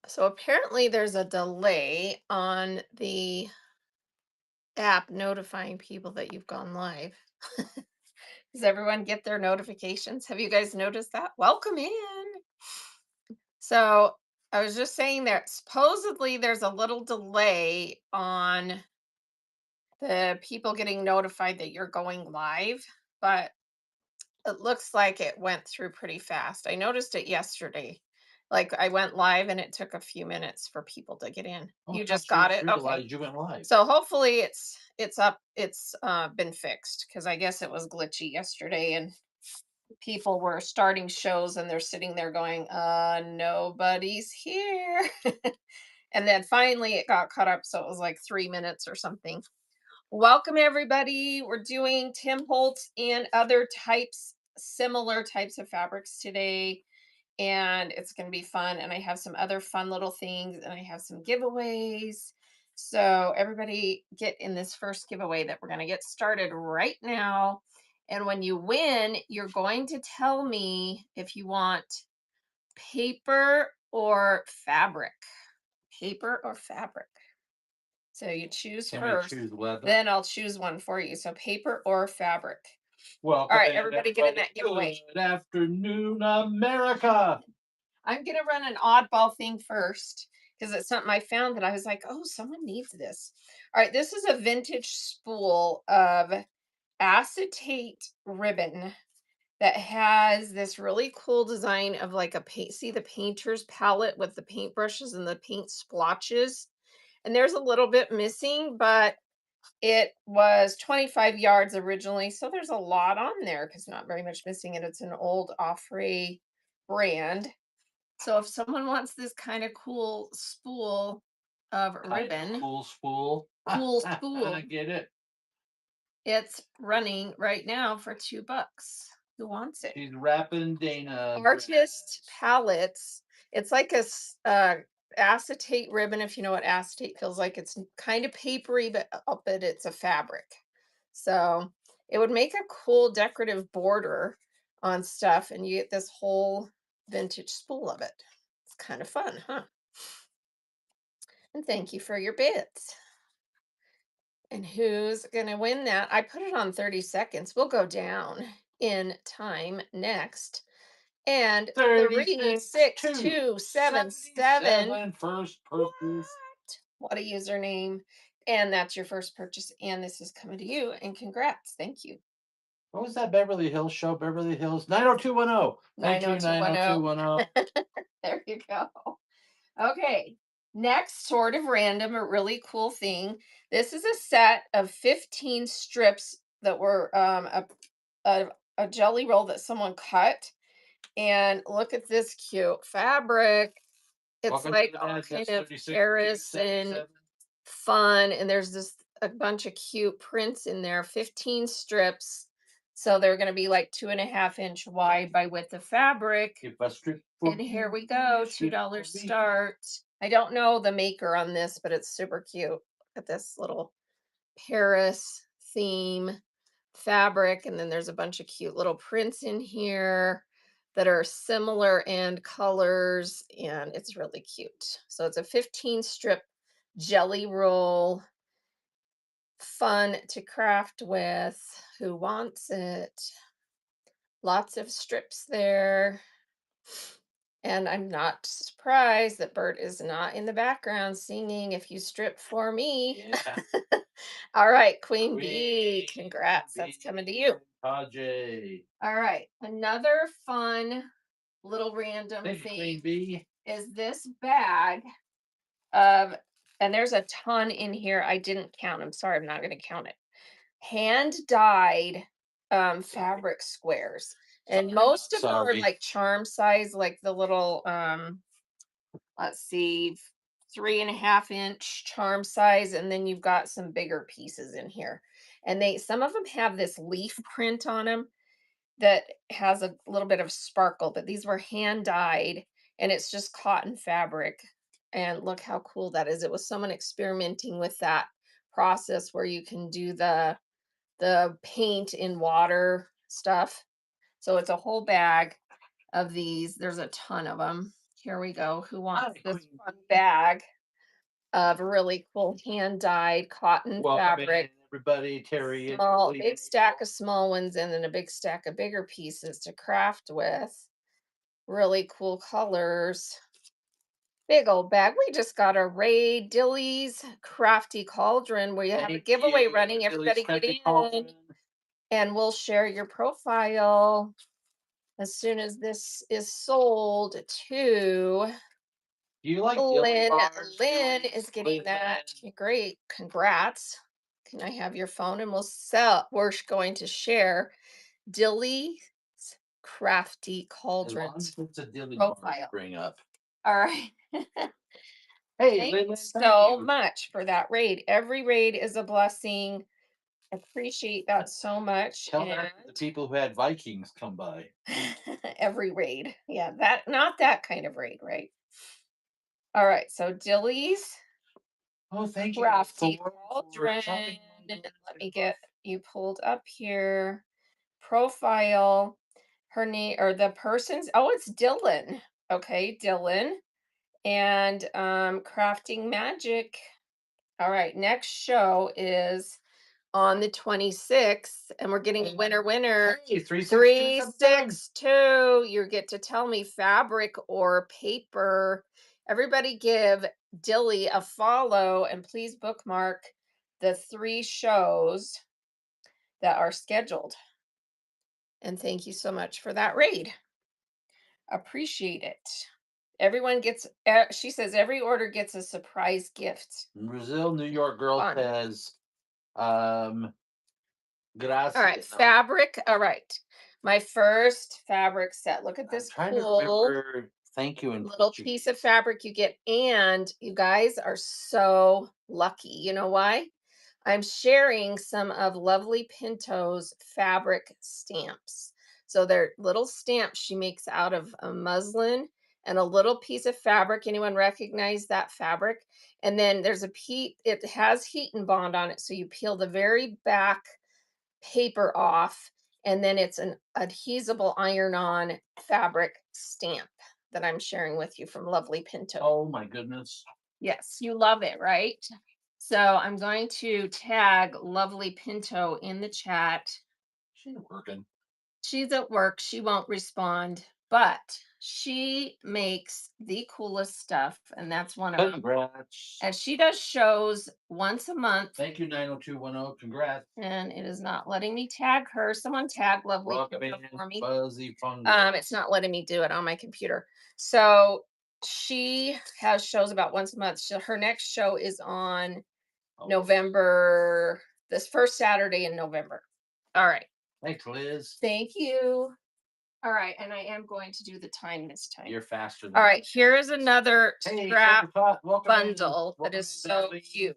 So apparently there's a delay on the app notifying people that you've gone live. Does everyone get their notifications? Have you guys noticed that? Welcome in. So I was just saying that supposedly there's a little delay on the people getting notified that you're going live, but it looks like it went through pretty fast. I noticed it yesterday. Like I went live and it took a few minutes for people to get in. Oh, You I'm not just sure got it's it? Okay. realized you went live. So hopefully it's up, it's been fixed because I guess it was glitchy yesterday and people were starting shows and they're sitting there going, nobody's here. And then finally it got cut up, so it was like 3 minutes or something. Welcome everybody. We're doing Tim Holtz and other types, similar types of fabrics today. And it's going to be fun. And I have some other fun little things and I have some giveaways. So everybody get in this first giveaway that we're going to get started right now. And when you win, you're going to tell me if you want paper or fabric. Paper or fabric. So you choose Can we first, choose leather? then I'll choose one for you. So paper or fabric. All Welcome right, in, everybody get in everybody. that giveaway. Good afternoon, America. I'm going to run an oddball thing first because it's something I found that I was like, oh, someone needs this. All right, this is a vintage spool of acetate ribbon that has this really cool design of like a paint. See the painter's palette with the paintbrushes and the paint splotches. And there's a little bit missing, but it was 25 yards originally. So there's a lot on there because not very much missing. And it's an old Offray brand. So if someone wants this kind of cool spool of Kind of ribbon, cool spool. cool I spool, get it. it's running right now for $2. Who wants it? She's wrapping Dana. Artist palettes. It's like acetate ribbon. If you know what acetate feels like, it's kind of papery, but it's a fabric. So it would make a cool decorative border on stuff, and you get this whole vintage spool of it. It's kind of fun, huh? And thank you for your bits. And who's going to win that? I put it on 30 seconds. We'll go down in time next. And 36 2 36277. 77 first What? purchase. What a username. And that's your first purchase. And this is coming to you. And congrats. Thank you. What was that Beverly Hills show? Beverly Hills 90210. Thank you, 90210. 90210. There you go. Okay. Next, sort of random, a really cool thing. This is a set of 15 strips that were a, a jelly roll that someone cut. And look at this cute fabric. It's Welcome to like the all NASDAQ kind of 36 Paris and 277. fun. And there's this a bunch of cute prints in there, 15 strips. So they're going to be like 2.5 inch wide by width of fabric. If a strip for And here you, we go, strip $2 for me. start. I don't know the maker on this, but it's super cute. Look at this little Paris theme fabric. And then there's a bunch of cute little prints in here that are similar and colors, and it's really cute. So it's a 15 strip jelly roll, fun to craft with. Who wants it? Lots of strips there. And I'm not surprised that Bert is not in the background singing If You Strip For Me. Yeah. All right, Queen Bee, Queen congrats. That's Bee. coming to you. Tajay. All right, another fun little random Thank you, thing Queen Bee. is this bag of, and there's a ton in here. I didn't count. I'm sorry, I'm not going to count it. Hand dyed fabric squares. And most of them are Sorry. like charm size, like the little let's see, 3.5 inch charm size, and then you've got some bigger pieces in here. And they some of them have this leaf print on them that has a little bit of sparkle, but these were hand dyed and it's just cotton fabric. And look how cool that is. It was someone experimenting with that process where you can do the paint in water stuff. So it's a whole bag of these. There's a ton of them. Here we go. Who Hi, wants this Queen fun Bee. bag of really cool hand dyed cotton Welcome in, fabric? everybody. Terry and Small, Julie big and stack April. of small ones, and then a big stack of bigger pieces to craft with. Really cool colors. Big old bag. We just got a Ray Dilly's Crafty Cauldron where you have a Thank giveaway you, running. Billy's Everybody get Crafty in Cauldron. and we'll share your profile as soon as this is sold to Do you like dilly Lynn. bars, Lynn Julie? is getting Lynn, that. Great. Congrats. Can I have your phone? And we're going to share Dilly's Crafty as long Cauldrons as it's a dilly bar you profile. bring up. All right. Hey, Thank Lynn, you thank so you. much for that raid. Every raid is a blessing. Appreciate that so much. Tell And that to the people who had Vikings come by. every raid. Yeah, that not that kind of raid, right? All right. So Dilly's Oh, thank you, Crafty Thor, for Cauldron. shopping And Lynn let me stuff. get you pulled up here. Profile. Her name or the person's it's Dylan. Okay, Dylan. And crafting magic. All right, next show is on the 26th, and we're getting a winner. Hey, 362 done. 362. You get to tell me fabric or paper. Everybody give Dilly a follow and please bookmark the 3 shows that are scheduled. And thank you so much for that raid. Appreciate it. Everyone gets, she says, every order gets a surprise gift. Brazil, New York girl Fun. says, um, All right, gracias. No, fabric. All right. My first fabric set. Look at I'm this trying to cool remember thank you in little piece of Portuguese. fabric you get. And you guys are so lucky. You know why? I'm sharing some of Lovely Pinto's fabric stamps. So they're little stamps she makes out of a muslin and a little piece of fabric. Anyone recognize that fabric? And then there's it has heat and bond on it. So you peel the very back paper off, and then it's an adhesible iron-on fabric stamp that I'm sharing with you from Lovely Pinto. Oh my goodness. Yes, you love it, right? So I'm going to tag Lovely Pinto in the chat. She's working. She's at work. She won't respond, but she makes the coolest stuff, and that's one of them. Congrats. And she does shows once a month, Thank you, 90210. Congrats. and it is not letting me tag her. Someone tag Lovely Welcome Pinto in, for me. Fuzzy Fungus. It's not letting me do it on my computer. So she has shows about once a month. Her next show is on Oh, November, this first Saturday in November. All right. thanks, Liz. Thank you. All right. And I am going to do the time this time. You're faster than All me. right. Here is another Hey, scrap welcome bundle that welcome is in, so Darlene. cute.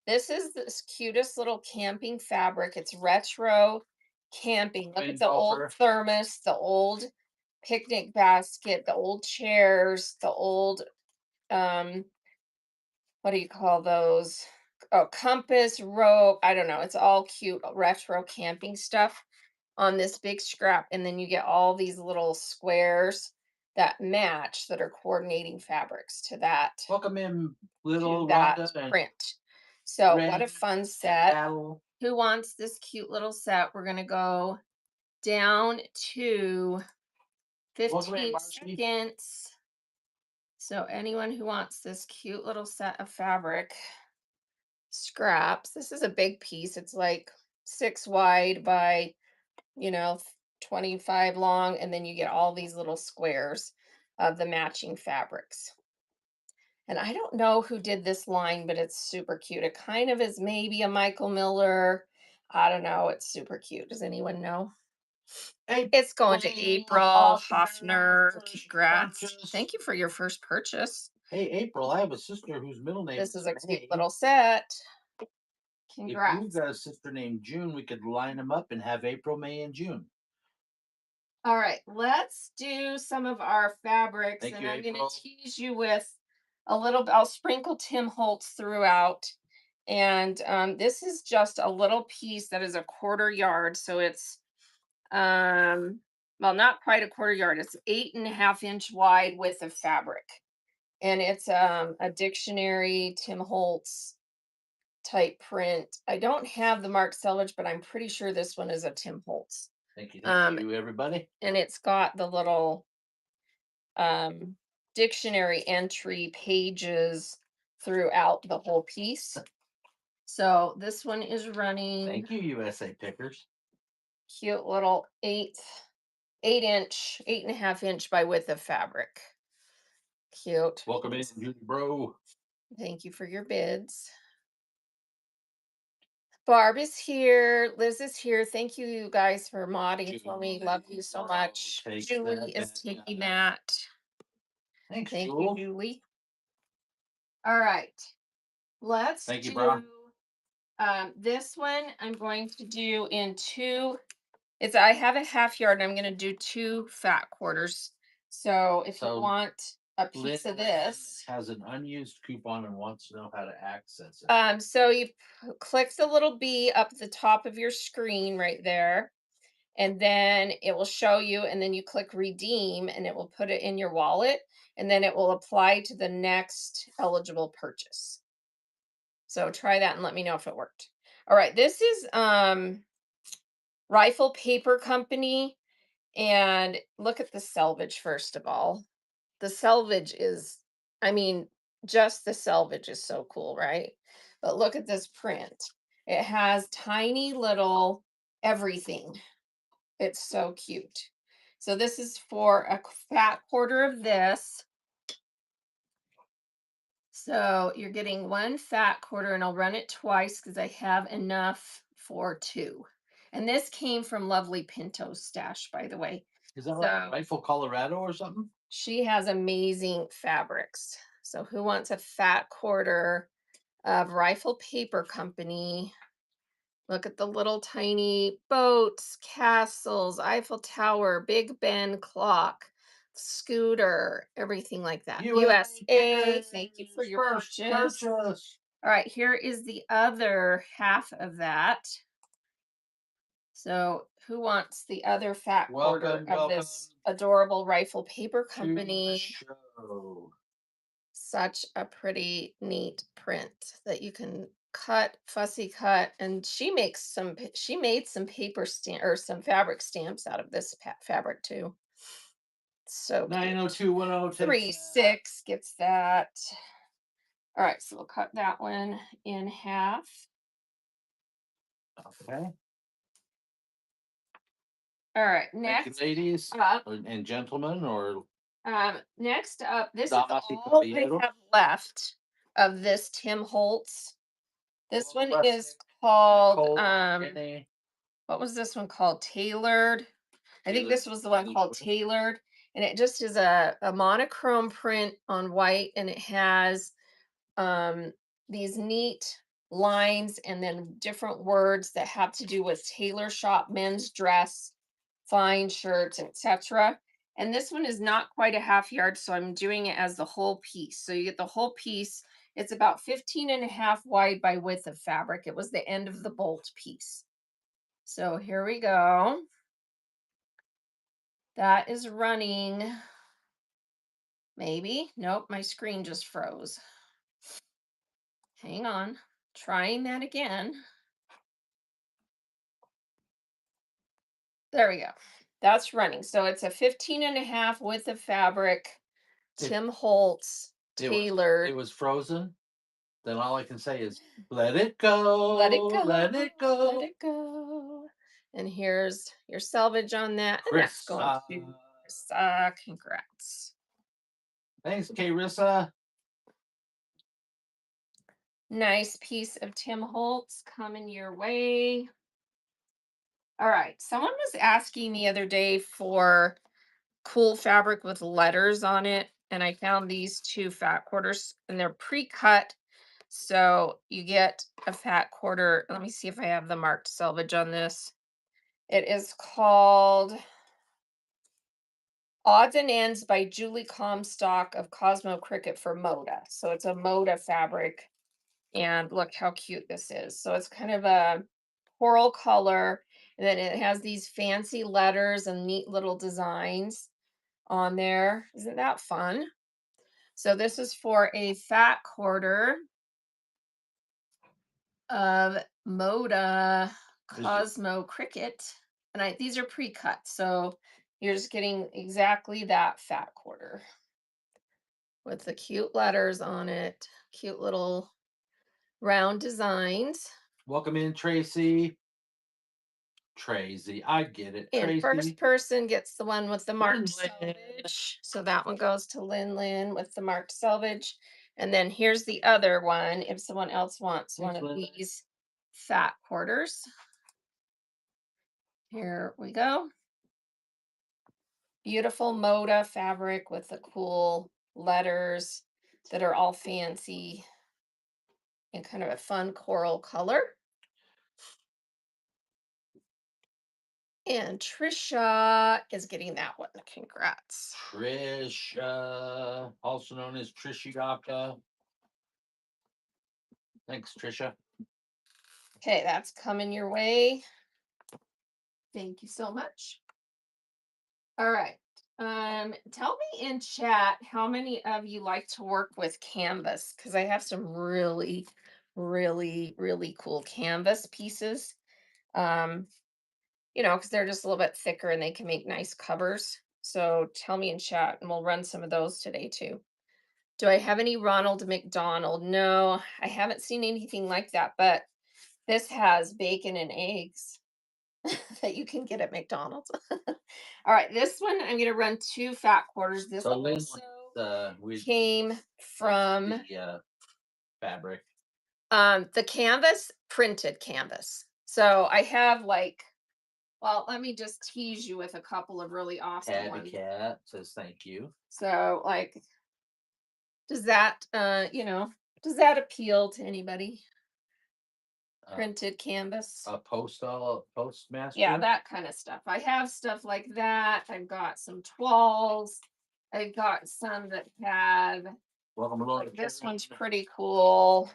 This is this cutest little camping fabric. It's retro camping. Look at the old Golfer. thermos, the old picnic basket, the old chairs, the old what do you call those? Oh, compass, rope. I don't know. It's all cute retro camping stuff on this big scrap. And then you get all these little squares that match that are coordinating fabrics Welcome in, to little that Rhonda and print. So what a Ren fun and set. Battle. Who wants this cute little set? We're gonna go down to Welcome in, 15 Marcy. seconds. So anyone who wants this cute little set of fabric scraps, this is a big piece. It's like 6 wide by, you know, 25 long, and then you get all these little squares of the matching fabrics. And I don't know who did this line, but it's super cute. It kind of is maybe a Michael Miller. I don't know. It's super cute. Does anyone know? Hey, It's going to April Hoffner. first Congrats. purchase. Thank you for your first purchase. Hey, April, I have a sister whose middle name This is is a cute May. little set. If you've Congrats. got a sister named June, we could line them up and have April, May, and June. All right, let's do some of our fabrics, Thank and you, I'm going April. to tease you with a little. I'll sprinkle Tim Holtz throughout, and this is just a little piece that is a 1/4 yard, so it's well, not quite a quarter yard. It's 8.5 inch wide width of fabric. And it's a dictionary, Tim Holtz type print. I don't have the Mark Selvage, but I'm pretty sure this one is a Tim Holtz. Thank Um, you, everybody. and it's got the little um, dictionary entry pages throughout the whole piece. So this one is running Thank you, USA Pickers. cute little 8 inch, 8.5 inch by width of fabric. Cute. Welcome in, Judy Bro. Thank you for your bids. Barb is here. Liz is here. Thank you, you guys, for modding for me. Love you so much. Take Julie that is back. taking that. Thanks, Thank you, Jewel. Julie. All right. Let's Thank you, do bro. this one. I'm going to do in two. I have a half yard and I'm going to do two fat quarters. So if you So, want a piece of this, has an unused coupon and wants to know how to access it. so you click the little B up the top of your screen right there, and then it will show you, and then you click redeem and it will put it in your wallet, and then it will apply to the next eligible purchase. So try that and let me know if it worked. All right, this is Rifle Paper Company, and look at the selvage first of all. The selvage is, I mean, just the selvage is so cool, right? But look at this print. It has tiny little everything. It's so cute. So this is for a fat quarter of this. So you're getting one fat quarter, and I'll run it twice because I have enough for two. And this came from Lovely Pinto's stash, by the way. Is that like So Rifle, Colorado or something? she has amazing fabrics. So who wants a fat quarter of Rifle Paper Company? Look at the little tiny boats, castles, Eiffel Tower, Big Ben clock, scooter, everything like that. USA, thank you for your purchase. All right, here is the other half of that. So, who wants the other fat quarter of this adorable Rifle Paper Company? Such a pretty neat print that you can cut, fussy cut, and she made some paper stamp or some fabric stamps out of this fabric too. So 90210 3 6 gets that. All right, so we'll cut that one in half. Okay. All right, Thank you, next ladies up, and gentlemen, or next up, this is damas y all I caballeros. have left of this Tim Holtz. This one is called what was this one called? Tailored. I think this was the one called Tailored. And it just is a monochrome print on white, and it has um, these neat lines and then different words that have to do with tailor shop, men's dress, fine shirts, etc. And this one is not quite a half yard, so I'm doing it as the whole piece. So you get the whole piece. It's about 15.5 wide by width of fabric. It was the end of the bolt piece. So here we go. That is running. Maybe. Nope, my screen just froze. Hang on. Trying that again. There we go. That's running. So it's a 15.5 width of fabric. Tim Holtz tailored. It was frozen. Then all I can say is, let it go. Let it go. Let it go. Let it go. And here's your selvage on that. And that's going to Chris. Congrats. Thanks, Carissa. Nice piece of Tim Holtz coming your way. All right. Someone was asking the other day for cool fabric with letters on it, and I found these two fat quarters, and they're pre-cut. So you get a fat quarter. Let me see if I have the marked selvage on this. It is called Odds and Ends by Julie Comstock of Cosmo Cricket for Moda. So it's a Moda fabric. And look how cute this is. So it's kind of a coral color, And then it has these fancy letters and neat little designs on there. Isn't that fun? So this is for a fat quarter of Moda Is it Cosmo Cricket. And these are pre-cut, so you're just getting exactly that fat quarter with the cute letters on it, cute little round designs. welcome in, Tracy. Tracy, I get it. And first Tracy. person gets the one with the marked Lin. selvage. So that one goes to Lin with the marked selvage. And then here's the other one if someone else wants one Thanks, of Lin. these fat quarters. Here we go. Beautiful Moda fabric with the cool letters that are all fancy and kind of a fun coral color. And Trisha is getting that one. Congrats. Trisha, also known as Trishiaka. Thanks, Trisha. Okay, that's coming your way. Thank you so much. All right. Tell me in chat how many of you like to work with canvas because I have some really, really, really cool canvas pieces. Um, because they're just a little bit thicker and they can make nice covers. So tell me in chat and we'll run some of those today too. Do I have any Ronald McDonald? No, I haven't seen anything like that, but this has bacon and eggs that you can get at McDonald's. All right, this one I'm going to run two fat quarters. This So Lynn also with came from the fabric. the canvas, printed canvas. So I have like, well, let me just tease you with a couple of really awesome Tabby ones. Cat says thank you. So like, does that does that appeal to anybody? Printed canvas. A postmaster. Yeah, that kind of stuff. I have stuff like that. I've got some twirls. I've got some that have, Welcome along. like, this one's pretty cool.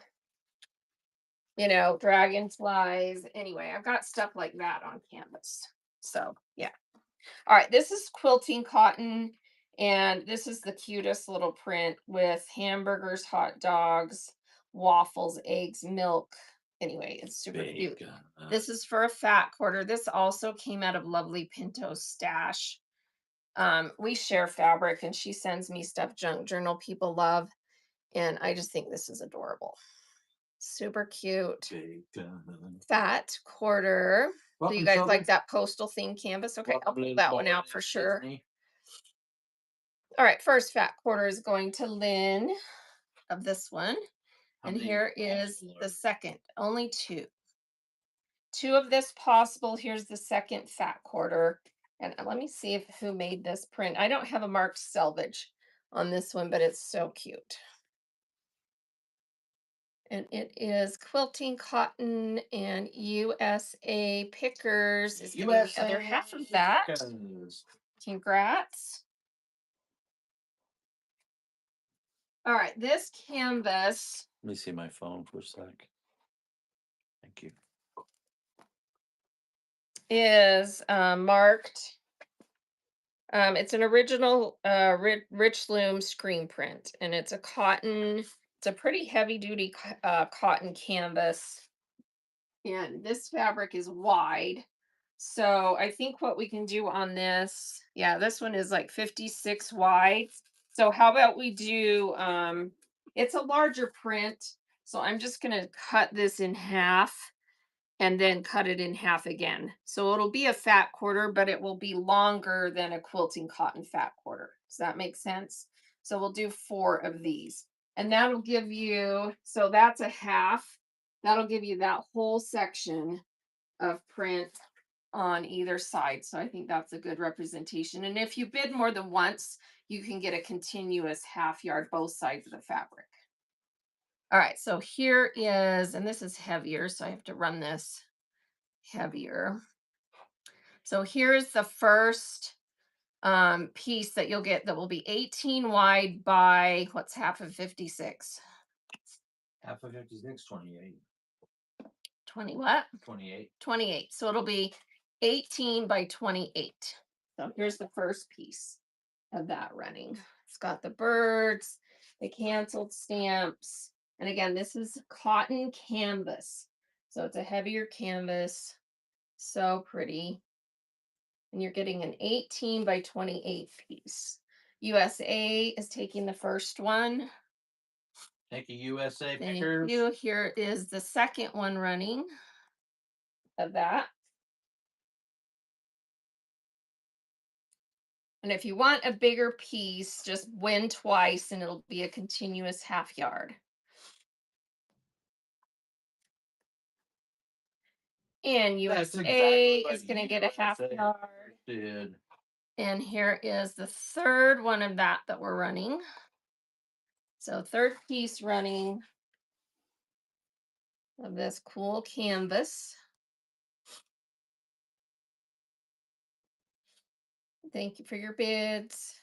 Dragonflies. Anyway, I've got stuff like that on canvas. So, yeah. All right, this is quilting cotton, and this is the cutest little print with hamburgers, hot dogs, waffles, eggs, milk. Anyway, it's super cute. This is for a fat quarter. This also came out of Lovely Pinto's stash. We share fabric, and she sends me stuff junk journal people love, and I just think this is adorable. Super cute. Fat quarter. Do you guys like that postal theme canvas? Okay, I'll pull that one out for sure. All right, first fat quarter is going to Lynn of this one. And here is the second, only two. Two of this possible. Here's the second fat quarter. And let me see who made this print. I don't have a marked selvage on this one, but it's so cute. And it is Quilting Cotton and USA Pickers is getting the other half of that. Congrats. All right, this canvas. Let me see my phone for a sec. Thank you. Is marked. It's an original rich loom screen print, and it's a cotton. It's a pretty heavy duty cotton canvas, and this fabric is wide. So I think what we can do on this, yeah, this one is like 56 wide. So how about we do? It's a larger print, so I'm just gonna cut this in half and then cut it in half again. So it'll be a fat quarter, but it will be longer than a quilting cotton fat quarter. Does that make sense? So we'll do 4 of these. And that'll give you, so that's a half. That'll give you that whole section of print on either side. So I think that's a good representation. And if you bid more than once, you can get a continuous half yard both sides of the fabric. All right, so here is, and this is heavier, so I have to run this heavier. So here's the first piece that you'll get that will be 18 wide by what's half of 56? Half of 56, 28. 20 what? 28. 28. So it'll be 18 by 28. So here's the first piece of that running. It's got the birds, the canceled stamps. And again, this is cotton canvas. So it's a heavier canvas. So pretty. And you're getting an 18 by 28 piece. USA is taking the first one. Thank you, USA Thank Pickers. you. Here is the second one running of that. And if you want a bigger piece, just win twice and it'll be a continuous half yard. And That's USA exactly is what going to get a half USA yard. did. And here is the third one of that we're running. So third piece running of this cool canvas. Thank you for your bids.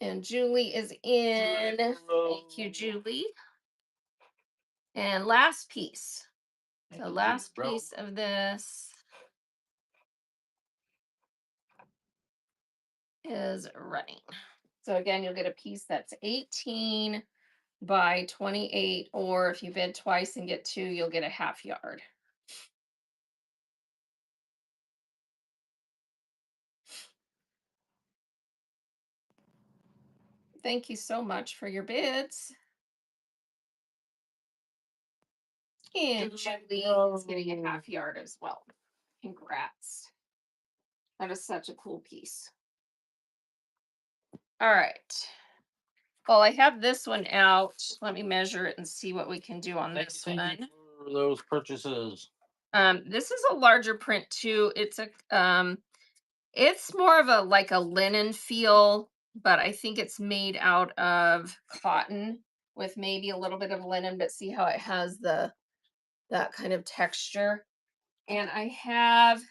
And Julie is in. Thank you, Julie. And last piece. Thank The you, last bro. piece of this is running. So again, you'll get a piece that's 18 by 28, or if you bid twice and get two, you'll get a half yard. Thank you so much for your bids. And Julie is getting a half yard as well. Congrats. That is such a cool piece. All right. Well, I have this one out. Let me measure it and see what we can do on this Thank one. you for those purchases. This is a larger print too. It's more of a like a linen feel, but I think it's made out of cotton with maybe a little bit of linen, but see how it has that kind of texture. And I have,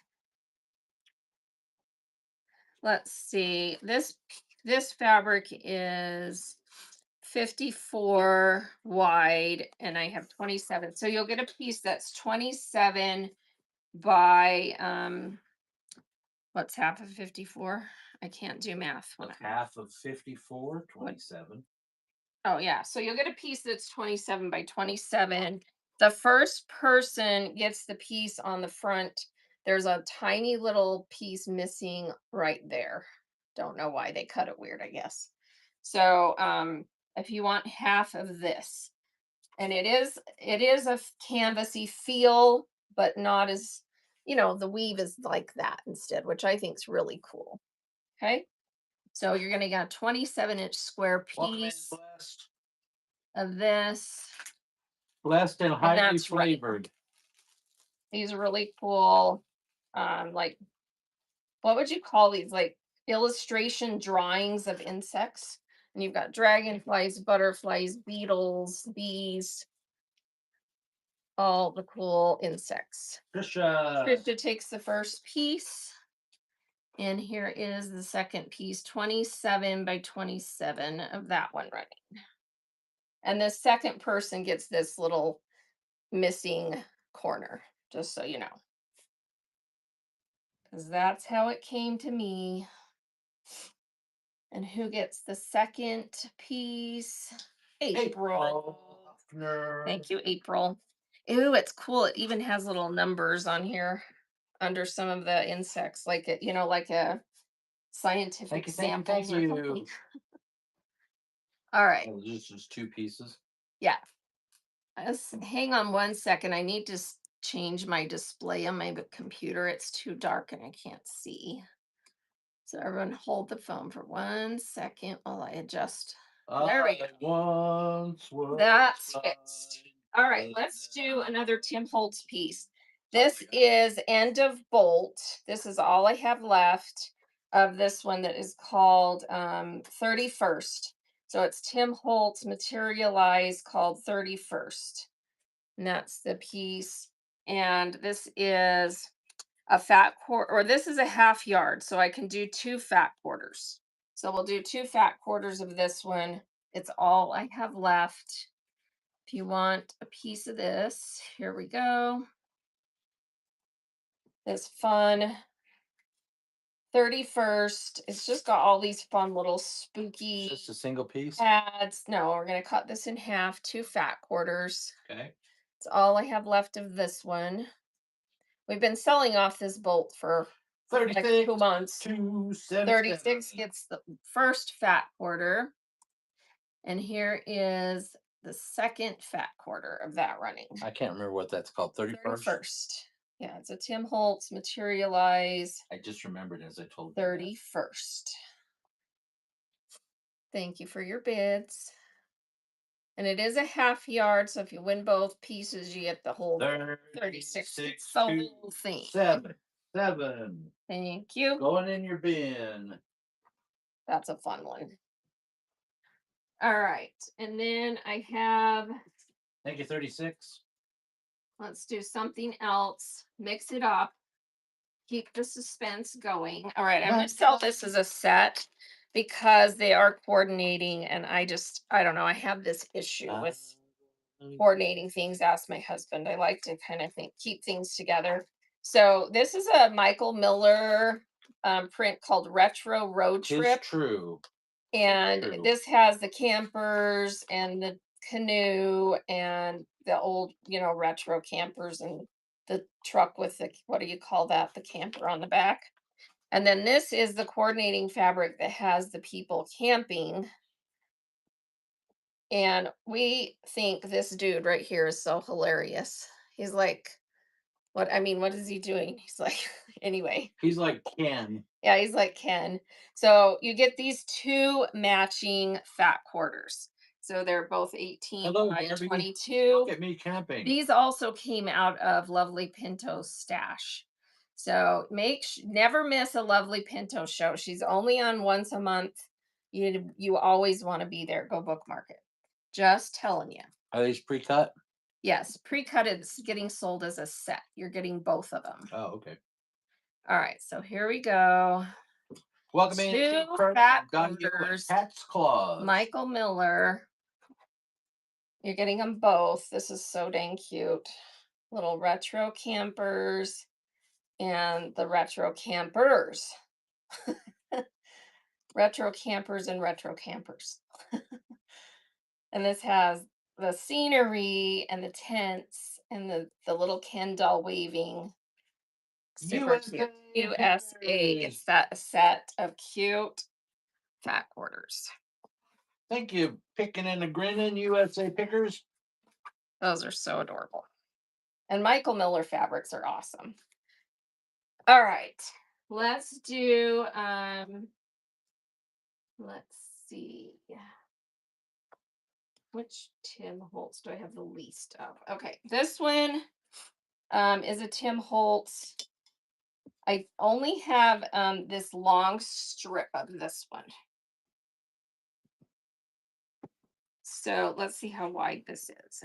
let's see, this fabric is 54 wide and I have 27. So you'll get a piece that's 27 by what's half of 54? I can't do math. That's half of 54, 27. Oh yeah, so you'll get a piece that's 27 by 27. The first person gets the piece on the front. There's a tiny little piece missing right there. Don't know why they cut it weird, I guess. So if you want half of this, and it is a canvasy feel, but not as, the weave is like that instead, which I think is really cool. Okay. So you're gonna get a 27-inch square Welcome in, piece blessed. of this. Blessed and highly that's right. flavored. These are really cool. Like, what would you call these? Like illustration drawings of insects. And you've got dragonflies, butterflies, beetles, bees, all the cool insects. Trisha. Trisha takes the first piece. And here is the second piece, 27 by 27 of that one running. And the second person gets this little missing corner, just so you know. Because that's how it came to me. And who gets the second piece? April. Thank you, April. Ooh, it's cool. It even has little numbers on here under some of the insects, like it, like a scientific samples or something. All right. Oh, this is just two pieces. Yeah. Hang on one second. I need to change my display on my computer. It's too dark and I can't see. So everyone hold the phone for 1 second while I adjust. There we go. That's fixed. All right, let's do another Tim Holtz piece. This is End of Bolt. This is all I have left of this one that is called 31st. So it's Tim Holtz Materialized called 31st. And that's the piece. And this is a fat quarter, or this is a half yard. So I can do 2 fat quarters. So we'll do 2 fat quarters of this one. It's all I have left. If you want a piece of this, here we go. this fun 31st. It's just got all these fun little spooky Just a single piece. pads. No, we're going to cut this in half, 2 fat quarters. Okay. It's all I have left of this one. We've been selling off this bolt for like 2 36 months. to 77. 36 gets the first fat quarter. And here is the second fat quarter of that running. I can't remember what that's called. 31st. 31st. Yeah, it's a Tim Holtz Materialize I just remembered as I told you. 31st. Thank you for your bids. And it is a half yard, so if you win both pieces, you get the whole 36. It's the whole thing. 7. Thank you. Going in your bin. That's a fun one. All right. And then I have, Thank you, 36. let's do something else. Mix it up. Keep the suspense going. All right. I'm going to sell this as a set because they are coordinating. And I don't know. I have this issue with coordinating things. Ask my husband. I like to kind of keep things together. So this is a Michael Miller print called Retro Road Trip. It's true. And True. this has the campers and the canoe and the old, retro campers and the truck with the, what do you call that? The camper on the back. And then this is the coordinating fabric that has the people camping. And we think this dude right here is so hilarious. He's like, what is he doing? He's like, anyway. He's like Ken. Yeah, he's like Ken. So you get these 2 matching fat quarters. So they're both 18 Hello, by Barbie. 22. Look at me camping. These also came out of Lovely Pinto's stash. So never miss a Lovely Pinto show. She's only on once a month. You always want to be there. Go bookmark it. Just telling you. Are these pre-cut? Yes, pre-cut is getting sold as a set. You're getting both of them. Oh, okay. All right, so here we go. Welcome in. 2 fat Got you a quarters. cat's claws. Michael Miller. You're getting them both. This is so dang cute. Little retro campers and the retro campers. Retro campers and retro campers. And this has the scenery and the tents and the little Ken doll waving. Super cute. USA gets that set of cute fat quarters. Thank you, picking and a grinning USA pickers. Those are so adorable. And Michael Miller fabrics are awesome. All right. Let's do let's see. Which Tim Holtz do I have the least of? Okay. This one is a Tim Holtz. I only have this long strip of this one. So let's see how wide this is.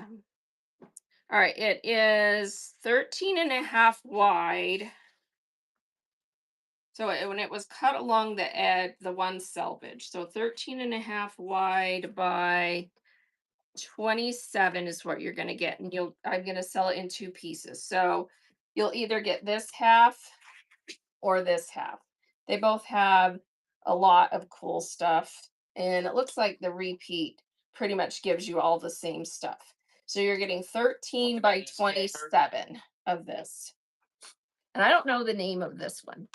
All right, it is 13 and a half wide. So when it was cut along the edge, the one selvage. So 13 and a half wide by 27 is what you're going to get. And I'm going to sell it in 2 pieces. So you'll either get this half or this half. They both have a lot of cool stuff. And it looks like the repeat pretty much gives you all the same stuff. So you're getting 13 by 27 of this. And I don't know the name of this one.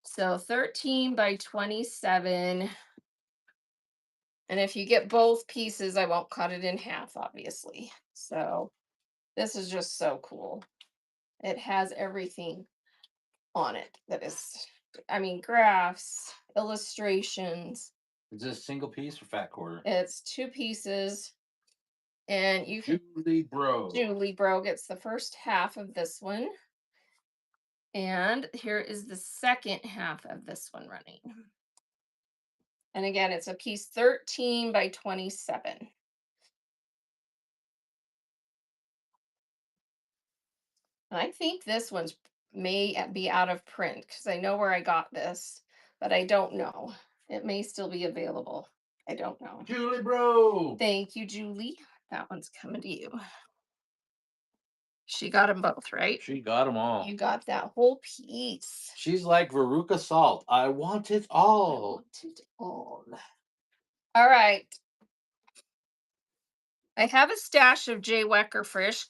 So 13 by 27. And if you get both pieces, I won't cut it in half, obviously. So this is just so cool. It has everything on it that is, graphs, illustrations. Is this a single piece or fat quarter? It's 2 pieces. And you can Julie Bro gets the first half of this one. And here is the second half of this one running. And again, it's a piece 13 by 27. And I think this one's may be out of print because I know where I got this, but I don't know. It may still be available. I don't know. Julie Bro. Thank you, Julie. That one's coming to you. She got them both, right? She got them You all. got that whole piece. She's like Veruca Salt. I want it I all. want it all. All right. I have a stash of Jay Wecker fish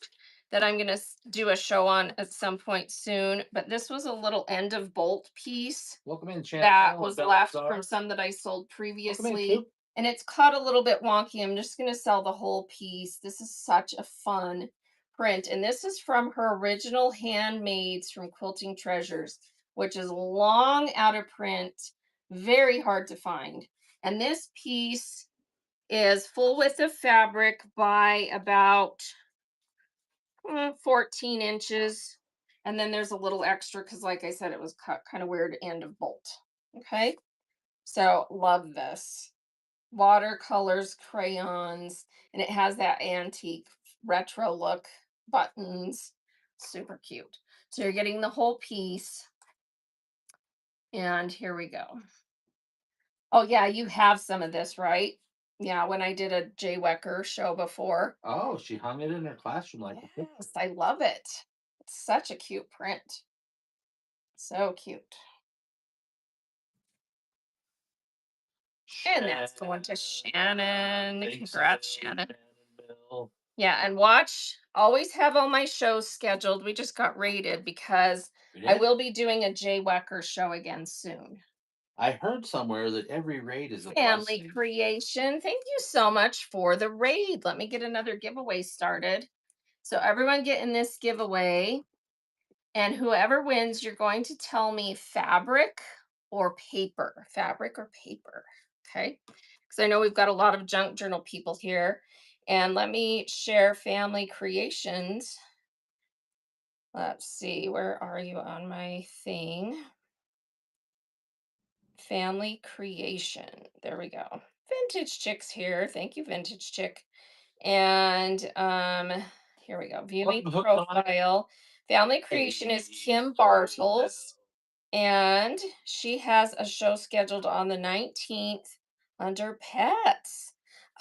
that I'm going to do a show on at some point soon, but this was a little end of bolt piece Welcome in, that Chantel and was left from Bellatar. some that I sold Welcome in, previously. Coop. And it's cut a little bit wonky. I'm just going to sell the whole piece. This is such a fun print. And this is from her original handmaids from Quilting Treasures, which is long out of print, very hard to find. And this piece is full width of fabric by about 14 inches. And then there's a little extra because, like I said, it was cut kind of weird end of bolt. Okay. So love this. Watercolors, crayons, and it has that antique retro look, buttons. Super cute. So you're getting the whole piece. And here we go. Oh, yeah, you have some of this, right? Yeah, when I did a Jay Wecker show before. Oh, she hung it in her classroom like a picture. Yes, I love it. It's such a cute print. So cute. And that's going to Shannon. Thanks, Congrats, Shannon. Bill. Yeah, and watch, always have all my shows scheduled. We just got rated because We I did? will be doing a Jay Wecker show again soon. I heard somewhere that every raid is a Family blessing. creation. Thank you so much for the raid. Let me get another giveaway started. So everyone get in this giveaway, and whoever wins, you're going to tell me fabric or paper. Fabric or paper. Okay. Because I know we've got a lot of junk journal people here. And let me share family creations. Let's see, where are you on my thing? Family creation. There we go. Vintage Chick's here. Thank you, Vintage Chick. And here we go. Viewing Welcome, Hooked on. profile. Family creation is Kim Hey, Bartles, and she has a show scheduled on the 19th under pets.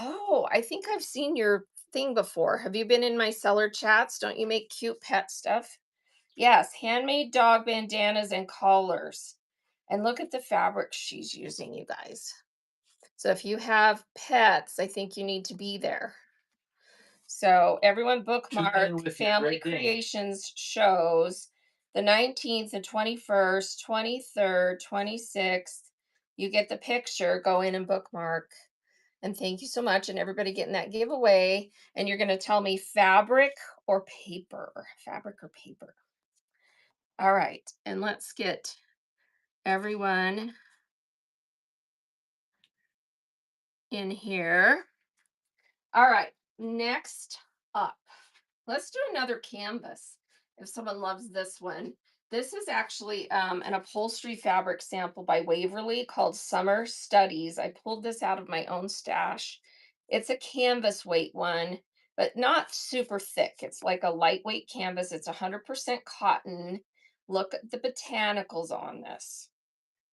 Oh, I think I've seen your thing before. Have you been in my seller chats? Don't you make cute pet stuff? Yes, handmade dog bandanas and collars. And look at the fabric she's using, you guys. So if you have pets, I think you need to be there. So everyone Tune in bookmark with your Family Great Dane. Creations shows the 19th, the 21st, 23rd, 26th. You get the picture, go in and bookmark. And thank you so much. And everybody getting that giveaway. And you're going to tell me fabric or paper. Fabric or paper. All right. And let's get everyone in here. All right. Next up. Let's do another canvas if someone loves this one. This is actually an upholstery fabric sample by Waverly called Summer Studies. I pulled this out of my own stash. It's a canvas weight one, but not super thick. It's like a lightweight canvas. It's 100% cotton. Look at the botanicals on this.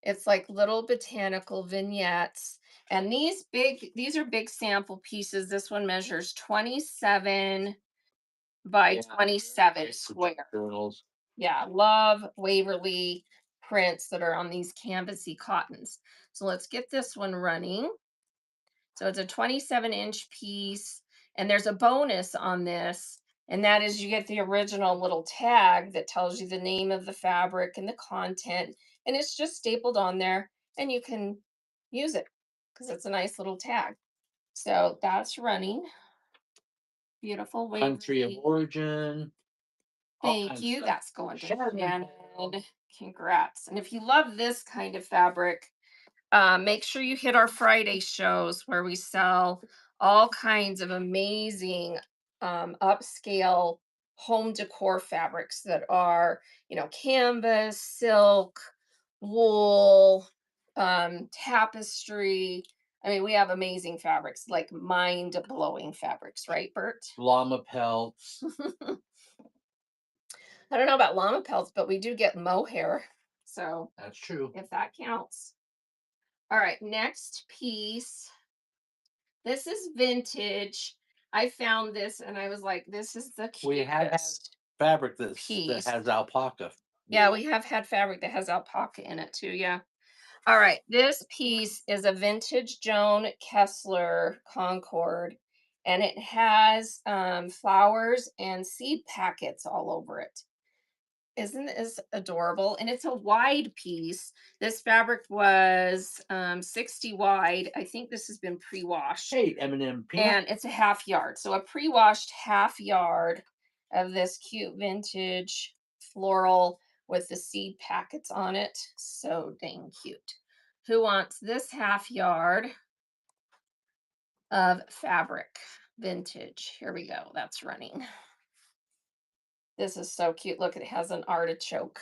It's like little botanical vignettes. And these are big sample pieces. This one measures 27 by Yeah, 27 great for junk square. journals. Yeah, love Waverly prints that are on these canvasy cottons. So let's get this one running. So it's a 27-inch piece, and there's a bonus on this, and that is you get the original little tag that tells you the name of the fabric and the content, and it's just stapled on there, and you can use it because it's a nice little tag. So that's running. Beautiful Country of Waverly. origin. All Thank kinds of you. stuff. That's going to Shannon. Shannon. Congrats. And if you love this kind of fabric, make sure you hit our Friday shows where we sell all kinds of amazing upscale home decor fabrics that are, canvas, silk, wool, tapestry. I mean, we have amazing fabrics, like mind blowing fabrics, right, Bert? Llama pelts. I don't know about llama pelts, but we do get mohair. So That's true. if that counts. All right, next piece. This is vintage. I found this and I was like, this is the We have had cutest. fabric that piece. has alpaca Yeah, wool. we have had fabric that has alpaca in it too. Yeah. All right. This piece is a vintage Joan Kessler Concord, and it has flowers and seed packets all over it. Isn't this adorable? And it's a wide piece. This fabric was 60 wide. I think this has been pre-washed. Hey, M&M peanut. And it's a half yard. So a pre-washed half yard of this cute vintage floral with the seed packets on it. So dang cute. Who wants this half yard of fabric? Vintage. Here we go. That's running. This is so cute. Look, it has an artichoke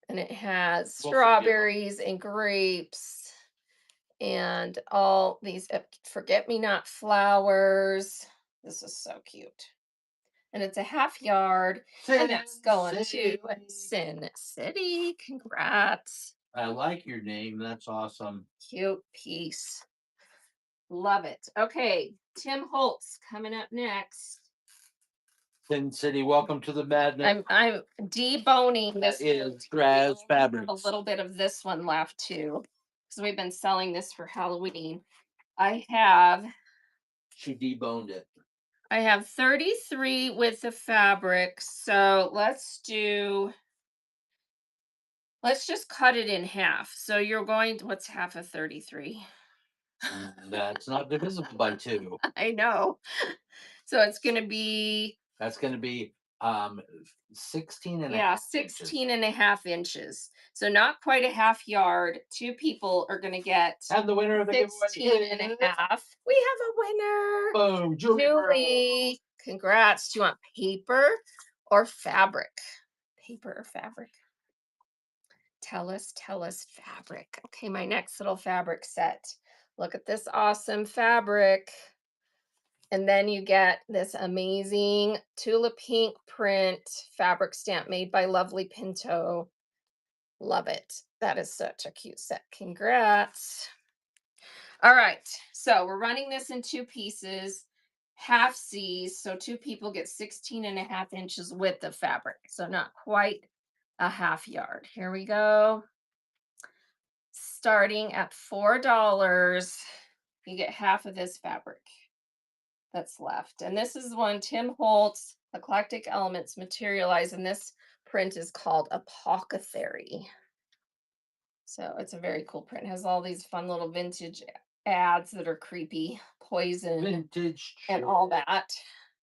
and it has We'll forgive 'em. strawberries and grapes and all these forget-me-not flowers. This is so cute. And it's a half yard, and Sin that's going to City. Sin City. Congrats. I like your name. That's awesome. Cute piece. Love it. Okay, Tim Holtz coming up next. Sin City, welcome to the madness. I'm deboning That this. is We only Graz have a Fabrics. little bit of this one left too, because we've been selling this for Halloween. I have She deboned it. 33 with the fabric. So let's just cut it in half. So you're going to, what's half of 33? That's not divisible by 2. I know. So it's going to be, That's gonna be 16 and a yeah, half inches. 16 and a half inches. So not quite a half yard. Two people are going to get And the winner of the giveaway 16 and a is half. We have a winner. boom, Julie Burrow. Julie, congrats. Do you want paper or fabric? Paper or fabric? Tell us fabric. Okay, my next little fabric set. Look at this awesome fabric. And then you get this amazing Tula Pink print fabric stamp made by Lovely Pinto. Love it. That is such a cute set. Congrats. All right. So we're running this in two pieces, half C's. So two people get 16 and a half inches width of fabric. So not quite a half yard. Here we go. Starting at $4, you get half of this fabric that's left. And this is one Tim Holtz Eclectic Elements Materialize, and this print is called Apothecary. So it's a very cool print. It has all these fun little vintage ads that are creepy, poison, Vintage and all that.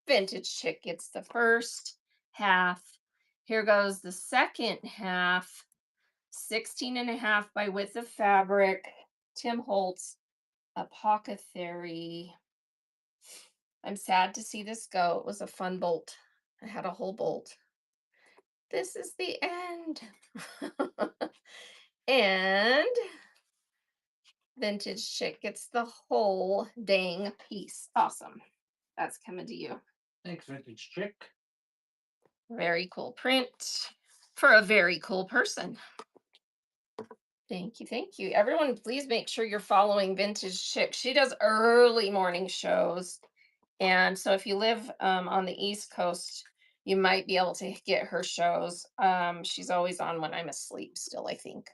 Vintage chick gets the first half. Here goes the second half. 16 and a half by width of fabric. Tim Holtz Apothecary. I'm sad to see this go. It was a fun bolt. I had a whole bolt. This is the end. And Vintage Chick gets the whole dang piece. Awesome. That's coming to you. Thanks, Vintage Chick. Very cool print for a very cool person. Thank you. Thank you. Everyone, please make sure you're following Vintage Chick. She does early morning shows. And so if you live on the East Coast, you might be able to get her shows. She's always on when I'm asleep still, I think.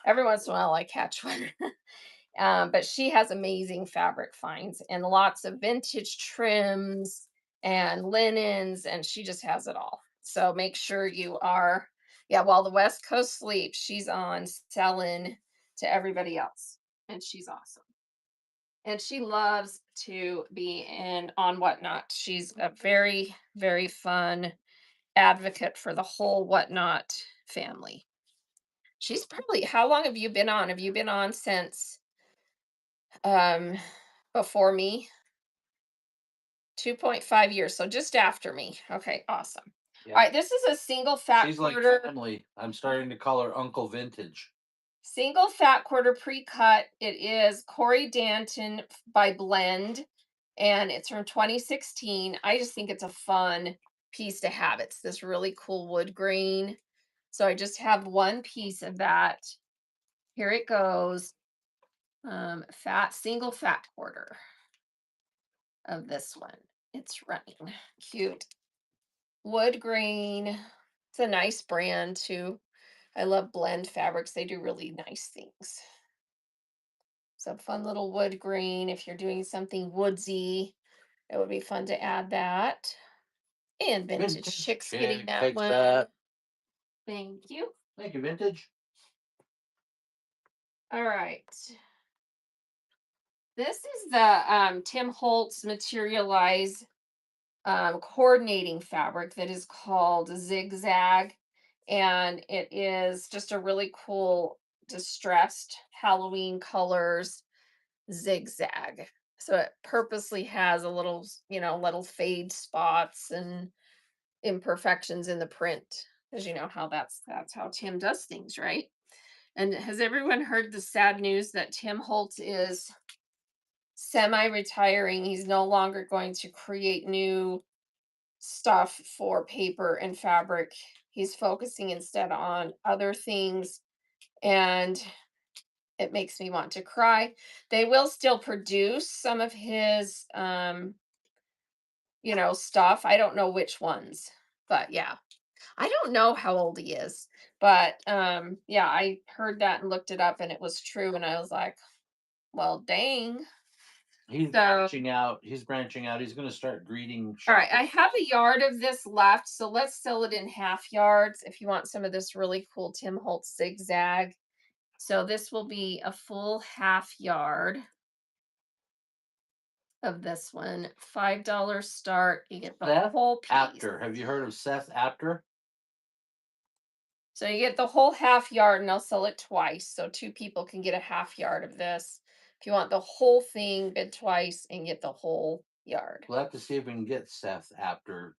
Every once in a while I catch one. But she has amazing fabric finds and lots of vintage trims and linens, and she just has it all. So make sure you are, yeah, while the West Coast sleeps, she's on selling to everybody else. And she's awesome. And she loves to be in on Whatnot. She's a very, very fun advocate for the whole Whatnot family. She's probably, how long have you been on? Have you been on since um before me? 2.5 years, so just after me. Okay, awesome. Yeah. All right, this is a single fat She's like quarter. family. I'm starting to call her Uncle Vintage. Single fat quarter pre-cut. It is Corey Danton by Blend, and it's from 2016. I just think it's a fun piece to have. It's this really cool wood grain. So I just have one piece of that. Here it goes. Single fat quarter of this one. It's running. Cute. Wood grain. It's a nice brand too. I love blend fabrics. They do really nice things. So fun little wood grain. If you're doing something woodsy, it would be fun to add that. And vintage Vintage chicks getting chick that takes one. that. Thank you. Thank you, vintage. All right. This is the Tim Holtz Materialize coordinating fabric that is called Zigzag. And it is just a really cool distressed Halloween colors zigzag. So it purposely has a little, little fade spots and imperfections in the print. Because you know how that's how Tim does things, right? And has everyone heard the sad news that Tim Holtz is semi-retiring? He's no longer going to create new stuff for paper and fabric. He's focusing instead on other things, and it makes me want to cry. They will still produce some of his stuff. I don't know which ones, but yeah. I don't know how old he is, but yeah, I heard that and looked it up and it was true and I was like, well, dang. He's So, branching out. He's branching out. He's going to start greeting all right, shoppers. I have a yard of this left, so let's sell it in half yards if you want some of this really cool Tim Holtz zigzag. So this will be a full half yard of this one. $5 start. You get the Seth whole piece. Apter. Have you heard of Seth Apter? So you get the whole half yard and I'll sell it twice. So two people can get a half yard of this. If you want the whole thing, bid twice and get the whole yard. We'll have to see if we can get Seth Apter.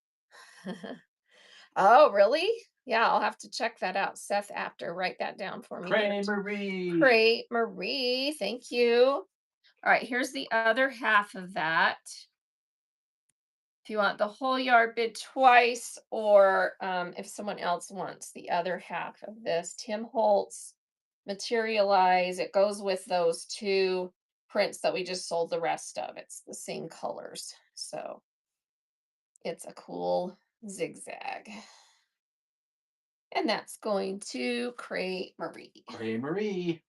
Oh, really? Yeah, I'll have to check that out. Seth After, write that down for me. Creamery. Great, Marie. Thank you. All right, here's the other half of that. If you want the whole yard, bid twice, or if someone else wants the other half of this, Tim Holtz Materialize. It goes with those two prints that we just sold the rest of. It's the same colors. So it's a cool zigzag. And that's going to Create Marie. Creamery.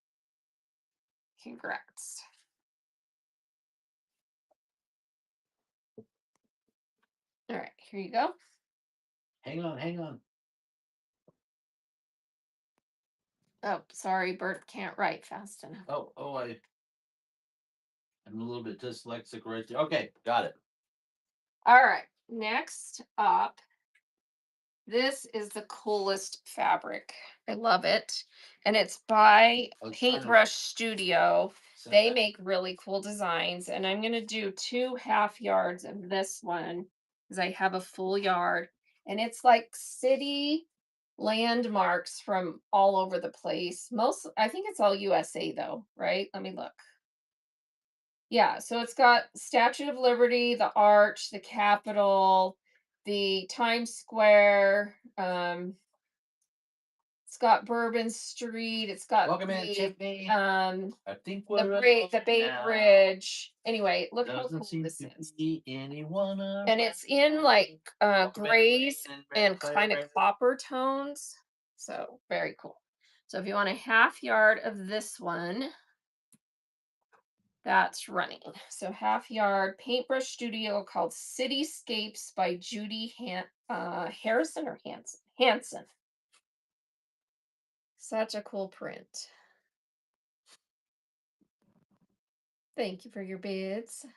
Congrats. All right, here you go. Hang on, hang on. Oh, sorry, Bert can't write fast enough. I'm a little bit dyslexic right there. Okay, got it. All right, next up, this is the coolest fabric. I love it. And it's by Paintbrush Studio. They make really cool designs. And I'm going to do 2 half yards of this one because I have a full yard. And it's like city landmarks from all over the place. I think it's all USA though, right? Let me look. Yeah, so it's got Statue of Liberty, the Arch, the Capitol, the Times Square. It's got Bourbon Street. It's got Welcome in, Tiffany. I think the we're the Bay now. Bridge. Anyway, look how Doesn't cool seem this to is. be anyone And it's in like Welcome in, grays and kind of Red. copper tones. So very cool. So if you want a half yard of this one, that's running. So half yard paintbrush studio called Cityscapes by Judy Harrison or Hanson. Such a cool print. Thank you for your bids.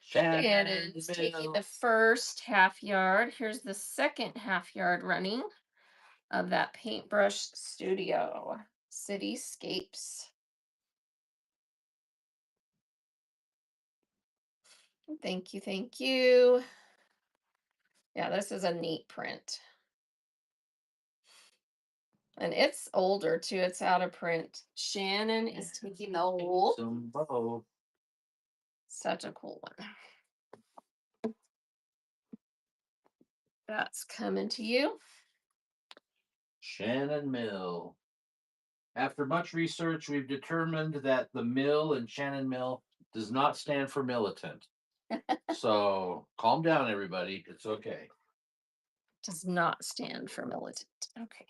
Shannon's taking the first half yard. Here's the second half yard running of that paintbrush studio. Cityscapes. Thank you, thank you. Yeah, this is a neat print. And it's older too. It's out of print. Shannon is taking the whole. Such a cool one. That's coming to you. Shannon Mill. After much research, we've determined that the mill in Shannon Mill does not stand for militant. So calm down, everybody. It's okay. Does not stand for militant. Okay.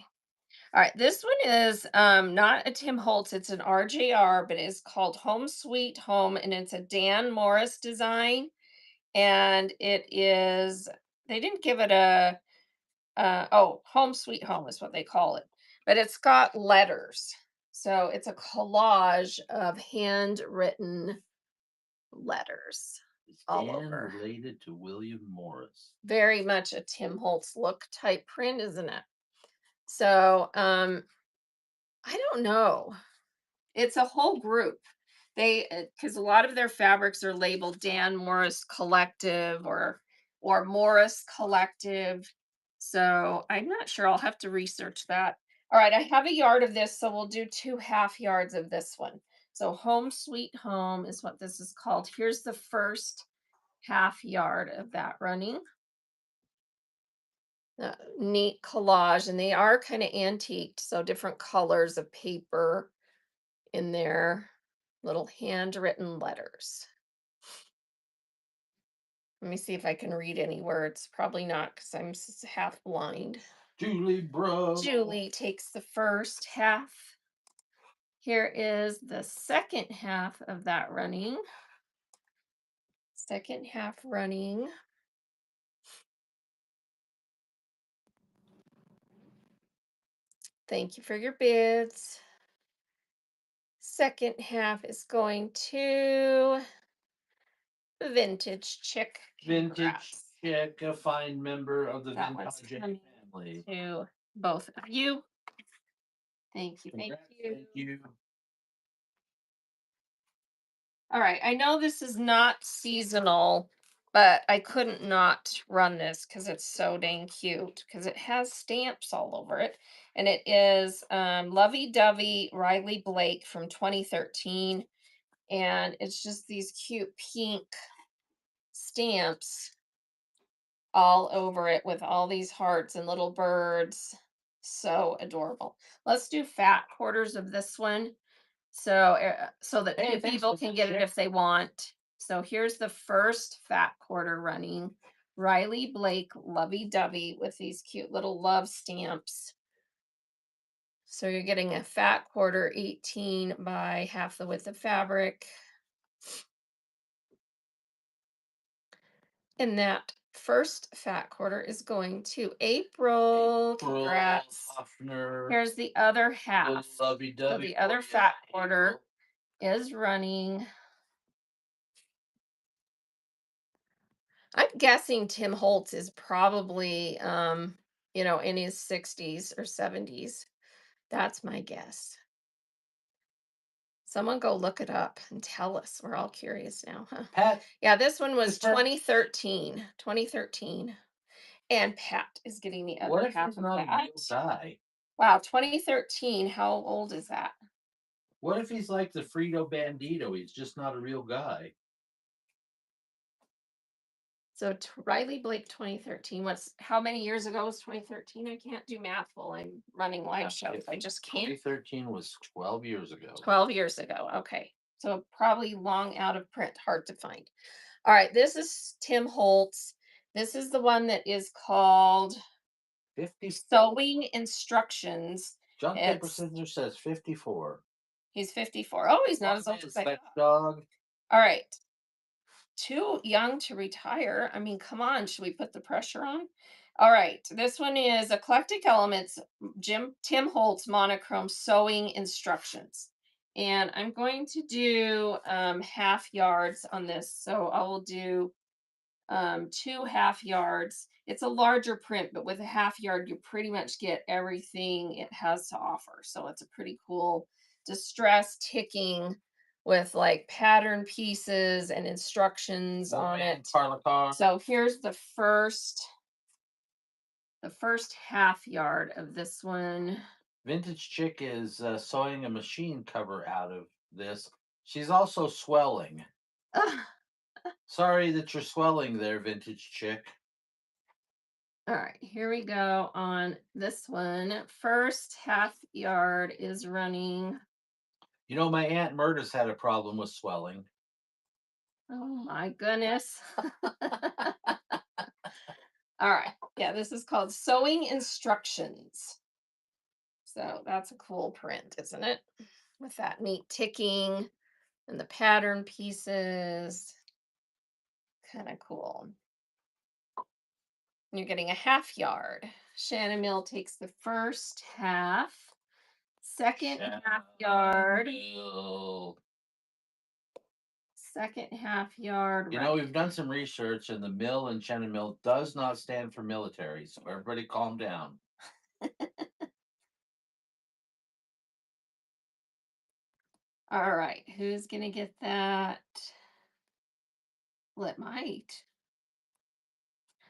All right. This one is not a Tim Holtz, it's an RJR, but it's called Home Sweet Home, and it's a Dan Morris design. And it is, they didn't give it a oh, Home Sweet Home is what they call it. But it's got letters. So it's a collage of handwritten letters Is all Dan over. related to William Morris? Very much a Tim Holtz look type print, isn't it? So I don't know. It's a whole group. They because a lot of their fabrics are labeled Dan Morris Collective or Morris Collective. So I'm not sure. I'll have to research that. All right, I have a yard of this, so we'll do 2 half yards of this one. So Home Sweet Home is what this is called. Here's the first half yard of that running. Neat collage, and they are kind of antiqued, so different colors of paper in their little handwritten letters. Let me see if I can read any words. Probably not because I'm half blind. Julie Bro. Julie takes the first half. Here is the second half of that running. Second half running. Thank you for your bids. Second half is going to Vintage Chick. Vintage Congrats. Chick, a fine member of the That one's Vintage coming family. to both of you. Thank you. Thank Congrats, you. thank you. All right. I know this is not seasonal, but I couldn't not run this because it's so dang cute because it has stamps all over it. And it is Lovey Dovey Riley Blake from 2013. And it's just these cute pink stamps all over it with all these hearts and little birds. So adorable. Let's do fat quarters of this one. So that Hey, two thanks people for can the get it share. if they want. So here's the first fat quarter running. Riley Blake Lovey Dovey with these cute little love stamps. So you're getting a fat quarter 18 by half the width of fabric. And that first fat quarter is going to April. April Congrats. Hoffner, Here's the other little half. lovey So dovey the for other you, fat quarter April. is running. I'm guessing Tim Holtz is probably in his 60s or 70s. That's my guess. Someone go look it up and tell us. We're all curious now, huh? Pat, Yeah, this one was Christopher, 2013. 2013. And Pat is getting the what other if half he's of not a that. real guy? Wow, 2013. How old is that? What if he's like the Frito Bandito? He's just not a real guy. So Riley Blake 2013. How many years ago was 2013? I can't do math while I'm running live shows. I just can't. 2013 was 12 years ago. 12 years ago. Okay. So probably long out of print, hard to find. All right, this is Tim Holtz. This is the one that is called 50. Sewing Instructions. Junk Paper It's Scissors says 54. He's 54. Oh, he's not One as old man as I slash thought. dog. All right. Too young to retire. I mean, come on, should we put the pressure on? All right, this one is Eclectic Elements, Tim Holtz monochrome sewing instructions. And I'm going to do half yards on this. So I will do 2 half yards. It's a larger print, but with a half yard, you pretty much get everything it has to offer. So it's a pretty cool distress ticking with like pattern pieces and instructions One on man it. Carla Car. So here's the first half yard of this one. Vintage Chick is sewing a machine cover out of this. She's also swelling. Ugh. Sorry that you're swelling there, Vintage Chick. All right, here we go on this one. First half yard is running. You know, my Aunt Murda's had a problem with swelling. Oh my goodness. All All right. Yeah, this is called Sewing Instructions. So that's a cool print, isn't it? With that neat ticking and the pattern pieces. Kind of cool. You're getting a half yard. Shannon Mill takes the first half, second half yard, Shannon. second half yard, You right. know, we've done some research, and the mill in Shannon Mill does not stand for military. So everybody, calm down. All right, who's gonna get that? Well, it might.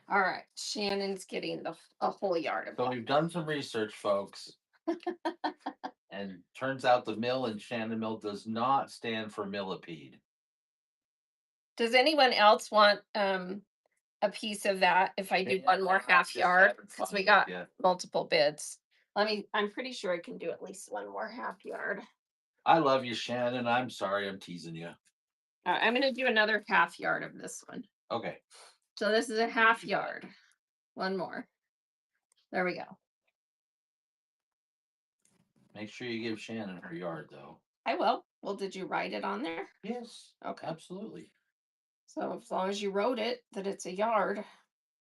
All right, Shannon's getting a whole yard of So that. we've done some research, folks, and turns out the mill in Shannon Mill does not stand for millipede. Does anyone else want a piece of that if I do one more half Just yard? having Because fun we with got ya. multiple bids. I'm pretty sure I can do at least one more half yard. I love you, Shannon. I'm sorry I'm teasing you. I'm gonna do another half yard of this one. Okay. So this is a half yard. One more. There we go. Make sure you give Shannon her yard, though. I will. Well, did you write it on there? Yes. Okay. Absolutely. So as long as you wrote it that it's a yard.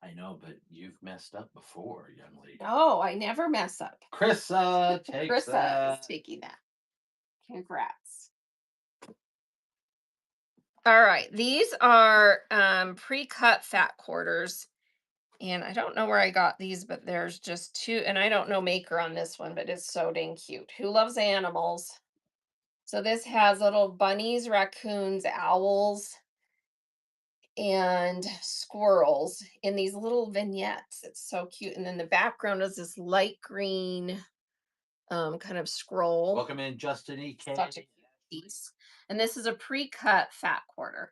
I know, but you've messed up before, young lady. No, I never mess up. Chrissa takes Krista that. is taking that. Congrats. All right. These are pre-cut fat quarters. And I don't know where I got these, but there's just two. And I don't know maker on this one, but it's so dang cute. Who loves animals? So this has little bunnies, raccoons, owls, and squirrels in these little vignettes. It's so cute. And then the background is this light green kind of scroll. Welcome in, Justin E.K. Such a cute piece. And this is a pre-cut fat quarter.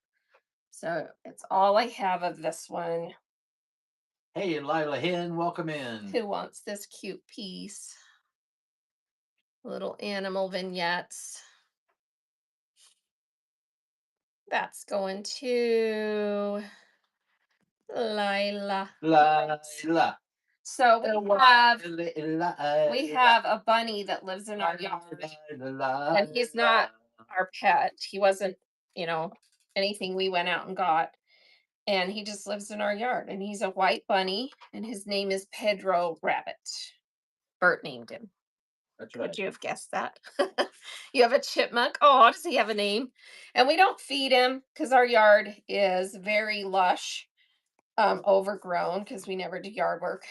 So it's all I have of this one. Hey, and Lila Hen, welcome in. Who wants this cute piece? Little animal vignettes. That's going to Lila. Lila. So Lila. we have a bunny that lives in our yard, and he's not our pet. He wasn't, you know, anything we went out and got. And he just lives in our yard. And he's a white bunny, and his name is Pedro Rabbit. Bert named him. That's Would right. you have guessed that? You have a chipmunk. Oh, does he have a name? And we don't feed him because our yard is very lush, overgrown because we never do yard work.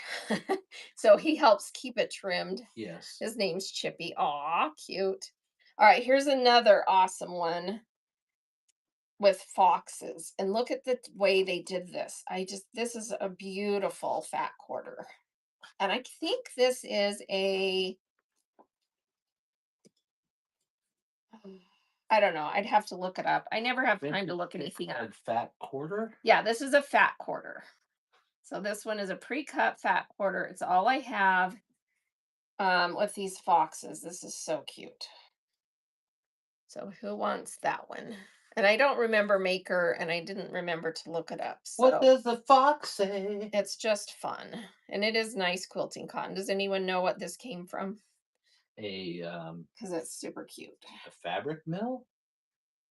So he helps keep it trimmed. Yes. His name's Chippy. Aw, cute. All right, here's another awesome one with foxes. And look at the way they did this. This is a beautiful fat quarter. And I think this is I don't know. I'd have to look it up. I never have time to look anything up. Fat quarter? Yeah, this is a fat quarter. So this one is a pre-cut fat quarter. It's all I have with these foxes. This is so cute. So who wants that one? And I don't remember maker, and I didn't remember to look it up. So What does the fox say? it's just fun. And it is nice quilting cotton. Does anyone know what this came from? A Because it's super cute. fabric mill?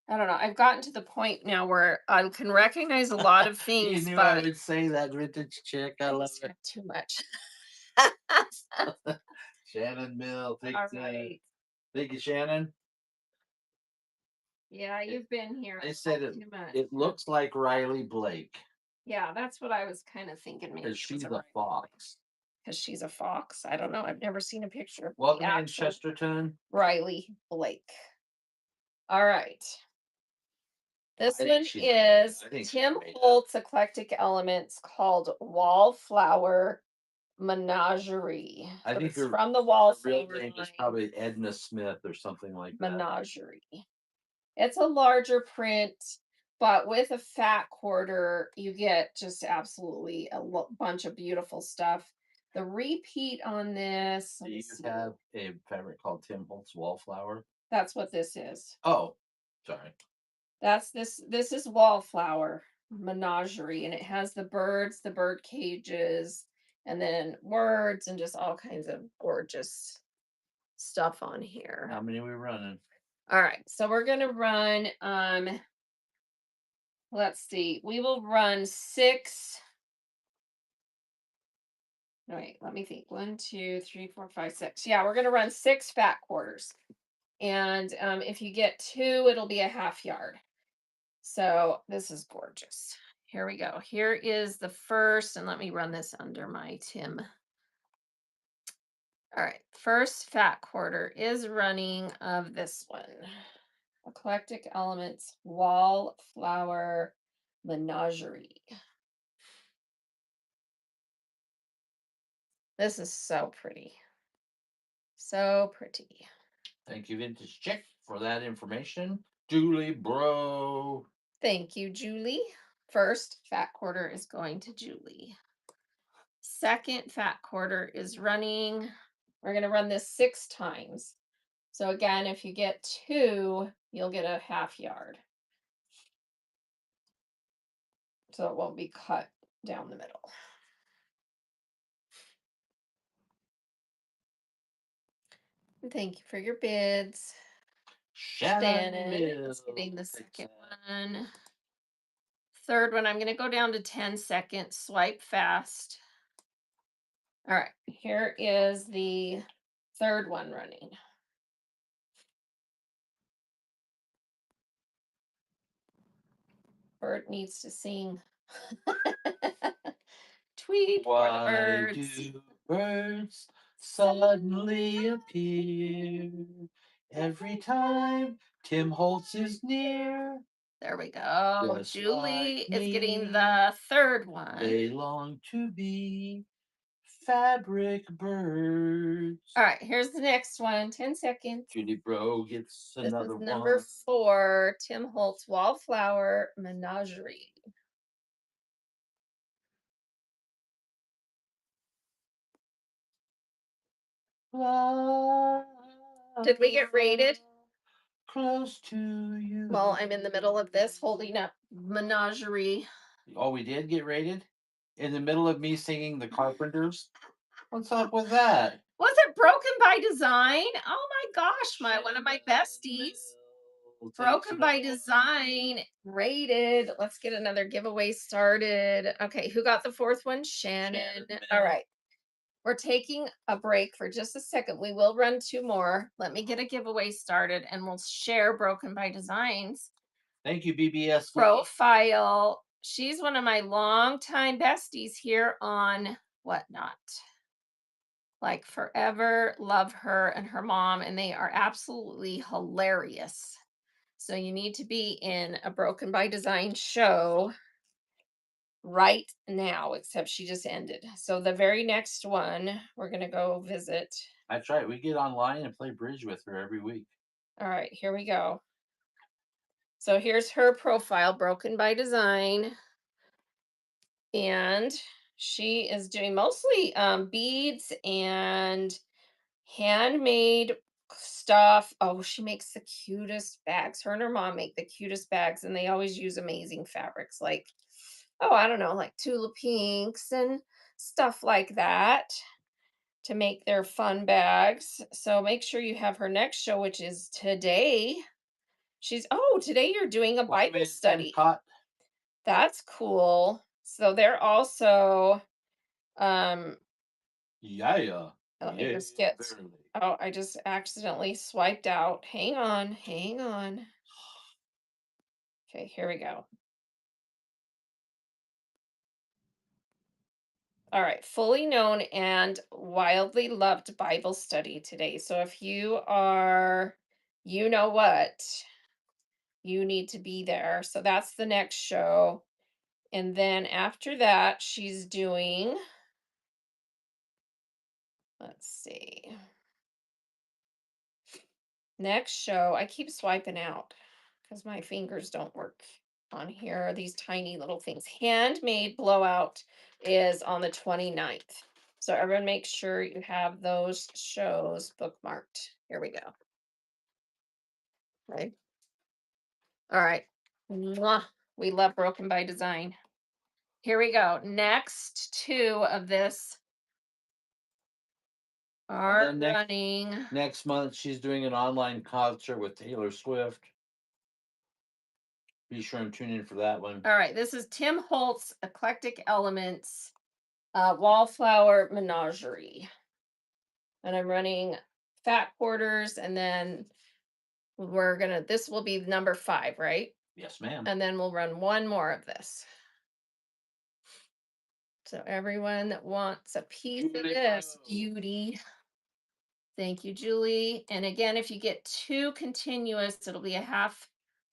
I don't know. I've gotten to the point now where I can recognize a lot of You things, knew but I would say that, vintage chick. I love just it. have too much. Shannon Mill. Thank All right. Thank you, Shannon. Yeah, you've been here They said too much. it looks like Riley Blake Yeah, that's what I was kind of thinking. Maybe because she's a fox. because she's a fox. I don't know. I've never seen a picture of the Welcome in, actual Chesterton. Riley Blake. All right. This I one think is she's Tim made up. Holtz Eclectic Elements called Wallflower Menagerie. I So think it's her from the real Wallflower name is line. probably Edna Smith or something like that. Menagerie. It's a larger print, but with a fat quarter, you get just absolutely a bunch of beautiful stuff. The repeat on this, Do you have a fabric called Tim Holtz Wallflower? that's what this is. Oh, sorry. This is Wallflower. menagerie, and it has the birds, the bird cages, and then words and just all kinds of gorgeous stuff on here. How many we running? All right, so we're gonna run let's see, we will run six. No, wait, let me think. One, two, three, four, five, six. Yeah, we're gonna run six fat quarters. And if you get two, it'll be a half yard. So this is gorgeous. Here we go. Here is the first, and let me run this under my Tim. All right, first fat quarter is running of this one. Eclectic Elements Wallflower Menagerie. This is so pretty. So pretty. Thank you, Vintage Chick, for that information. Julie Bro. Thank you, Julie. First fat quarter is going to Julie. Second fat quarter is running. We're going to run this 6 times. So again, if you get 2, you'll get a half yard. So it won't be cut down the middle. Thank you for your bids. Shannon Shannon is getting the Mills. second one. Third one, I'm going to go down to 10 seconds. Swipe fast. All right, here is the third one running. Bird needs to sing. Tweet for the Why birds. do birds suddenly appear every time Tim Holtz is near? There we go. Just Julie like is getting me, the third one. they long to be fabric birds. All right, here's the next one. 10 seconds. Julie Bro gets This another is number one. 4, Tim Holtz Wallflower Menagerie. Did we get rated? Close to you. Well, I'm in the middle of this holding up Menagerie. Oh, we did get rated? In the middle of me singing the Carpenters? What's up with that? Was it Broken by Design? Oh my gosh, one of my besties. Broken by Design, rated. Let's get another giveaway started. Okay, who got the fourth one? Shannon. All right. We're taking a break for just a second. We will run 2 more. Let me get a giveaway started and we'll share Broken by Designs Thank you, BBS. profile. She's one of my longtime besties here on Whatnot. Like forever, love her and her mom, and they are absolutely hilarious. So you need to be in a Broken by Design show right now, except she just ended. So the very next one, we're going to go visit. That's right. We get online and play bridge with her every week. All right, here we go. So here's her profile, Broken by Design. And she is doing mostly beads and handmade stuff. Oh, she makes the cutest bags. Her and her mom make the cutest bags, and they always use amazing fabrics like, oh, I don't know, like Tula Pinks and stuff like that to make their fun bags. So make sure you have her next show, which is today. Today you're doing a Bible study. That's cool. So they're also, Yeah. let me just get, oh, I just accidentally swiped out. Hang on, hang on. Okay, here we go. All right, fully known and wildly loved Bible study today. So if you are, you know what, you need to be there. So that's the next show. And then after that, she's doing, let's see, next show. I keep swiping out because my fingers don't work on here. These tiny little things. Handmade Blowout is on the 29th. So everyone make sure you have those shows bookmarked. Here we go. Right. All right. Mwah. We love Broken by Design. Here we go. Next two of this And are then running. next month she's doing an online concert with Taylor Swift. Be sure and tune in for that one. All right, this is Tim Holtz Eclectic Elements Wallflower Menagerie. And I'm running fat quarters, and then this will be number 5, right? Yes, ma'am. And then we'll run one more of this. So everyone that wants a piece of this beauty. Thank you, Julie. And again, if you get 2 continuous, it'll be a half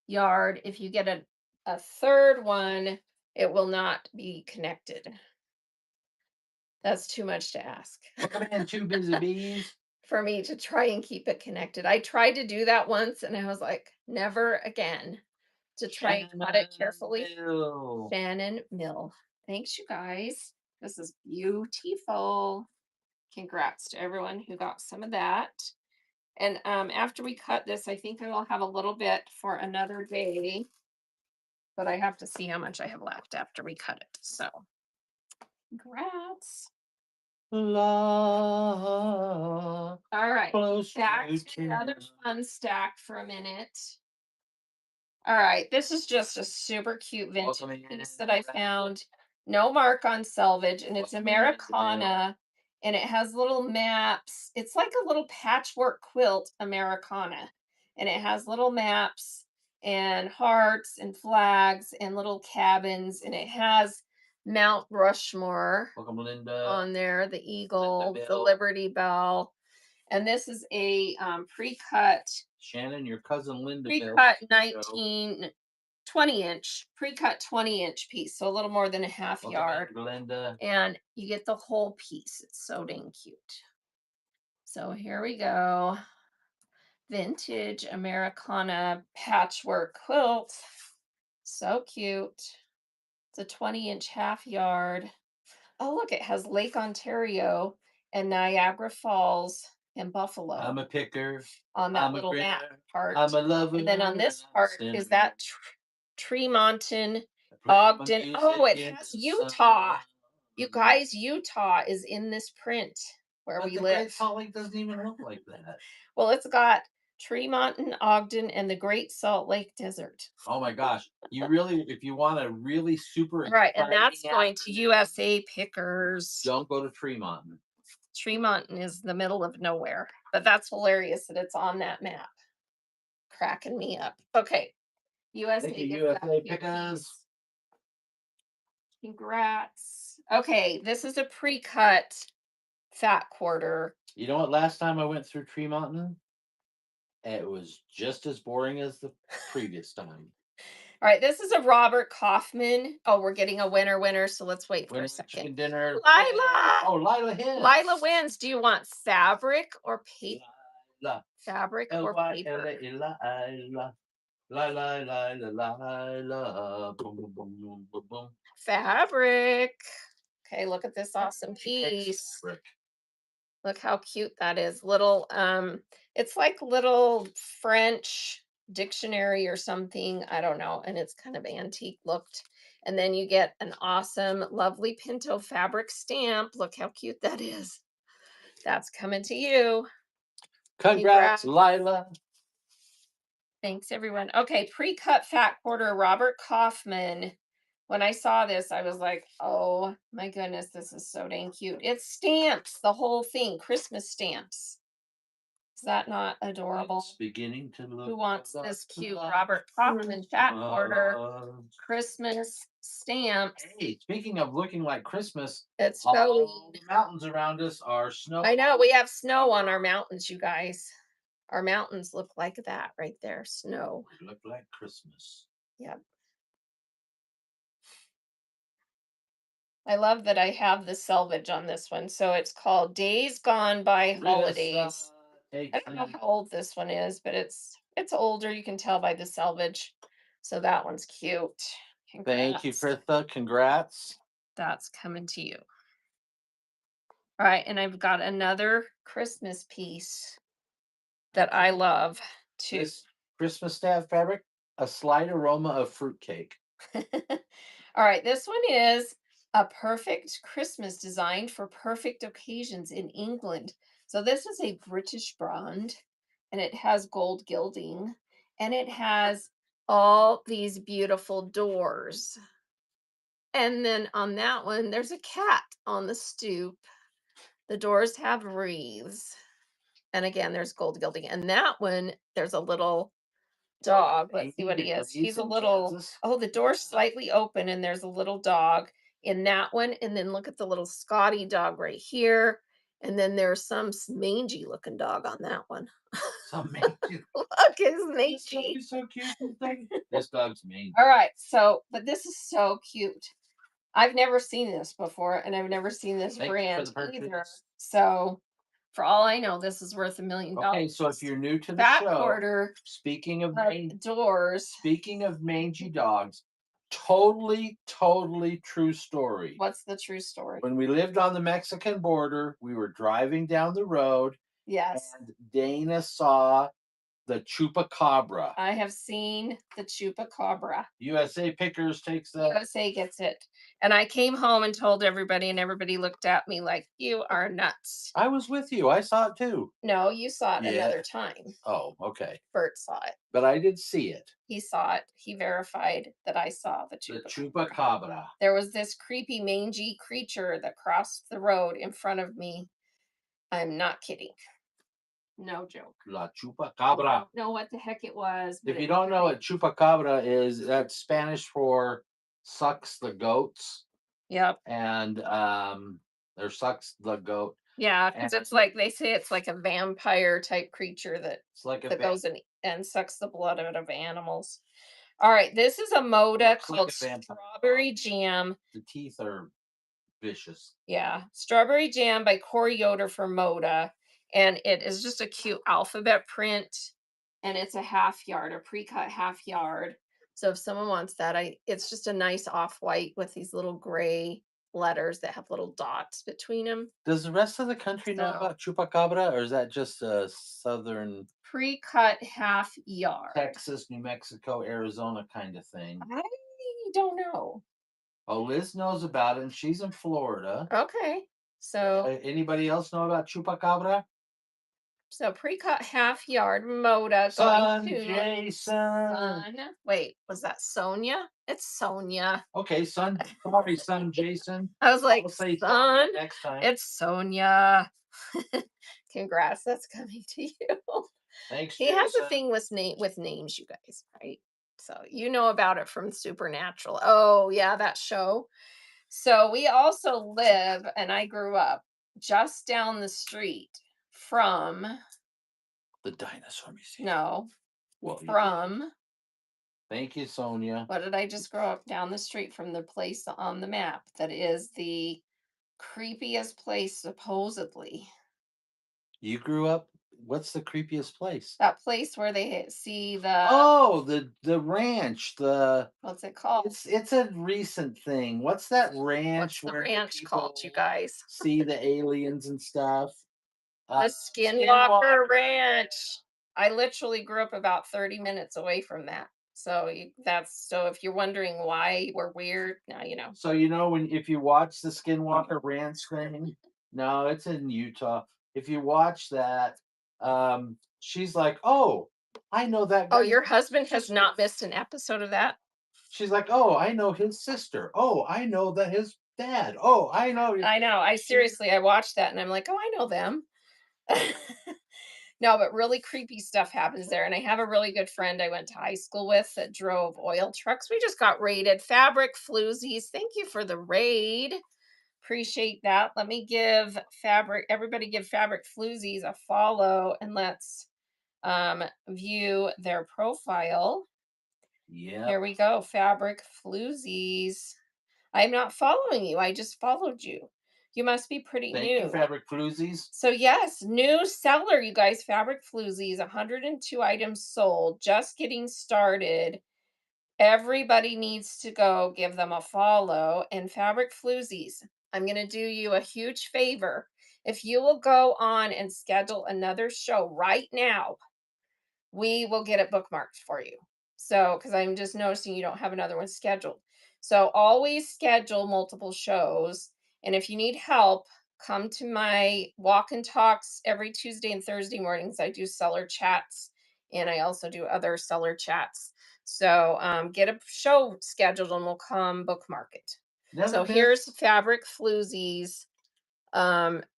yard. If you get a third one, it will not be connected. That's too much to ask Come in, 2 busy bees. for me to try and keep it connected. I tried to do that once and I was like, never again, to try and cut it carefully. Mill. Shannon Mill. Thanks, you guys. This is beautiful. Congrats to everyone who got some of that. And after we cut this, I think I will have a little bit for another day, but I have to see how much I have left after we cut it. So, congrats. La, All right, close back to to another 10. fun stack for a minute. All right, this is just a super cute vintage Welcome piece in. that I found. No mark on selvage, and it's Welcome in, Mail. Americana, and it has little maps. It's like a little patchwork quilt Americana, and it has little maps and hearts and flags and little cabins, and it has Mount Rushmore Welcome, Linda. on there, the eagle, the Bill. Liberty Bell, and this is a pre-cut Shannon, your cousin Linda. pre-cut 20-inch pre-cut 20-inch piece, so a little more than a half Welcome yard, in, Linda. and you get the whole piece. It's so dang cute. So here we go. Vintage Americana patchwork quilt. So cute. It's a 20-inch half yard. Oh, look, it has Lake Ontario and Niagara Falls and Buffalo I'm a picker. on that I'm a little map grinner. part. I'm a lover. And then on this and I'm a part sinner. is that Tremonton, I play my Ogden. Oh, it music in has the Utah. sun. You guys, Utah is in this print where But we the live. Great Salt Lake doesn't even look like that. Well, it's got Tremonton, Ogden, and the Great Salt Lake Desert. Oh my gosh. You really, if you want a really super All right, and that's exciting going to afternoon, USA Pickers. don't go to Tremont. Tremonton is the middle of nowhere, but that's hilarious that it's on that map. Cracking me up. Okay, USA. Thank you, gets that USA cute Pickers. piece. Congrats. Okay, this is a pre-cut fat quarter. You know what? Last time I went through Tremont, it was just as boring as the previous time. All right, this is a Robert Kaufman. Oh, we're getting a winner, so let's wait for Winner a second. chicken dinner. Lila! Oh, Lila Hinn. Lila wins. Do you want fabric or paper? Lila. Fabric or paper? Lila. Lila, Lila, Lila. Boom, boom, boom, boom, boom, boom. Fabric. Okay, look at this awesome piece. Fabric. Look how cute that is. Little, it's like little French dictionary or something. I don't know. And it's kind of antique looked. And then you get an awesome, lovely Pinto fabric stamp. Look how cute that is. That's coming to you. Congrats, Lila. Thanks, everyone. Okay, pre-cut fat quarter, Robert Kaufman. When I saw this, I was like, oh my goodness, this is so dang cute. It's stamps, the whole thing, Christmas stamps. Is that not adorable? It's beginning to look. Who wants this cute Robert Kaufman fat quarter Christmas stamps? Hey, speaking of looking like Christmas, It's all going. the mountains around us are snow. I know we have snow on our mountains, you guys. Our mountains look like that right there, snow. They look like Christmas. Yep. I love that I have the selvage on this one. So it's called Days Gone by Holidays. I don't know how old this one is, but it's older. You can tell by the selvage. So that one's cute. Thank you, Congrats. Krista. Congrats. That's coming to you. All right, and I've got another Christmas piece that I love too. This Christmas staff fabric, a slight aroma of fruitcake. All right, this one is a perfect Christmas design for perfect occasions in England. So this is a British brand and it has gold gilding and it has all these beautiful doors. And then on that one, there's a cat on the stoop. The doors have wreaths. And again, there's gold gilding. And that one, there's a little dog. Let's see 80 what he is. degrees He's a in little, Kansas. oh, the door's slightly open and there's a little dog in that one. And then look at the little Scotty dog right here. And then there's some mangy looking dog on that one. So mangy. Look, it's This dog mangy. is so cute. This dog's mean. All right. So, but this is so cute. I've never seen this before and I've never seen this Thank you for brand the either. purchase. So, for all I know, this is worth $1 million. Okay, so if you're new to the Back show, quarter speaking of doors. speaking of mangy dogs, totally, totally true story. What's the true story? When we lived on the Mexican border, we were driving down the road Yes, and Dana saw the chupacabra. I have seen the chupacabra. USA Pickers takes that. USA gets it. And I came home and told everybody, and everybody looked at me like, you are nuts. I was with you. I saw it too. No, you saw it Yeah. another time. Oh, okay. Bert saw it. But I did see it. He saw it. He verified that I saw the The chupacabra. chupacabra. There was this creepy, mangy creature that crossed the road in front of me. I'm not kidding. No joke. La chupacabra. Don't know what the heck it was. But If you it don't know was what chupacabra is, that's Spanish for sucks the goats. Yep. And or sucks the goat. Yeah, because And it's like they say it's like a vampire type creature that it's like a goes in and sucks the blood out of animals. All right, this is a moda looks like called a vampire. Strawberry Jam. The teeth are vicious. Yeah, Strawberry Jam by Corey Yoder for Moda, and it is just a cute alphabet print, and it's a half yard, a pre-cut half yard. So if someone wants that, it's just a nice off-white with these little gray letters that have little dots between them. Does the rest of the country know So about chupacabra, or is that just a southern pre-cut half yard. Texas, New Mexico, Arizona kind of thing? I don't know. Oh, Liz knows about it, and she's in Florida. Okay. So Anybody else know about chupacabra? pre-cut half yard Moda Son going to Jason. Son. Wait, was that Sonia? It's Sonia. Okay, son. Sorry, son Jason. I was like, I'll say son, next time. it's Sonia. Congrats, that's coming to you. Thanks, He has a Jason. thing with names, you guys, right? So you know about it from Supernatural. Oh, yeah, that show. So we also live, and I grew up just down the street from, The Dinosaur Museum. no, Well, from, thank you, Sonia. what did I just grow up down the street from the place on the map that is the creepiest place supposedly? You grew up. What's the creepiest place? That place where they see the, Oh, the ranch. what's it called? It's a recent thing. What's that What's ranch the where ranch called, you people guys? see the aliens and stuff? The Skinwalker Ranch. I literally grew up about 30 minutes away from that. So so if you're wondering why we're weird, now you know. So when if you watch the Skinwalker Ranch thing, no, it's in Utah. If you watch that, she's like, "Oh, I know that Oh, guy." your husband has not missed an episode of that? She's like, "Oh, I know his sister. Oh, I know that his dad. Oh, I know." I know. I watched that and I'm like, oh, I know them. No, but really creepy stuff happens there. And I have a really good friend I went to high school with that drove oil trucks. We just got raided. Fabric floozies. Thank you for the raid. Appreciate that. Let me give everybody give Fabric Floozies a follow and let's view their profile. Yeah. Here we go. Fabric Floozies. I'm not following you. I just followed you. You must be pretty Thank new. you, Fabric Floozies. So yes, new seller, you guys. Fabric Floozies, 102 items sold. Just getting started. Everybody needs to go give them a follow. And Fabric Floozies, I'm going to do you a huge favor. If you will go on and schedule another show right now, we will get it bookmarked for you. So, because I'm just noticing you don't have another one scheduled. So always schedule multiple shows. And if you need help, come to my walk and talks every Tuesday and Thursday mornings. I do seller chats and I also do other seller chats. So get a show scheduled and we'll come bookmark it. Never So miss. here's Fabric Floozy's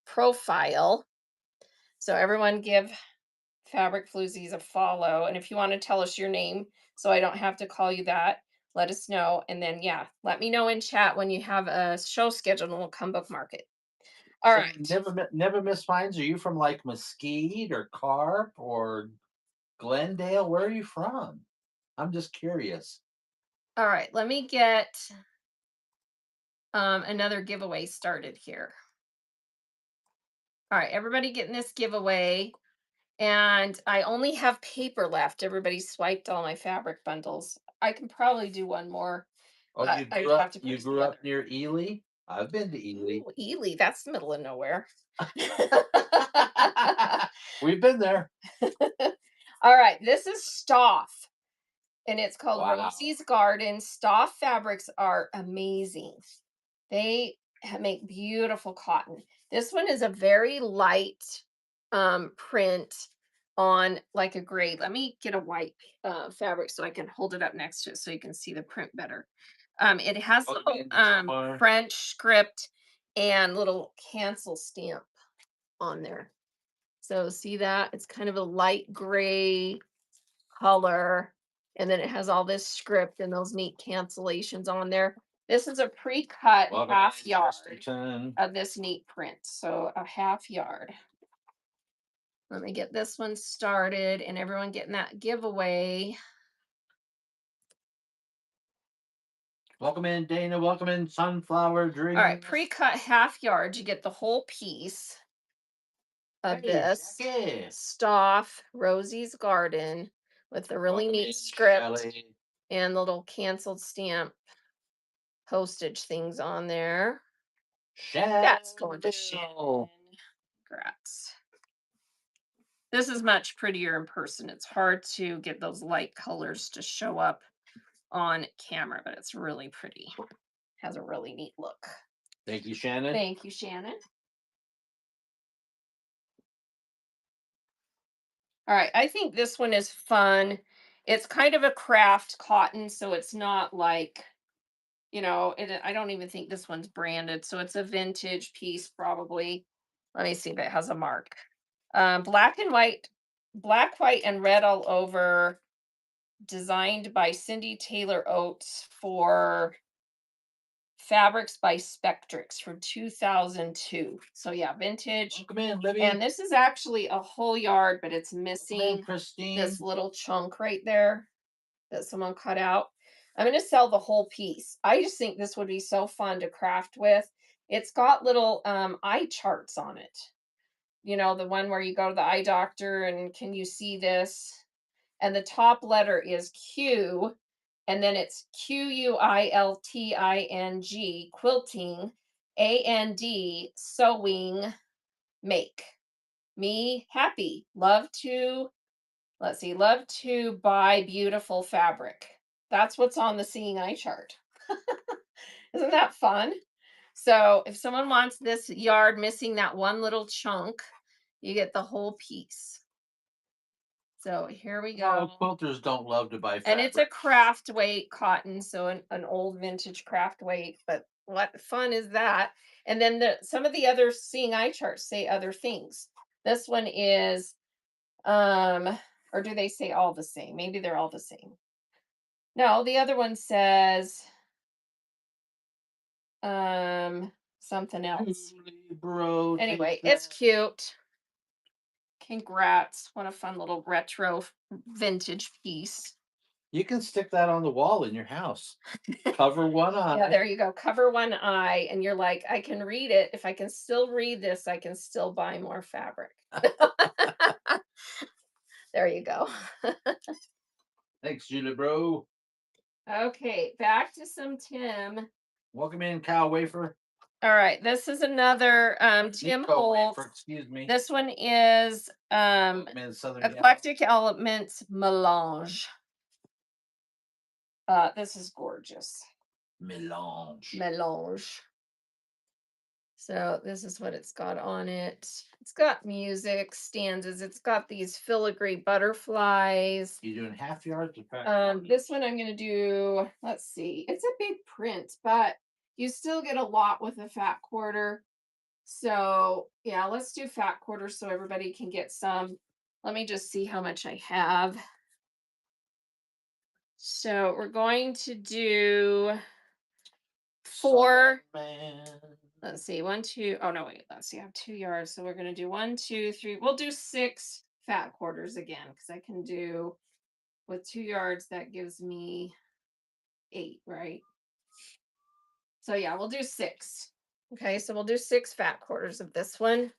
profile. So everyone give Fabric Floozies a follow. And if you want to tell us your name so I don't have to call you that, let us know. And then, yeah, let me know in chat when you have a show scheduled and we'll come bookmark it. All So right. never miss finds. Are you from like Mesquite or Carp or Glendale? Where are you from? I'm just curious. All right. Let me get another giveaway started here. All right. Everybody getting this giveaway. And I only have paper left. Everybody swiped all my fabric bundles. I can probably do one more, Oh, but I just have to put you it grew together. up near Ely? I've been to Ely. Ooh, Ely, that's the middle of nowhere. We've been there. All right, this is Stoff, and it's called Wow. Rosie's Garden. Stoff fabrics are amazing. They make beautiful cotton. This one is a very light print on like a gray. Let me get a white fabric so I can hold it up next to it so you can see the print better. It has Welcome little in this one. French script and little cancel stamp on there. So see that? It's kind of a light gray color. And then it has all this script and those neat cancellations on there. This is a pre-cut Welcome half in, yard Chesterton. of this neat print. So a half yard. Let me get this one started and everyone getting that giveaway. Welcome in, Dana. Welcome in, Sunflower All right, Dreams. pre-cut half yard, you get the whole piece of Hey, this Jackie. Stoff Rosie's Garden with the really Welcome neat in, script Shelley. and the little canceled stamp postage things on there. That's going to Shell. Shannon. Congrats. This is much prettier in person. It's hard to get those light colors to show up on camera, but it's really pretty. Has a really neat look. Thank you, Shannon. Thank you, Shannon. All right, I think this one is fun. It's kind of a craft cotton, so it's not like, I don't even think this one's branded, so it's a vintage piece probably. Let me see if it has a mark. Black and white, black, white, and red all over, designed by Cindy Taylor Oates for Fabrics by Spectrix from 2002. So yeah, vintage. Welcome in, Libby. And this is actually a whole yard, but it's Welcome in, missing this Christine. little chunk right there that someone cut out. I'm going to sell the whole piece. I just think this would be so fun to craft with. It's got little eye charts on it. The one where you go to the eye doctor and can you see this? And the top letter is Q, and then it's Quilting, quilting, sewing, make. Me happy. Love to buy beautiful fabric. That's what's on the seeing eye chart. Isn't that fun? So if someone wants this yard missing that one little chunk, you get the whole piece. So here we Oh, go. quilters don't love to buy And it's a fabric. craft weight cotton, so an old vintage craft weight, but what fun is that? And then some of the other seeing eye charts say other things. This one is or do they say all the same? Maybe they're all the same. No, the other one says something else. Bro, Anyway, it's cute. Congrats. What a fun little retro vintage piece. you can stick that on the wall in your house. Cover one Yeah, eye. there you go. Cover one eye, and you're like, I can read it. If I can still read this, I can still buy more fabric. There you go. Thanks, Julie, bro. Okay, back to some Tim. Welcome in, Cow Wafer. All right, this is another Tim Nico Holtz. Wafer, excuse me. This one is Welcome in, Southern Gal. Eclectic Elements Melange. This is gorgeous. Melange. Melange. So this is what it's got on it. It's got music, stanzas. It's got these filigree butterflies. You doing half yards or This one I'm gonna do, let's see. It's a big print, but you still get a lot with a fat quarter. So yeah, let's do fat quarter so everybody can get some. Let me just see how much I have. So we're going to do four. Man. Let's see, one, two. Oh no, wait. Let's see. I have 2 yards, so we're gonna do one, two, three. We'll do six fat quarters again because I can do with 2 yards. That gives me 8, right? So yeah, we'll do six. Okay, so we'll do six fat quarters of this one.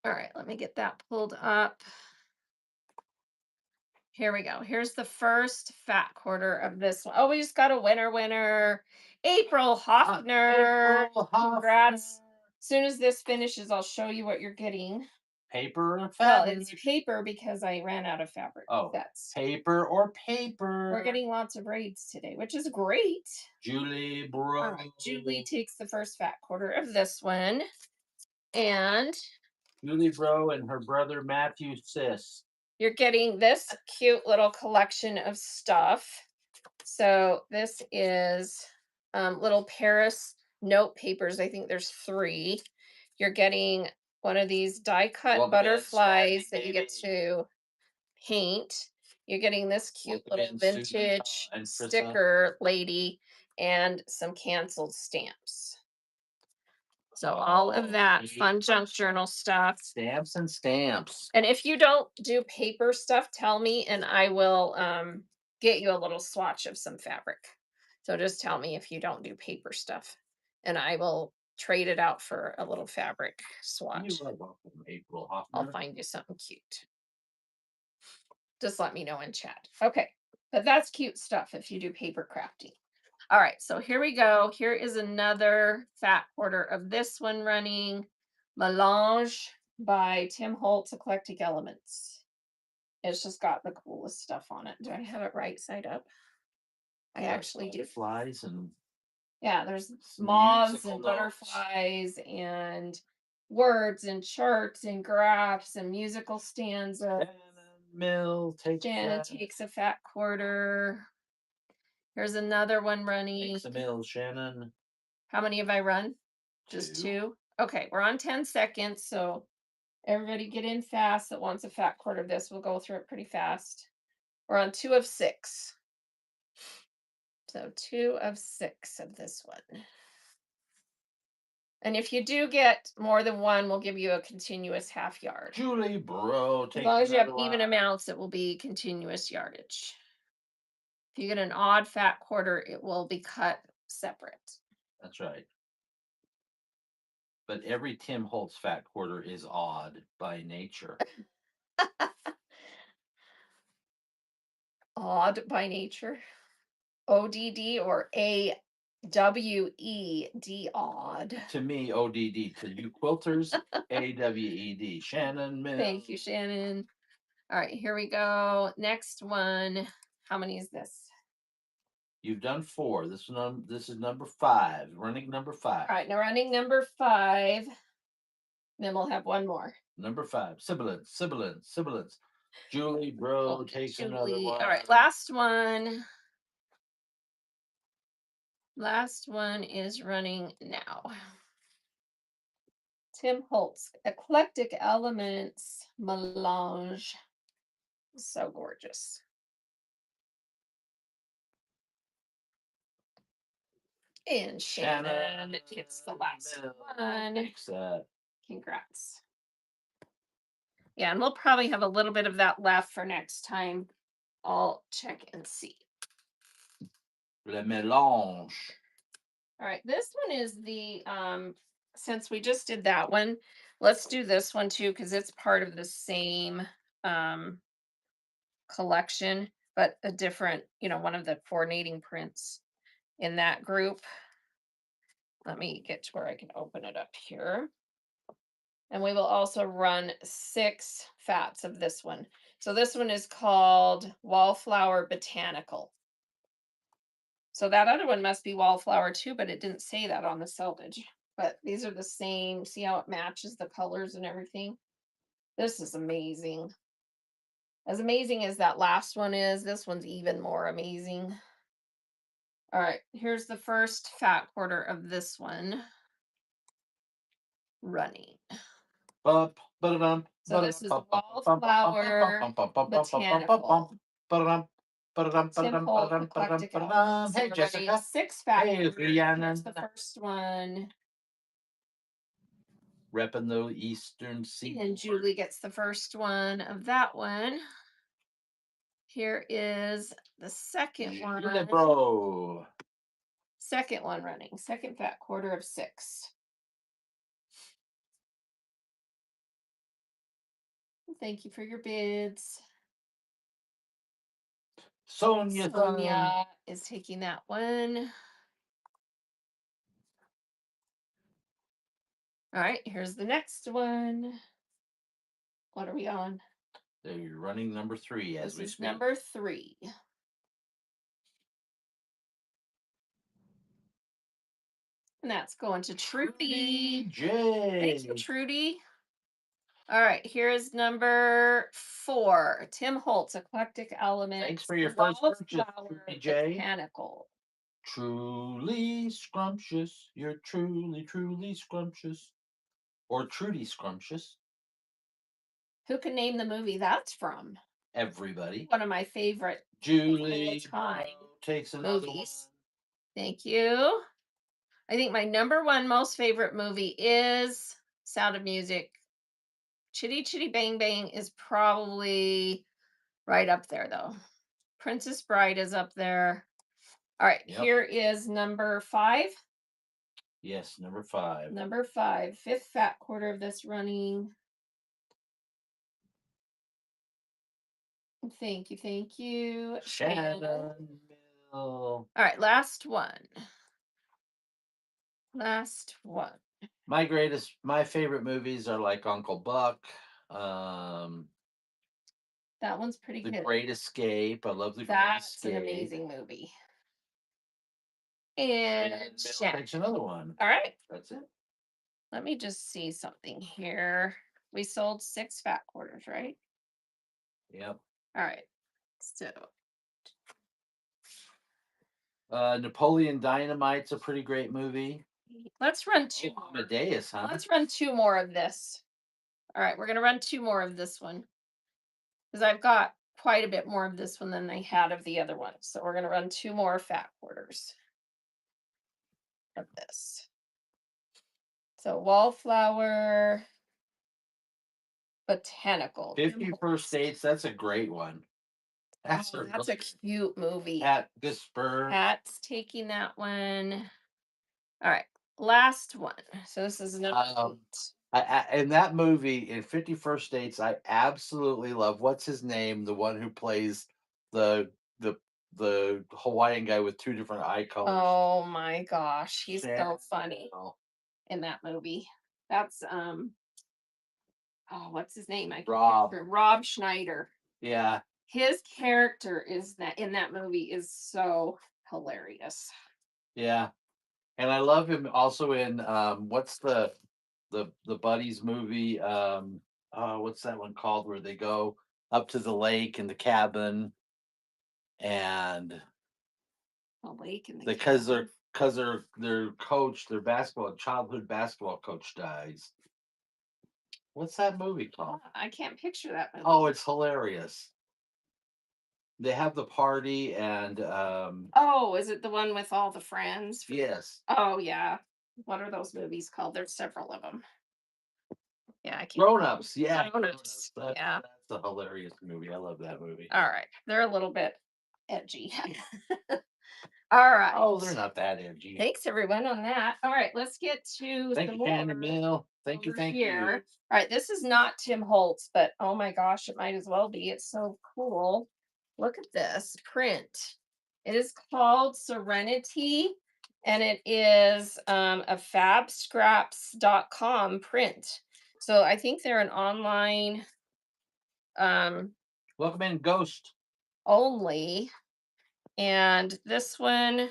All right, let me get that pulled up. Here we go. Here's the first fat quarter of this one. Oh, we just got a winner. April Hoffner. April Congrats. Hoffner. As soon as this finishes, I'll show you what you're getting. Paper or Well, fabric? it's paper because I ran out of fabric. Oh, That's paper or paper? We're getting lots of raids today, which is great. Julie All Bro. right, Julie takes the first fat quarter of this one, and Julie Bro and her brother Matthew Sis. you're getting this cute little collection of stuff. So this is little Paris note papers. I think there's 3. You're getting one of these die cut Welcome in, butterflies Swaggy that you get baby. to paint. You're getting this cute Welcome little in, Susan vintage and Trissa. sticker lady and some canceled stamps. So all of that fun junk journal stuff. Stamps and stamps. And if you don't do paper stuff, tell me and I will get you a little swatch of some fabric. So just tell me if you don't do paper stuff and I will trade it out for a little fabric swatch. You are welcome, April I'll Hoffner. find you something cute. Just let me know in chat. Okay. But that's cute stuff if you do paper crafting. All right, so here we go. Here is another fat quarter of this one running. Melange by Tim Holtz, Eclectic Elements. It's just got the coolest stuff on it. Do I have it right side up? I actually do. Flies and Yeah, there's some moths musical and notes. butterflies and words and charts and graphs and musical stanzas. Shannon Mill takes Shannon takes a fat quarter. Here's another one running. Takes a mill, Shannon. How many have I run? Just 2. Okay, we're on 10 seconds, so everybody get in fast that wants a fat quarter of this. We'll go through it pretty fast. We're on 2 of 6. So 2 of 6 of this one. And if you do get more than one, we'll give you a continuous half yard. Julie Bro As takes long as you have another even one. amounts, it will be continuous yardage. If you get an odd fat quarter, it will be cut separate. That's right. But every Tim Holtz fat quarter is odd by nature. Odd by nature. ODD or AWED, odd. To me, ODD. To you quilters, AWED. Shannon Mill. Thank you, Shannon. All right, here we go. Next one. How many is this? You've done 4. This is number 5. Running number 5. All right, now running number 5. Then we'll have one more. Number 5. Sibilance. Julie Bro takes another Julie. one. All right, last one. Last one is running now. Tim Holtz, Eclectic Elements Melange. So gorgeous. And Shannon, it's the last one. Takes that. Congrats. Yeah, and we'll probably have a little bit of that left for next time. I'll check and see. Le mélange. All right, this one is the since we just did that one, let's do this one too because it's part of the same collection, but a different, one of the coordinating prints in that group. Let me get to where I can open it up here. And we will also run 6 fats of this one. So this one is called Wallflower Botanical. So that other one must be wallflower too, but it didn't say that on the selvage. But these are the same. See how it matches the colors and everything? This is amazing. As amazing as that last one is, this one's even more amazing. All right, here's the first fat quarter of this one running. Bup, ba-da-dum, So ba-dum, this is bum, bum, bum, bum, bum, bum, Wallflower bum, bum, bum, bum, bum, bum, bum, bum, Botanical. ba-da-dum, ba-da-dum, Tim ba-da-dum, Holt ba-da-dum, ba-da-dum, Eclectic Element. ba-da-dum. So Hey, we're running Jessica. 6 fat Hey, quarters. Here's Rhiannon. the first one. Repping the Eastern And Seaboard. Julie gets the first one of that one. Here is the second one. Bro. Second one running. Second fat quarter of 6. Thank you for your bids. Sonia. Sonia is taking that one. All right, here's the next one. What are we on? They're running number 3 as This we is speak. number 3. And that's going to Trudy. J. Thank you, Trudy. All right, here's number 4. Tim Holtz, Eclectic Element. Thanks for your first purchase, Trudy J. Botanical. Truly scrumptious. You're truly, truly scrumptious. Or Trudy scrumptious. Who can name the movie that's from? Everybody. One of my favorite Julie time takes another movies. Thank you. I think my number 1 most favorite movie is Sound of Music. Chitty Chitty Bang Bang is probably right up there, though. Princess Bride is up there. All right, Yep. here is number 5. Yes, number 5. Number 5, 5th fat quarter of this running. Thank you, thank you. Shannon Mill. All right, last one. Last one. My favorite movies are like Uncle Buck, That one's pretty The good. Great Escape. I love The Great That's Escape. an amazing movie. And Shannon. Takes another one. All right. That's it. Let me just see something here. We sold 6 fat quarters, right? Yep. All right. So Napoleon Dynamite's a pretty great movie. let's run 2 Oh, Amadeus, huh? Let's run 2 more of this. All right, we're gonna run 2 more of this one. Because I've got quite a bit more of this one than I had of the other one. So we're gonna run 2 more fat quarters of this. So Wallflower Botanical. 51st Dates, that's a great one. That's a cute movie. Pat Gisper. Pat's taking that one. All right, last one. So this is number 8. In that movie, in 51st Dates, I absolutely love what's his name, the one who plays the the the Hawaiian guy with 2 different eye colors. Oh my gosh, he's so funny in that movie. That's oh, what's his name? Rob Schneider. Yeah. His character is that in that movie is so hilarious. Yeah. And I love him also in what's the buddies movie? What's that one called where they go up to the lake in the cabin and The lake and the because cabin. their coach, their childhood basketball coach dies. What's that movie called? I can't picture that movie. Oh, it's hilarious. They have the party and Oh, is it the one with all the friends? yes. Oh yeah. What are those movies called? There's several of them. Yeah, I can't. Grown Ups, yeah. Grown-Ups. Yeah. That's a hilarious movie. I love that movie. All right. They're a little bit edgy. All right. Oh, they're not that edgy. Thanks everyone on that. All right, let's get to Thank you, Shannon Mill. Thank you, thank you. All right, this is not Tim Holtz, but oh my gosh, it might as well be. It's so cool. Look at this print. It is called Serenity, and it is a fabscraps.com print. So I think they're an online Welcome in, Ghost. only. And this one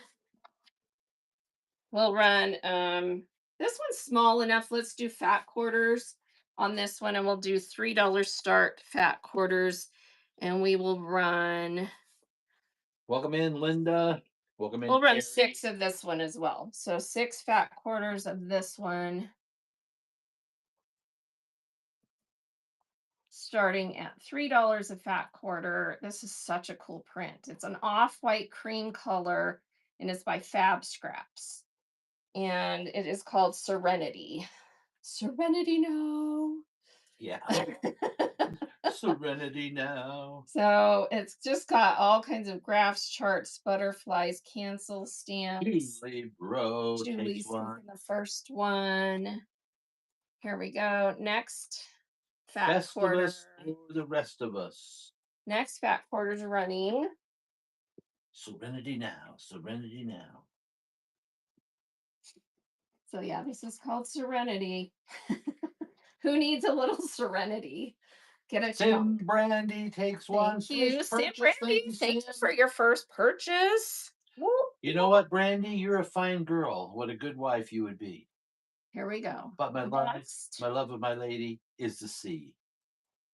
We'll run this one's small enough. Let's do fat quarters on this one, and we'll do $3 start fat quarters, and we will run Welcome in, Linda. Welcome in, we'll run Terry. 6 of this one as well. So 6 fat quarters of this one, starting at $3 a fat quarter. This is such a cool print. It's an off-white cream color, and it's by Fab Scraps. And it is called Serenity. Serenity no. Yeah. Serenity now. So it's just got all kinds of graphs, charts, butterflies, cancel stamps. Julie Bro takes Julie's one. the first one. Here we go. Next fat quarter. Festivus for the rest of us. Next fat quarter's running. Serenity now. Serenity now. So yeah, this is called Serenity. Who needs a little serenity? Get a Sim chunk. Brandy takes one. Thank you, First Sam purchase. Brandy. Thank you Sim. for your first purchase. Woo. You know what, Brandy? You're a fine girl. What a good wife you would be. Here we go. But my love of my lady is the sea.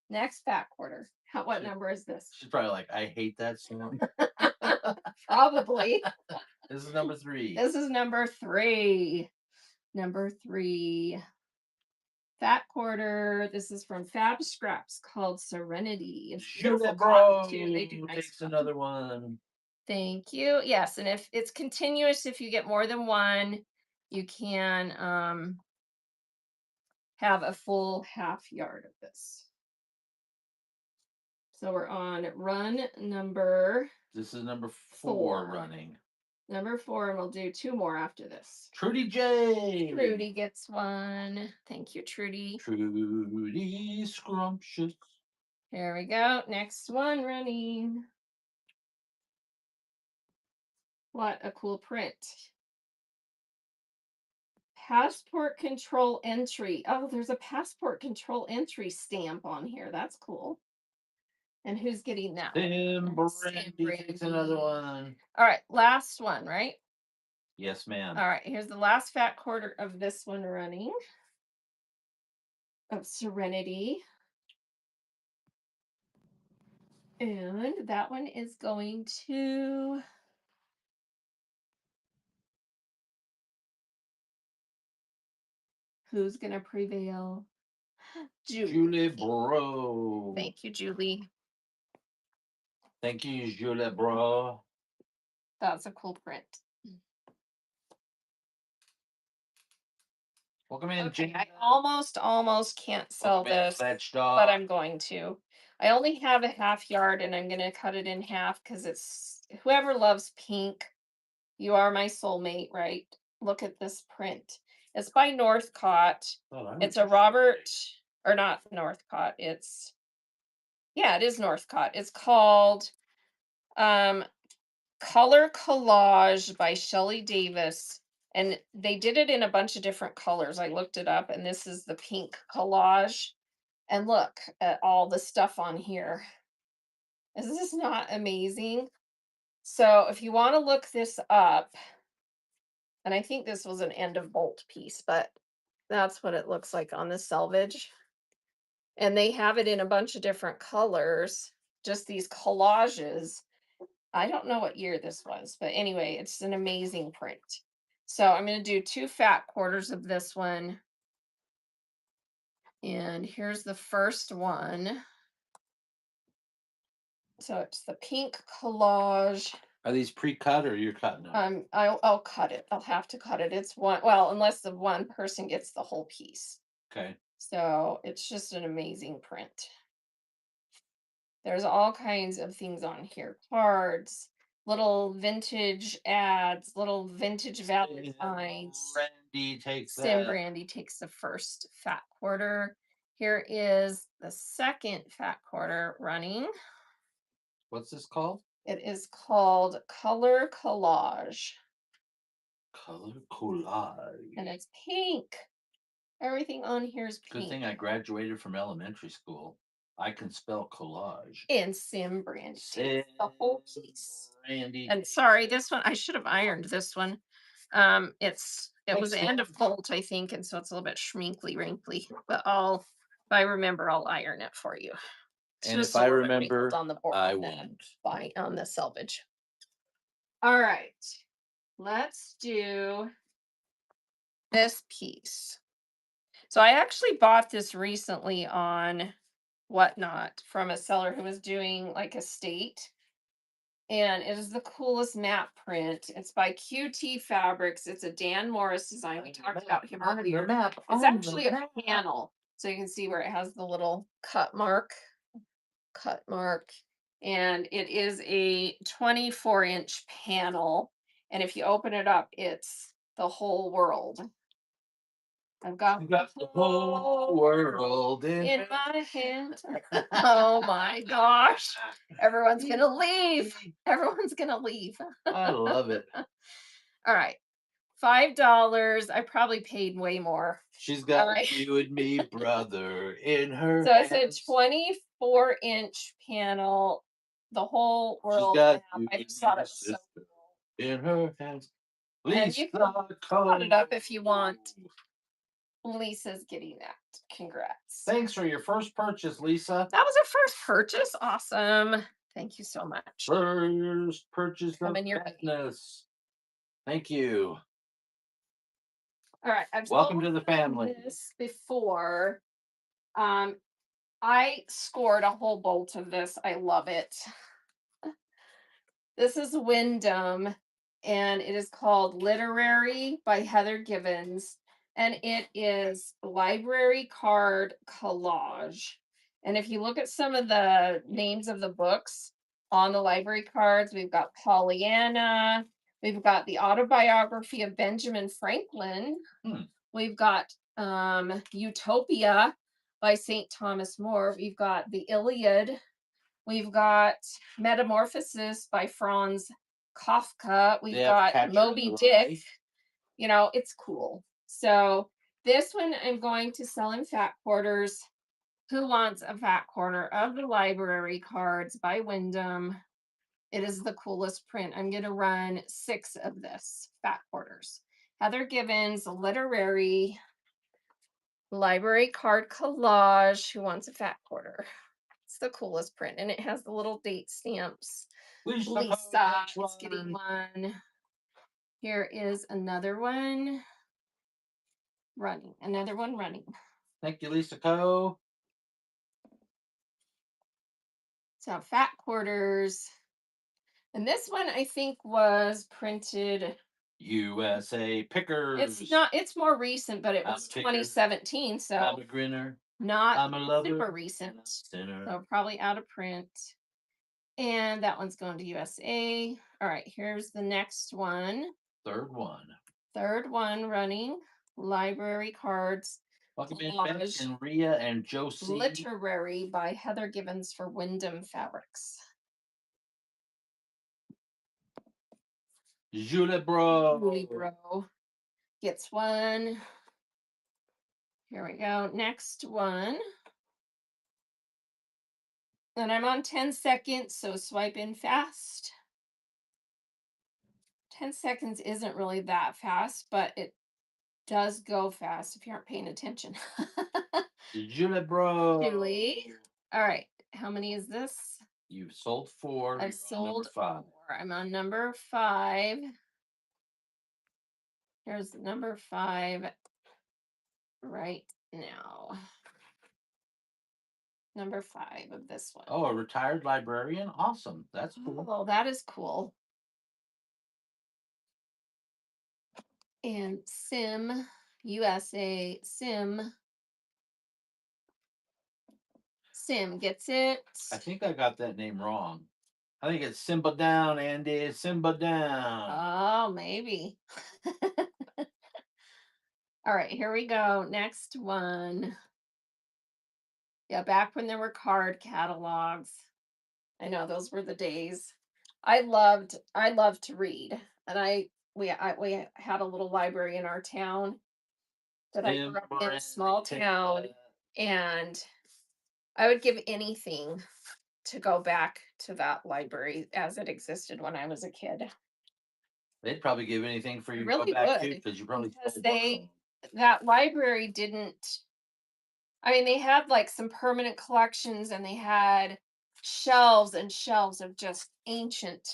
Next fat quarter. What number is this? She's probably like, I hate that song. Probably. This is number 3. This is number 3. Number 3. Fat quarter. This is from Fab Scraps called Serenity. It's beautiful cotton too. They do nice takes stuff. another one. Thank you. Yes, and if it's continuous, if you get more than one, you can have a full half yard of this. So we're on run number. This is number 4 running. Number 4, and we'll do 2 more after this. Trudy J. Trudy gets one. Thank you, Trudy. Trudy Scrumptious. Here we go. Next one running. What a cool print. Passport control entry. Oh, there's a passport control entry stamp on here. That's cool. And who's getting that? Tim Brandy takes another one. All right, last one, right? Yes, ma'am. All right, here's the last fat quarter of this one running. Of Serenity. And that one is going to who's going to prevail? Julie Bro. Thank you, Julie. Thank you, Julie Bro. That's a cool print. Welcome in, okay, I almost can't sell this, but I'm going to. I only have a half yard, and I'm going to cut it in half because it's whoever loves pink. You are my soulmate, right? Look at this print. It's by Northcott. Oh, it's a Robert, or not Northcott. It's, yeah, it is Northcott. It's called Color Collage by Shelley Davis. And they did it in a bunch of different colors. I looked it up, and this is the pink collage. And look at all the stuff on here. Is this not amazing? So if you want to look this up, and I think this was an end of bolt piece, but that's what it looks like on the selvage. And they have it in a bunch of different colors, just these collages. I don't know what year this was, but anyway, it's an amazing print. So I'm going to do 2 fat quarters of this one. And here's the first one. So it's the pink collage. Are these pre-cut or you're cutting them? I'll cut it. I'll have to cut it. It's one, well, unless the one person gets the whole piece. Okay. So it's just an amazing print. There's all kinds of things on here. Cards, little vintage ads, little vintage Valentines. Brandy takes Sim Brandy takes the first fat quarter. Here is the second fat quarter running. What's this called? It is called Color Collage. Color Collage. And it's pink. Everything on here is pink. Good thing I graduated from elementary school. I can spell collage. And Sim Brandy. Sim the whole piece. Brandy. And sorry, this one, I should have ironed this one. It was Thanks, the end Lord. of Holt, I think, and so it's a little bit schminkly wrinkly. But if I remember, I'll iron it for you. It's And if just a I little bit wrinkled remember, on the board I on the won't. on the selvage. All right, let's do this piece. So I actually bought this recently on Whatnot from a seller who was doing like estate. And it is the coolest map print. It's by QT Fabrics. It's a Dan Morris design. We talked about him On the earlier. map. It's On the actually a map. panel. So you can see where it has the little cut mark. And it is a 24-inch panel. And if you open it up, it's the whole world. I've got You got the whole world in my hand. Oh my gosh. Everyone's going to leave. Everyone's going to leave. I love it. All right. $5. I probably paid way more. She's All got right. you and me, brother, in her So it's a hands. 24-inch panel. The whole She's world got map. you I and just me, thought it was so sister, cool. in her hands. And you Lisa can put it Cole. up if you want. Lisa's getting that. Congrats. Thanks for your first purchase, Lisa. That was a first purchase. Awesome. Thank you so much. First purchase of Coming your way. madness. Thank you. All right. I've Welcome told to the you family. this before. Um, I scored a whole bolt of this. I love it. This is Wyndham, and it is called Literary by Heather Givens, and it is library card collage. And if you look at some of the names of the books on the library cards, we've got Pollyanna, we've got the autobiography of Benjamin Franklin, Hmm. we've got Utopia by St. Thomas More, we've got the Iliad, we've got Metamorphosis by Franz Kafka. We've They have got Catcher in Moby the Dick. Rye. It's cool. So this one I'm going to sell in fat quarters. Who wants a fat quarter of the library cards by Wyndham? It is the coolest print. I'm going to run 6 of this fat quarters. Heather Givens, literary library card collage. Who wants a fat quarter? It's the coolest print, and it has the little date stamps. Lisa is getting one. Here is another one running. Another one running. Thank you, Lisa Co. So fat quarters. And this one I think was printed. USA Pickers. It's more recent, but it was 2017. I'm So a grinner. not I'm a lover. super recent. Sinner. So probably out of print. And that one's going to USA. All right, here's the next one. Third one. Third one running. Library cards. Welcome in, Beck and Rhea and Josie. Literary by Heather Givens for Wyndham Fabrics. Julie Bro. Julie Bro gets one. Here we go. Next one. And I'm on 10 seconds, so swipe in fast. 10 seconds isn't really that fast, but it does go fast if you aren't paying attention. Julie Bro. Julie. All right. How many is this? You've sold 4. I've sold 5. 4. I'm on number 5. Here's number 5 right now. Number 5 of this one. Oh, a retired librarian? Awesome. That's cool. Oh, that is cool. And Sim, USA, Sim gets it. I think I got that name wrong. I think it's Simba Down, Andy. Simba Down. Oh, maybe. All right, here we go. Next one. Yeah, back when there were card catalogs. I know those were the days. I loved to read, and we had a little library in our town that I grew up in, a small town, and I would give anything to go back to that library as it existed when I was a kid. They'd probably give anything for I you to go really back to would, because you probably because stole books from they 'em. that library didn't. I mean, they had like some permanent collections and they had shelves and shelves of just ancient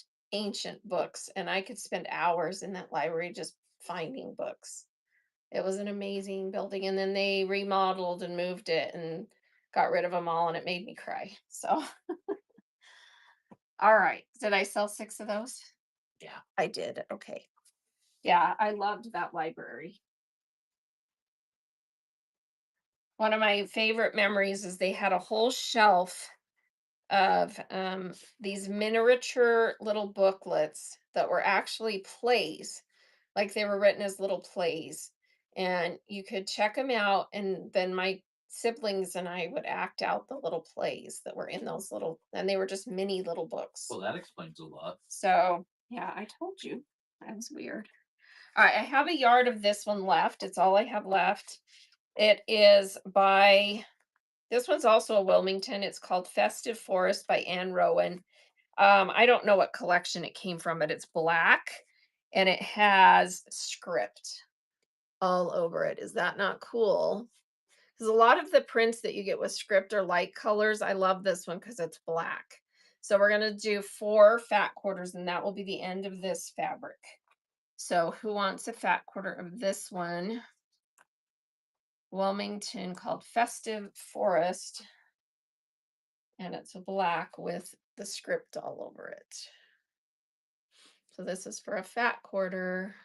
books. And I could spend hours in that library just finding books. It was an amazing building. And then they remodeled and moved it and got rid of them all. And it made me cry. So, all right. Did I sell 6 of those? Yeah. I did. Okay. Yeah, I loved that library. One of my favorite memories is they had a whole shelf of these miniature little booklets that were actually plays, like they were written as little plays. And you could check them out, and then my siblings and I would act out the little plays that were in those little, and they were just mini little books. Well, that explains a lot. So, yeah, I told you. That was weird. All right, I have a yard of this one left. It's all I have left. It is by this one's also a Wilmington. It's called Festive Forest by Anne Rowan. I don't know what collection it came from, but it's black and it has script all over it. Is that not cool? Because a lot of the prints that you get with script are light colors. I love this one because it's black. So we're going to do 4 fat quarters, and that will be the end of this fabric. So who wants a fat quarter of this one? Wilmington, called Festive Forest, and it's black with the script all over it. So this is for a fat quarter.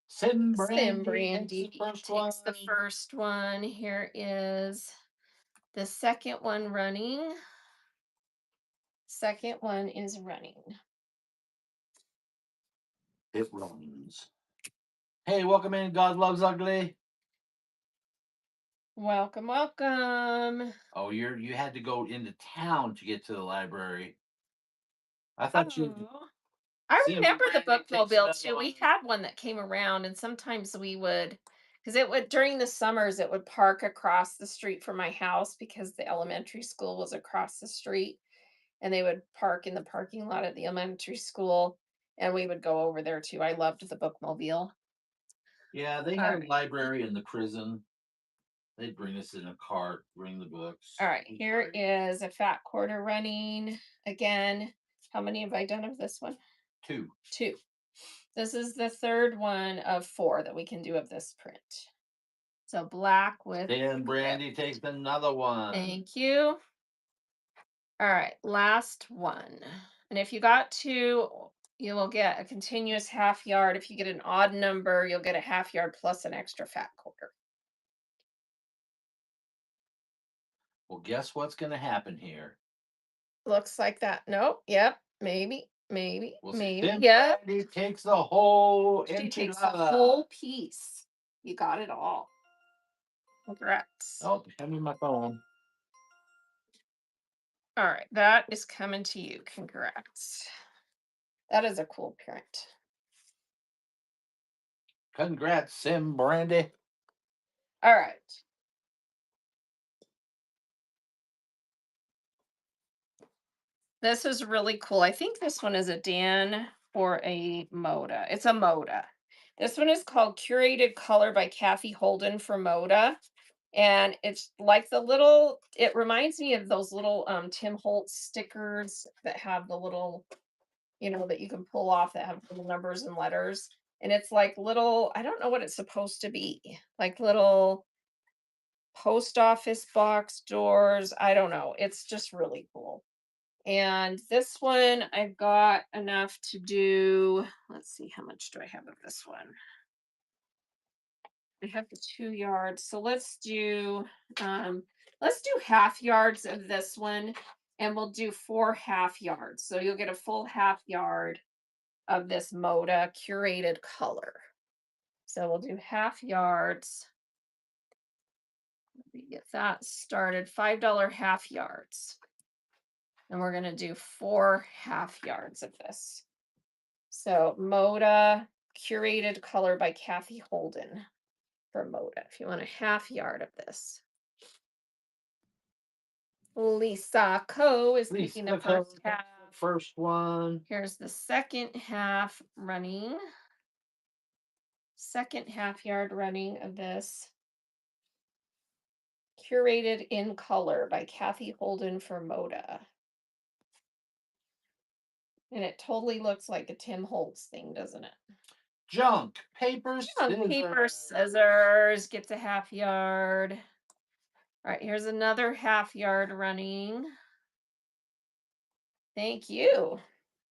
Sim Sim Brandy takes the Brandy first one. takes the first one. Here is the second one running. Second one is running. It runs. Hey, welcome in. God loves ugly. Welcome, welcome. Oh, you had to go into town to get to the library. I thought you Oh, I Sim remember the Brandy takes bookmobile another too. We one. had one that came around, and sometimes we would, because it would during the summers, it would park across the street from my house because the elementary school was across the street, and they would park in the parking lot at the elementary school, and we would go over there too. I loved the bookmobile. Yeah, they All had a right. library in the prison. They'd bring us in a cart, bring the All books. right. It was Here great. is a fat quarter running again. How many have I done of this one? Two. 2. This is the third one of 4 that we can do of this print. So black with Then script. Brandy takes another one. Thank you. All right, last one. And if you got 2, you will get a continuous half yard. If you get an odd number, you'll get a half yard plus an extra fat quarter. Well, guess what's going to happen here? Looks like that. Nope. Yep. Maybe. Maybe. Well, Maybe. Sim Yep. Brandy takes the whole She takes the whole enchilada. piece. You got it all. Congrats. Oh, hand me my phone. All right, that is coming to you. Congrats. That is a cool print. Congrats, Sim Brandy. All right. This is really cool. I think this one is a Dan or a Moda. It's a Moda. This one is called Curated Color by Kathy Holden for Moda. And it's like it reminds me of those little Tim Holtz stickers that have the little, that you can pull off that have little numbers and letters. And it's like little, I don't know what it's supposed to be, like little post office box doors. I don't know. It's just really cool. And this one, I've got enough to do, let's see, how much do I have of this one? I have the 2 yards. So um, let's do half yards of this one, and we'll do 4 half yards. So you'll get a full half yard of this Moda curated color. So we'll do half yards. Let me get that started. $5 half yards. And we're going to do 4 half yards of this. So Moda curated color by Kathy Holden for Moda. If you want a half yard of this. Lisa Co is Lisa picking the Coe first half. first one. Here's the second half running. Second half yard running of this. Curated in Color by Kathy Holden for Moda. And it totally looks like a Tim Holtz thing, doesn't it? Junk, paper, On paper scissors gets a half yard. All right, here's another half yard running. Thank you.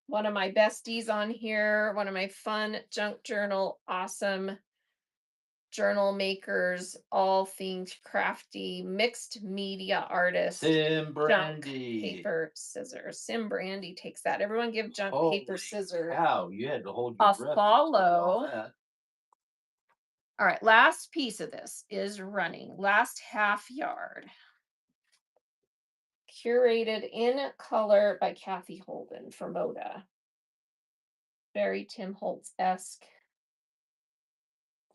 One of my besties on here, one of my fun junk journal, awesome journal makers, all things crafty, mixed media artist. Tim Junk Brandy. paper scissors. Sim Brandy takes that. Everyone give junk paper Holy scissors cow, you had to hold your a breath. follow. All right, last piece of this is running. Last half yard. Curated in Color by Kathy Holden for Moda. Very Tim Holtz-esque.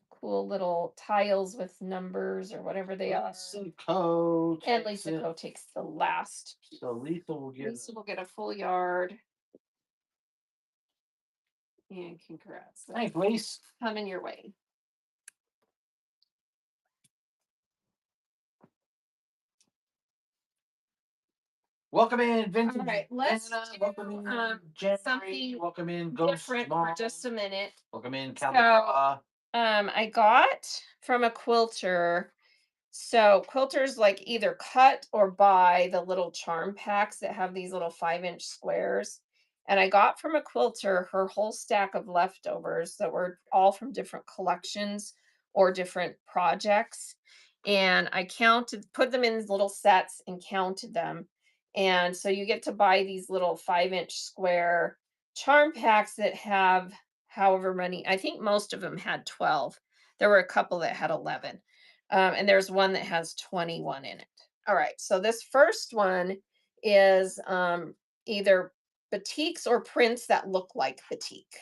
Cool little tiles with numbers or whatever they are. And Lisa Co takes the last piece. So Lisa will get a full yard. And congrats. Thanks, Lisa. Coming your way. Welcome in, Vincent. All right, let's do, welcome in, January. something welcome in, Ghost different Mom. for just a minute. Welcome in, So, California. I got from a quilter. So quilters like either cut or buy the little charm packs that have these little 5-inch squares. And I got from a quilter her whole stack of leftovers that were all from different collections or different projects. And I counted, put them in little sets and counted them. And so you get to buy these little 5-inch square charm packs that have however many. I think most of them had 12. There were a couple that had 11. And there's one that has 21 in it. All right, so this first one is either batiks or prints that look like batik.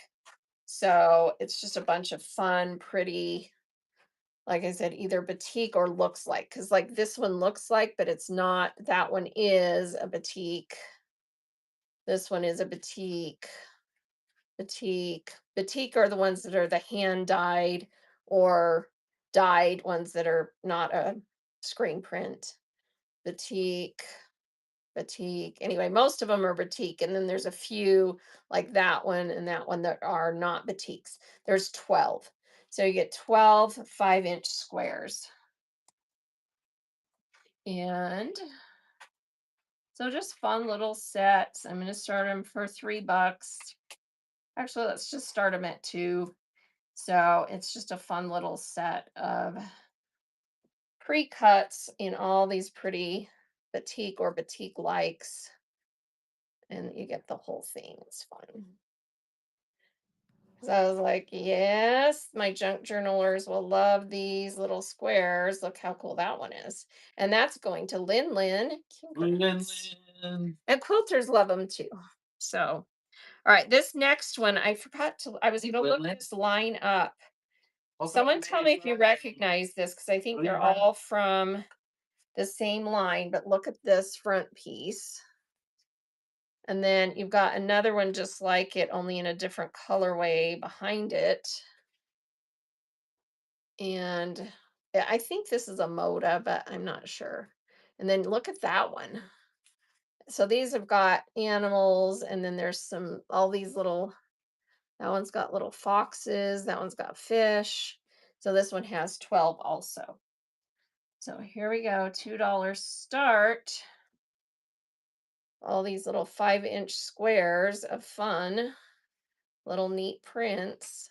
So it's just a bunch of fun, pretty, like I said, either batik or looks like, because like this one looks like, but it's not. That one is a batik. This one is a batik. Batik are the ones that are the hand dyed or dyed ones that are not a screen print. Batik. Anyway, most of them are batik, and then there's a few like that one and that one that are not batiks. There's 12. So you get 12 5-inch squares. And so just fun little sets. I'm going to start them for $3. Actually, let's just start them at 2. So it's just a fun little set of pre-cuts in all these pretty batik or batik likes. And you get the whole thing. It's fun. So I was like, yes, my junk journalers will love these little squares. Look how cool that one is. And that's going to Lin Lin. Congrats. And quilters love them too. So, all right, this next one, I forgot to, I was going to look this line up. Someone tell me if you recognize this, because I think they're all from the same line, but look at this front piece. And then you've got another one just like it, only in a different colorway behind it. And I think this is a Moda, but I'm not sure. And then look at that one. So these have got animals, and then there's all these little, that one's got little foxes, that one's got fish. So this one has 12 also. So here we go, $2 start. All these little 5-inch squares of fun, little neat prints.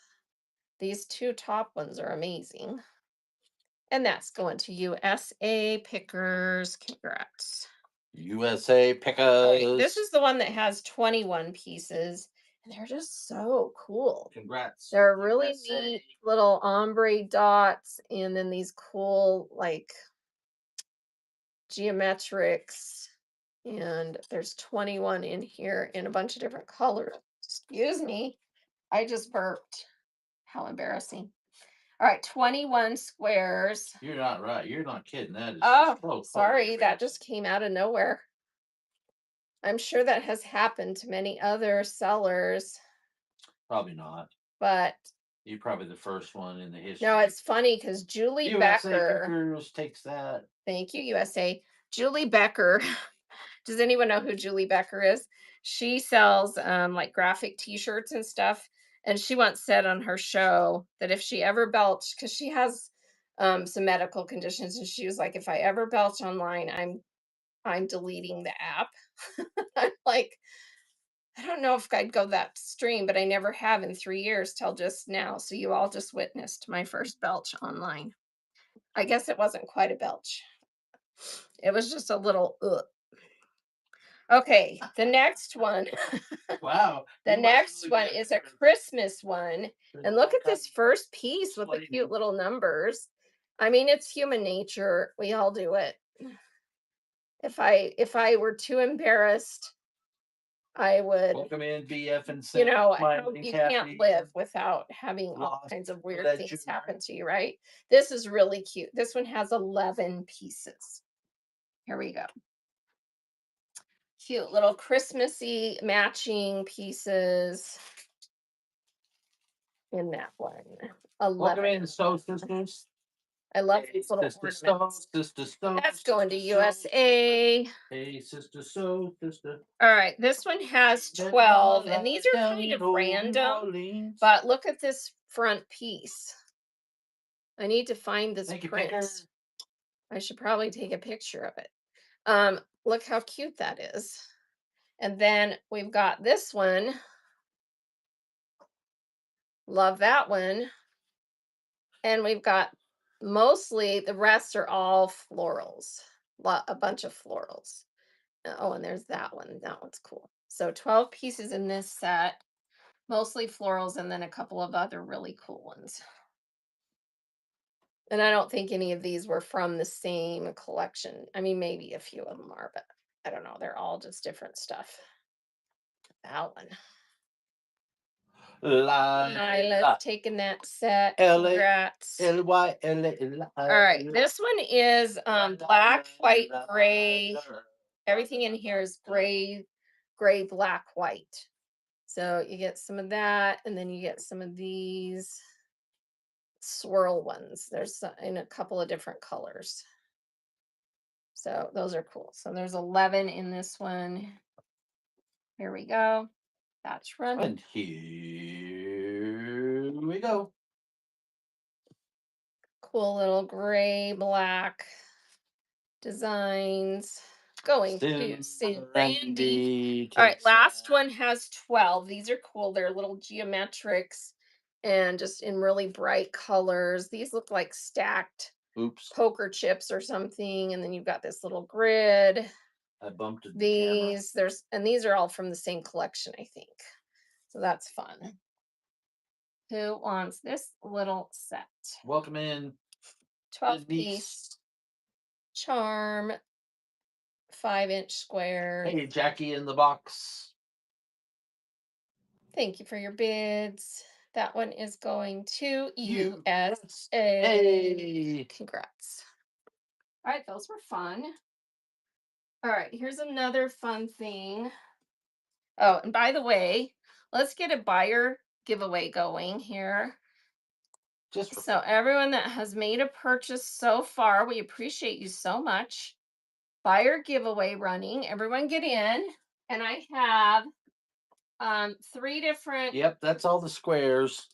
These 2 top ones are amazing. And that's going to USA Pickers. Congrats. USA Right, Pickers. this is the one that has 21 pieces. And they're just so cool. Congrats. They're really neat little ombre dots, and then these cool like geometrics. And there's 21 in here in a bunch of different colors. Excuse me. I just burped. How embarrassing. All right, 21 squares. You're not right. You're not kidding. That is Oh, so sorry. close. That just came out of nowhere. I'm sure that has happened to many other sellers, Probably not. but You're probably the first one in the no, history. it's funny because Julie USA Becker, Pickers takes that. thank you, USA. Julie Becker, does anyone know who Julie Becker is? She sells like graphic t-shirts and stuff. And she once said on her show that if she ever belched, because she has some medical conditions, and she was like, if I ever belch online, I'm deleting the app. I'm like, I don't know if I'd go that extreme, but I never have in 3 years till just now. So you all just witnessed my first belch online. I guess it wasn't quite a belch. It was just a little ugh. Okay, the next one. Wow, The you must next really be one a is a nerd. Christmas one. There's And look all at kinds this first piece with the cute explaining. little numbers. I mean, it's human nature. We all do it. If I were too embarrassed, I would, Welcome in, BF and you Sim, know, Smiley and you can't Kathy, live without having all Lost kinds of weird things Ledger. happen to you, right? This is really cute. This one has 11 pieces. Here we go. Cute little Christmassy matching pieces in that one. Welcome 11 in, of Soul them. Sisters. I love Hey, these little Sister Soul, ornaments. Sister Soul, That's going to Sister Soul. USA. Hey, Sister Soul, Sister. All right, this one has Met my 12, and these life are down kind in of old New random, Orleans. but look at this front piece. I need to find this Thank you, print. Picker. I should probably take a picture of it. Look how cute that is. And then we've got this one. Love that one. And we've got mostly the rest are all florals. A bunch of florals. Oh, and there's that one. That one's cool. So 12 pieces in this set, mostly florals, and then a couple of other really cool ones. And I don't think any of these were from the same collection. I mean, maybe a few of them are, but I don't know. They're all just different stuff. That one. Lila, Lila's taking that set. L-A, Congrats. L-Y-L-A, All right. This one is black, white, gray. Lila. Everything in here is gray, gray, black, white. So you get some of that, and then you get some of these swirl ones. There's in a couple of different colors. So those are cool. So there's 11 in this one. Here we go. That's running. And here we go. Cool little gray, black designs. Going to St. Randy. Randy All right, takes last one has 12. These are cool. They're little geometrics and just in really bright colors. These look like stacked oops, poker chips or something. And then you've got this little grid. I bumped the camera. These are all from the same collection, I think. So that's fun. Who wants this little set? Welcome in, 12 Denise. piece charm, 5-inch square. Hey, Jackie in the box. Thank you for your bids. That one is going to USA. Hey, Congrats. All right, those were fun. All right, here's another fun thing. Oh, and by the way, let's get a buyer giveaway going here. just for So everyone that has made a purchase so far, we appreciate you so much. Buyer giveaway running. Everyone get in. And I have three different yep, that's all the squares.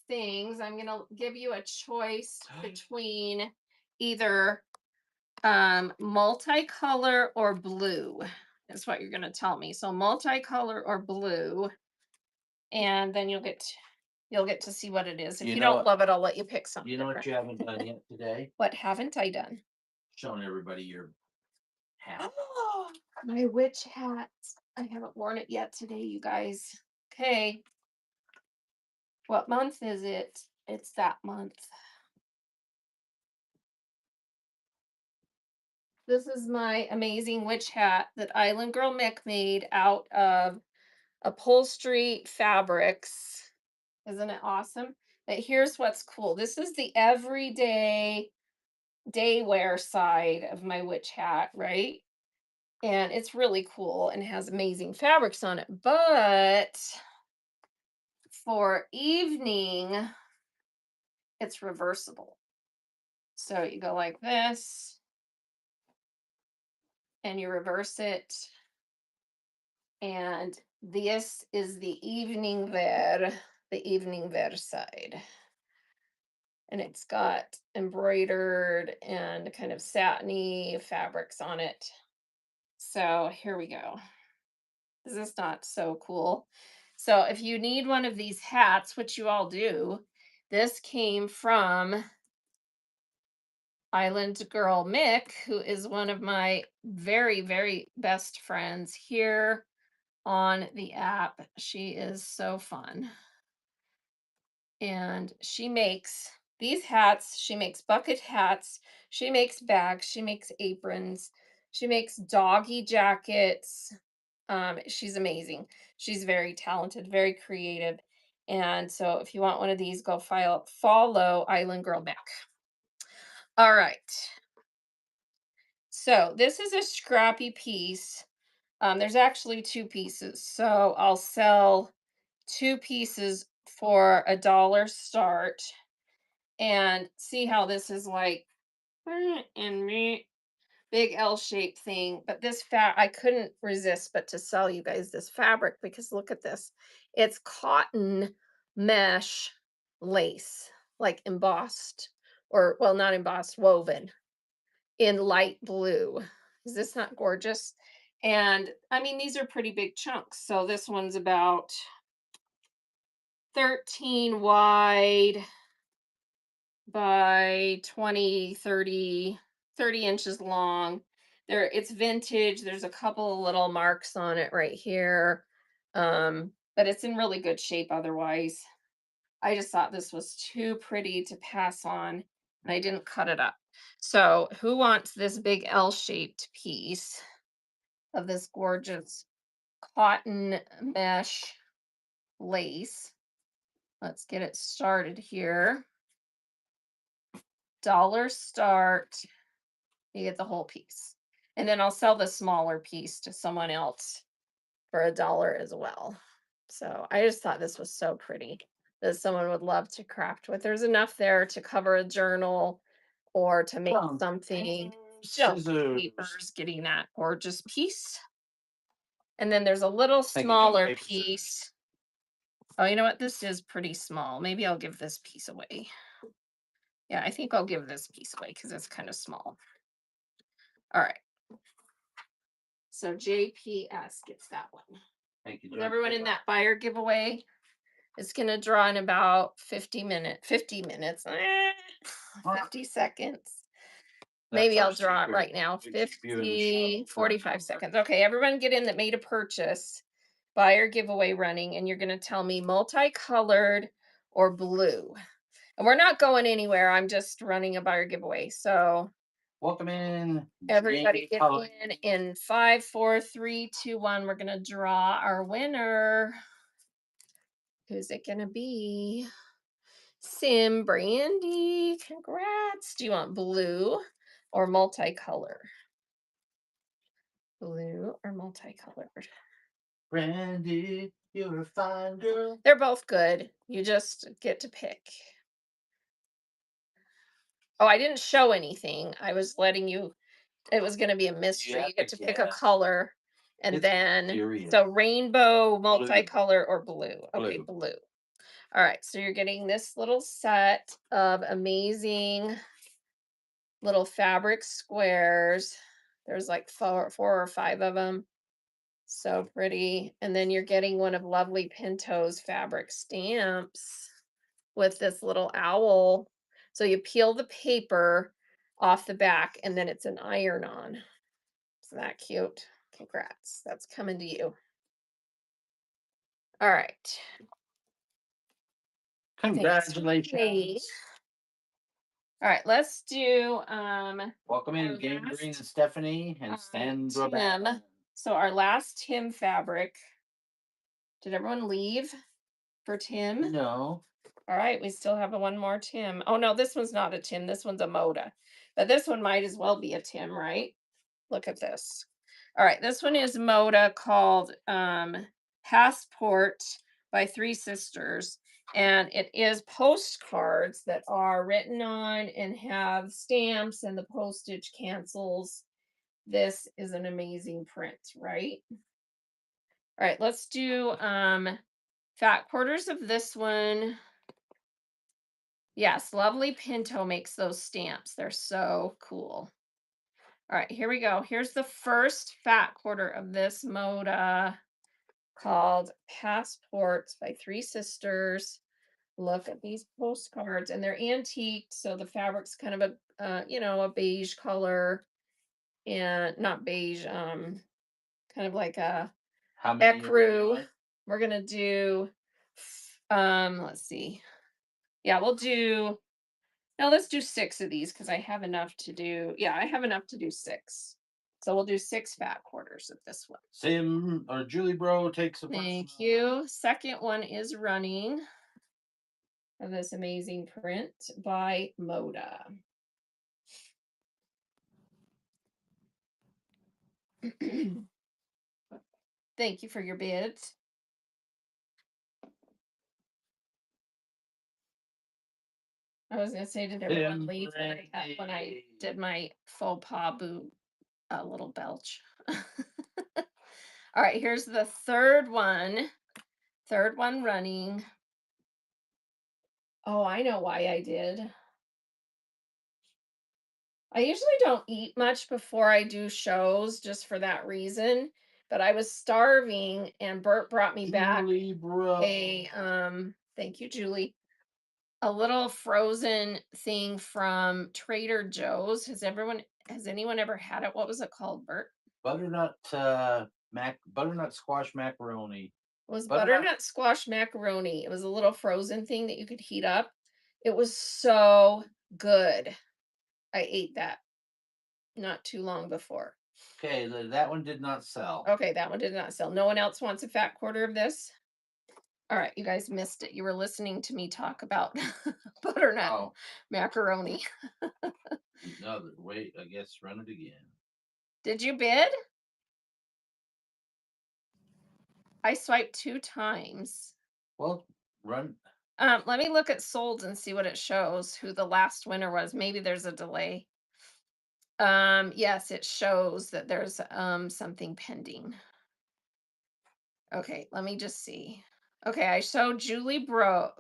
things. I'm gonna give you a choice between either multicolor or blue. That's what you're gonna tell me. So multicolor or blue, and then you'll get to see what it is. If You you know don't what? love it, I'll let you pick something You know what different. you haven't done yet today? What haven't I done? Showing everybody your hat. Oh, my witch hat. I haven't worn it yet today, you guys. Okay. What month is it? It's that month. This is my amazing witch hat that Island Girl Mick made out of upholstery fabrics. Isn't it awesome? But here's what's cool. This is the everyday day wear side of my witch hat, right? and it's really cool and has amazing fabrics on it. But for evening, it's reversible. So you go like this and you reverse it. And this is the evening wear side. And it's got embroidered and kind of satiny fabrics on it. So here we go. Is this not so cool? So if you need one of these hats, which you all do, this came from Island Girl Mick, who is one of my very, very best friends here on the app. She is so fun. And she makes these hats. She makes bucket hats. She makes bags. She makes aprons. She makes doggy jackets. She's amazing. She's very talented, very creative. And so if you want one of these, go follow Island Girl Back. All right. So this is a scrappy piece. There's actually two pieces. So I'll sell two pieces for $1 start. And see how this is like and me big L-shaped thing, but this I couldn't resist but to sell you guys this fabric because look at this. It's cotton mesh lace, like embossed or well, not embossed, woven in light blue. Is this not gorgeous? And I mean, these are pretty big chunks. So this one's about 13 wide by 20, 30 inches long. It's vintage. There's a couple of little marks on it right here. But it's in really good shape otherwise. I just thought this was too pretty to pass on and I didn't cut it up. So, who wants this big L-shaped piece of this gorgeous cotton mesh lace? Let's get it started here. $1 start. You get the whole piece. And then I'll sell the smaller piece to someone else for $1 as well. So I just thought this was so pretty that someone would love to craft with. There's enough there to cover a journal or to make something. Just Scissors. papers getting that gorgeous piece. And then there's a little Thank you for the smaller paper scissors. piece. Oh, you know what? This is pretty small. Maybe I'll give this piece away. Yeah, I think I'll give this piece away because it's kind of small. All right. So JPS gets that one. Thank you, With John. everyone in that buyer giveaway, it's gonna draw in about 50 minutes, 50 seconds. That's Maybe our I'll draw it secret. right now. We keep you in the show. 45 seconds. Okay, everyone get in that made a purchase. Buyer giveaway running, and you're gonna tell me multicolored or blue. And we're not going anywhere. I'm just running a buyer giveaway. So Welcome in, everybody Jamie get Cullen. in 5, 4, 3, 2, 1. We're gonna draw our winner. Who's it gonna be? Sim Brandy. Congrats. Do you want blue or multicolor? Blue or multicolored? Brandy, you're a fine girl. They're both good. You just get to pick. Oh, I didn't show anything. I was letting you, it was going to be a mystery. You have get to to pick a guess. color and It's then, serious. so rainbow, Blue. multicolor, or blue. Okay, Blue. blue. All right, so you're getting this little set of amazing little fabric squares. There's like four or five of them. So pretty. And then you're getting one of Lovely Pinto's fabric stamps with this little owl. So you peel the paper off the back and then it's an iron on. Isn't that cute? Congrats. That's coming to you. All right. Thanks, Congratulations. Renee. All right, let's do Welcome our in, Game Green and last Stephanie and Sandra. Tim. So our last Tim fabric. Did everyone leave for Tim? No. All right, we still have a one more Tim. Oh no, this one's not a Tim. This one's a Moda. But this one might as well be a Tim, right? Look at this. All right, this one is Moda called Passport by Three Sisters. And it is postcards that are written on and have stamps, and the postage cancels. This is an amazing print, right? All right, let's do fat quarters of this one. Yes, Lovely Pinto makes those stamps. They're so cool. All right, here we go. Here's the first fat quarter of this Moda called Passports by Three Sisters. Look at these postcards, and they're antiqued, so the fabric's kind of a a beige color, and not beige, kind of like a How many are we ecru. doing? We're gonna do, let's see. Yeah, we'll do. No, let's do 6 of these because I have enough to do. Yeah, I have enough to do 6. So we'll do 6 fat quarters of this one. Sim or Julie Bro takes the first Thank one. you. Second one is running of this amazing print by Moda. Thank you for your bids. I was gonna say, did everyone Sim leave when I did my faux pas boot a little belch? All right, here's the third one. Third one running. Oh, I know why I did. I usually don't eat much before I do shows just for that reason, but I was starving and Bert brought me back Julie Bro. a thank you, Julie. A little frozen thing from Trader Joe's. Has anyone ever had it? What was it called, Bert? Butternut butternut squash macaroni. It was Butternut butternut squash macaroni. It was a little frozen thing that you could heat up. It was so good. I ate that not too long before. Okay, that one did not sell. Okay, that one did not sell. No one else wants a fat quarter of this? All right, you guys missed it. You were listening to me talk about butternut Oh, macaroni. another. Wait, I guess run it again. Did you bid? I swiped 2 times. Well, run. Let me look at sold and see what it shows, who the last winner was. Maybe there's a delay. Yes, it shows that there's something pending. Okay, let me just see. Okay, I showed Julie Bro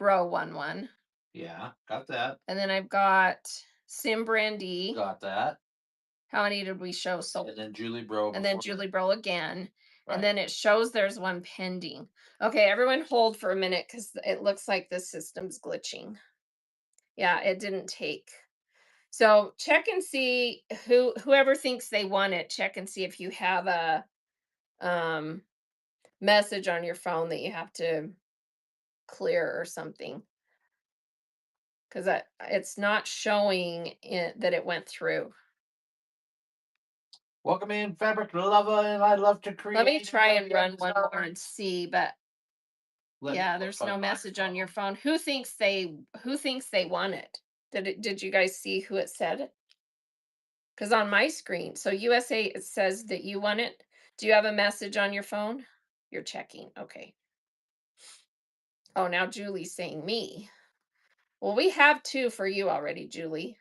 won one. Yeah, got that. And then I've got Sim Brandy. Got that. How many did we show sold? And then Julie Bro And then before Julie Bro again. And right. then it shows there's one pending. Okay, everyone hold for a minute because it looks like the system's glitching. Yeah, it didn't take. So check and see whoever thinks they won it, check and see if you have a um message on your phone that you have to clear or something. Because it's not showing it that it went through. Welcome in, fabric lover, and I love to create. Let me try and run one so more and see, but let me yeah, look there's on no my message on phone. your phone. Who thinks they won it? Did you guys see who it said? Because on my screen, so USA, it says that you won it. Do you have a message on your phone? You're checking. Okay. Oh, now Julie's saying me. Well, we have 2 for you already, Julie.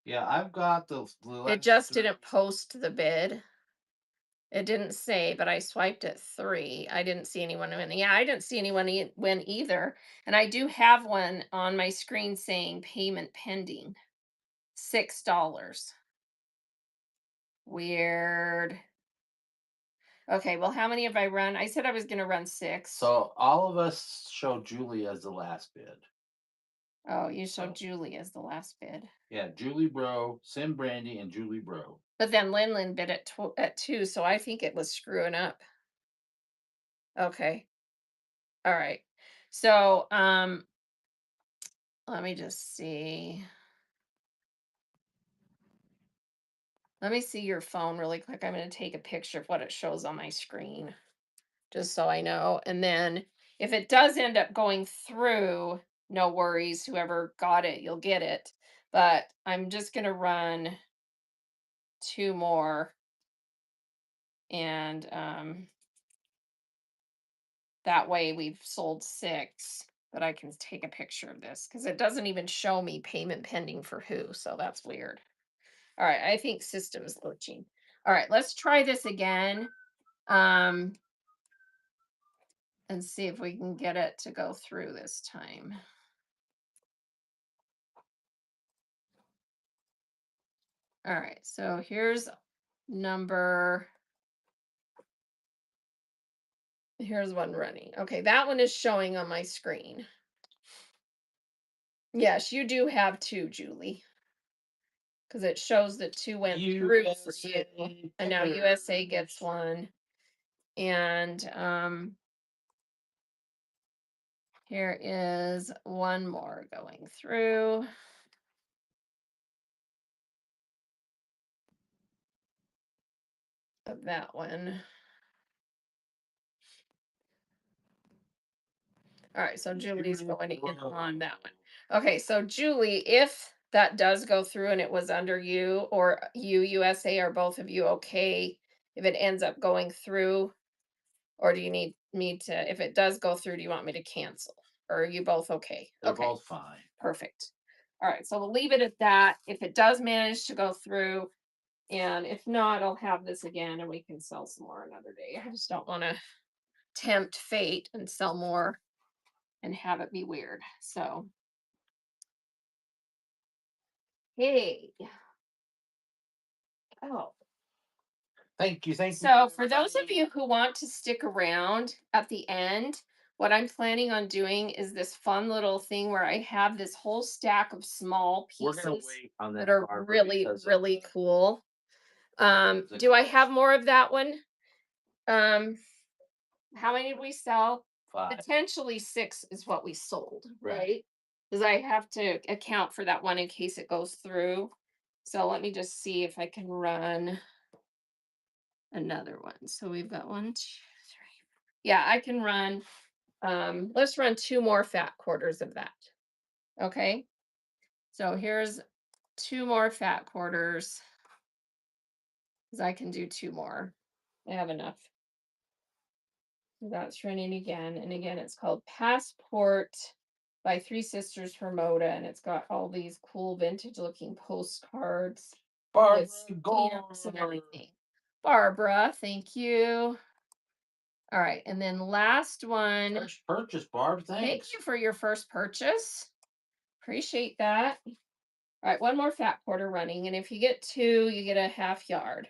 Yeah, I've got the It last just 3. didn't post the bid. It didn't say, but I swiped at 3. I didn't see anyone win. Yeah, I didn't see anyone win either. And I do have one on my screen saying payment pending. $6. Weird. Okay, well, how many have I run? I said I was going to run 6. So all of us show Julie as the last bid. Oh, you showed So Julie as the last bid. yeah, Julie Bro, Sim Brandy, and Julie Bro. But then Lin bid at 2, so I think it was screwing up. Okay. All right. So, let me just see. Let me see your phone really quick. I'm going to take a picture of what it shows on my screen, just so I know. And then if it does end up going through, no worries. Whoever got it, you'll get it. But I'm just going to run 2 more, and that way we've sold 6. But I can take a picture of this because it doesn't even show me payment pending for who, so that's weird. All right, I think system is glitching. All right, let's try this again. Um, and see if we can get it to go through this time. All right, so number here's one running. Okay, that one is showing on my screen. Yes, you do have 2, Julie, because it shows that 2 went through for you, and now USA gets 1. And here is one more going through. Of that one. All right, so Julie's going in on that one. Okay, so Julie, if that does go through and it was under you or you, USA, are both of you okay if it ends up going through? Or do you need me to, if it does go through, do you want me to cancel? Or are you both okay? They're Okay, both fine. perfect. All right, so we'll leave it at that. If it does manage to go through, and if not, I'll have this again and we can sell some more another day. I just don't want to tempt fate and sell more and have it be weird. So, hey. Oh, Thank you. Thank you. so for those of you who want to stick around at the end, what I'm planning on doing is this fun little thing where I have this whole stack of small We're gonna pieces wait on that that, are Barbara, really, because of really cool. the Do I glass. have more of that one? Um, how many did we sell? 5. Potentially 6 is what we sold, Right. right? Because I have to account for that one in case it goes through. So let me just see if I can run another one. So we've got 1, 2, 3. Yeah, I can run. Let's run 2 more fat quarters of that. Okay. So here's 2 more fat quarters. Because I can do 2 more. I have enough. That's running again. And again, it's called Passport by Three Sisters Hermoda. And it's got all these cool vintage looking postcards Barbara with stamps and Gore. everything. Barbara, thank you. All right. And then last one. First purchase, Barb. Thank Thanks. you for your first purchase. Appreciate that. All right. One more fat quarter running. And if you get 2, you get a half yard.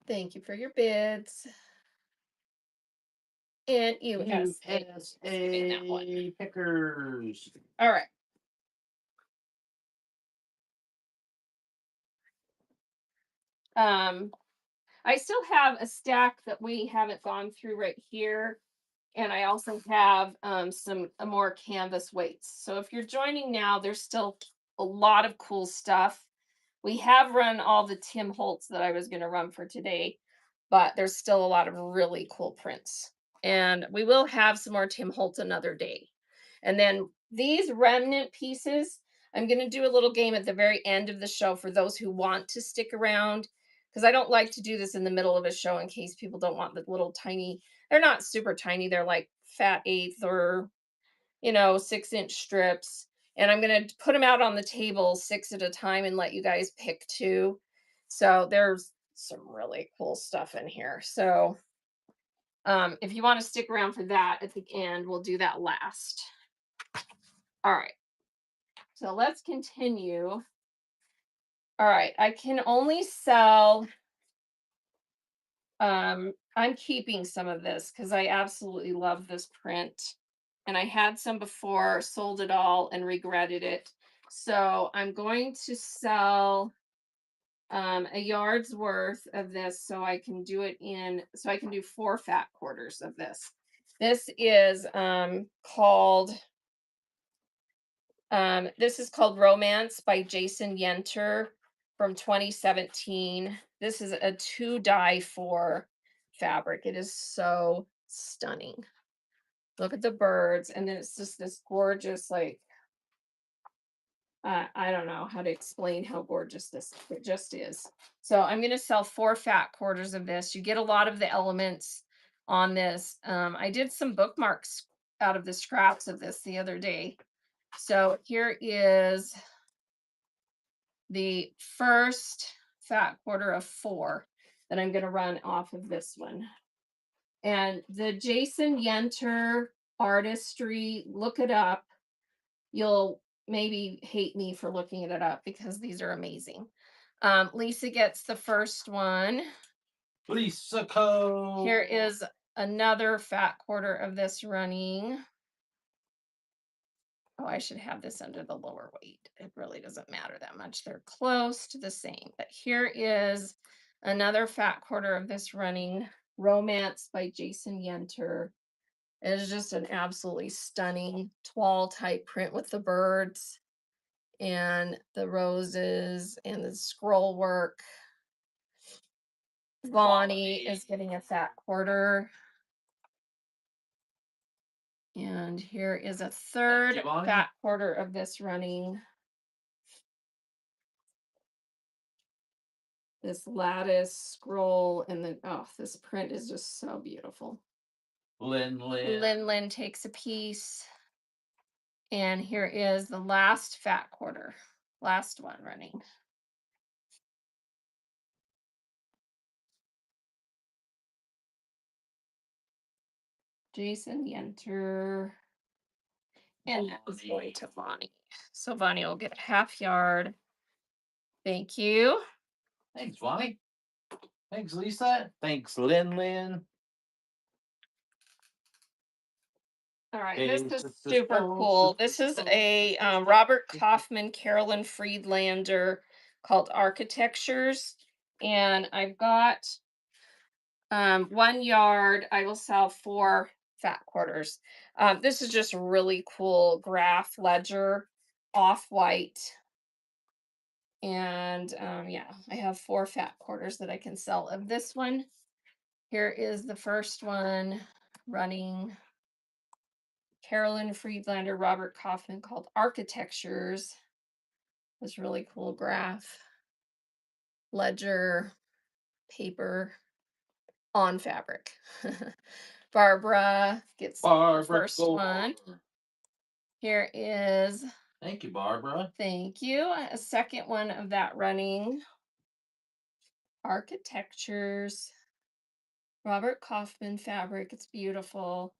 Thank you for your bids. And USA. That one. USA Pickers. All right. I still have a stack that we haven't gone through right here. And I also have some more canvas weights. So if you're joining now, there's still a lot of cool stuff. We have run all the Tim Holtz that I was going to run for today, but there's still a lot of really cool prints. And we will have some more Tim Holtz another day. And then these remnant pieces, I'm going to do a little game at the very end of the show for those who want to stick around, because I don't like to do this in the middle of a show in case people don't want the little tiny, they're not super tiny, they're like fat eighth or 6-inch strips. And I'm going to put them out on the table 6 at a time and let you guys pick 2. So there's some really cool stuff in here. So if you want to stick around for that at the end, we'll do that last. All right. So let's continue. All right. I can only sell. I'm keeping some of this because I absolutely love this print. And I had some before, sold it all, and regretted it. So I'm going to sell a yard's worth of this so I can do it so I can do 4 fat quarters of this. This is called Romance by Jason Yenter from 2017. This is a 2-dye-4 fabric. It is so stunning. Look at the birds, and then it's just this gorgeous, like, I don't know how to explain how gorgeous this it just is. So I'm going to sell 4 fat quarters of this. You get a lot of the elements on this. I did some bookmarks out of the scraps of this the other day. So here is the first fat quarter of 4 that I'm going to run off of this one. And the Jason Yenter artistry, look it up. You'll maybe hate me for looking it up because these are amazing. Lisa gets the first one. Lisa Here Co. is another fat quarter of this running. Oh, I should have this under the lower weight. It really doesn't matter that much. They're close to the same. But here is another fat quarter of this running. Romance by Jason Yenter. It is just an absolutely stunning toile type print with the birds and the roses and the scroll work. Bonnie is getting a fat quarter. And here is a third fat quarter of this running. This lattice scroll and then, oh, this print is just so beautiful. Lin takes a piece. And here is the last fat quarter, last one running. Jason Yenter. And that is going to Bonnie. So Bonnie will get a half yard. Thank you. Thanks, Bonnie. Thanks, Lisa. Thanks, Lin. All right, Okay, this is super cool. This is a Robert Kaufman, Carolyn Friedlander called Architectures. And I've got 1 yard. I will sell 4 fat quarters. This is just really cool graph ledger, off-white. And yeah, I have 4 fat quarters that I can sell of this one. Here is the first one running. Carolyn Friedlander, Robert Kaufman called Architectures. This really cool graph, ledger, paper on fabric. Barbara gets the first one. Here is, thank you, Barbara. thank you, a second one of that running. Architectures, Robert Kaufman fabric. It's beautiful.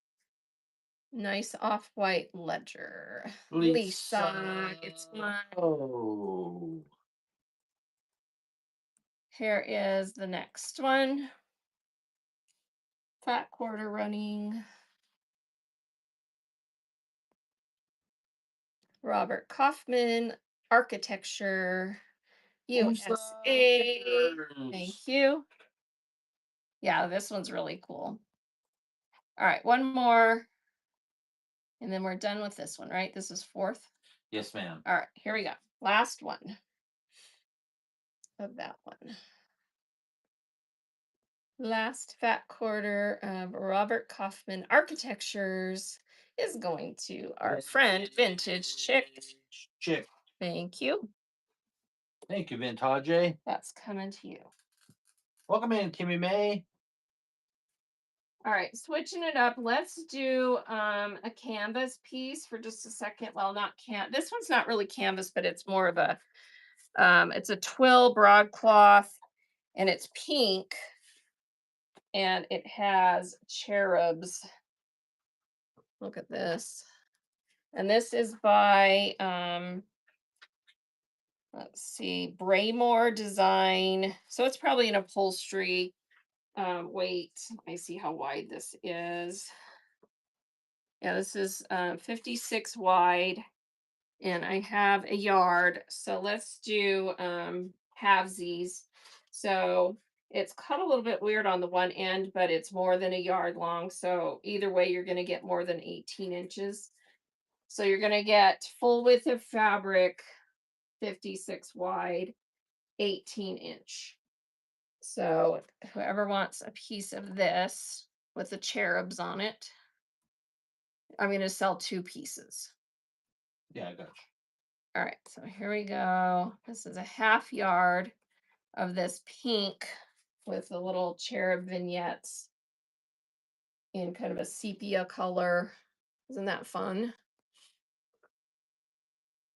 Nice off-white ledger. Lisa, it's one. Oh. Here is the next one. Fat quarter running. Robert Kaufman, Architecture, USA. Thank you. Yeah, this one's really cool. All right, one more. And then we're done with this one, right? This is 4th. Yes, ma'am. All right, here we go. Last one of that one. Last fat quarter of Robert Kaufman Architectures is going to our friend Vintage Chick. Thank you. Thank you, Vintage. That's coming to you. Welcome in, Kimmy May. All right, switching it up. Let's do a canvas piece for just a second. Well, not this one's not really canvas, but it's more of a it's a twill broadcloth and it's pink and it has cherubs. Look at this. And this is by let's see, Braymore Design. So it's probably an upholstery. Wait, I see how wide this is. Yeah, this is 56 wide and I have a yard. So let's do halvesies. So it's cut a little bit weird on the one end, but it's more than a yard long. So either way, you're going to get more than 18 inches. So you're going to get full width of fabric, 56 wide, 18-inch. So whoever wants a piece of this with the cherubs on it, I'm going to sell 2 pieces. Yeah, I got you. All right, so here we go. This is a half yard of this pink with the little cherub vignettes in kind of a sepia color. Isn't that fun?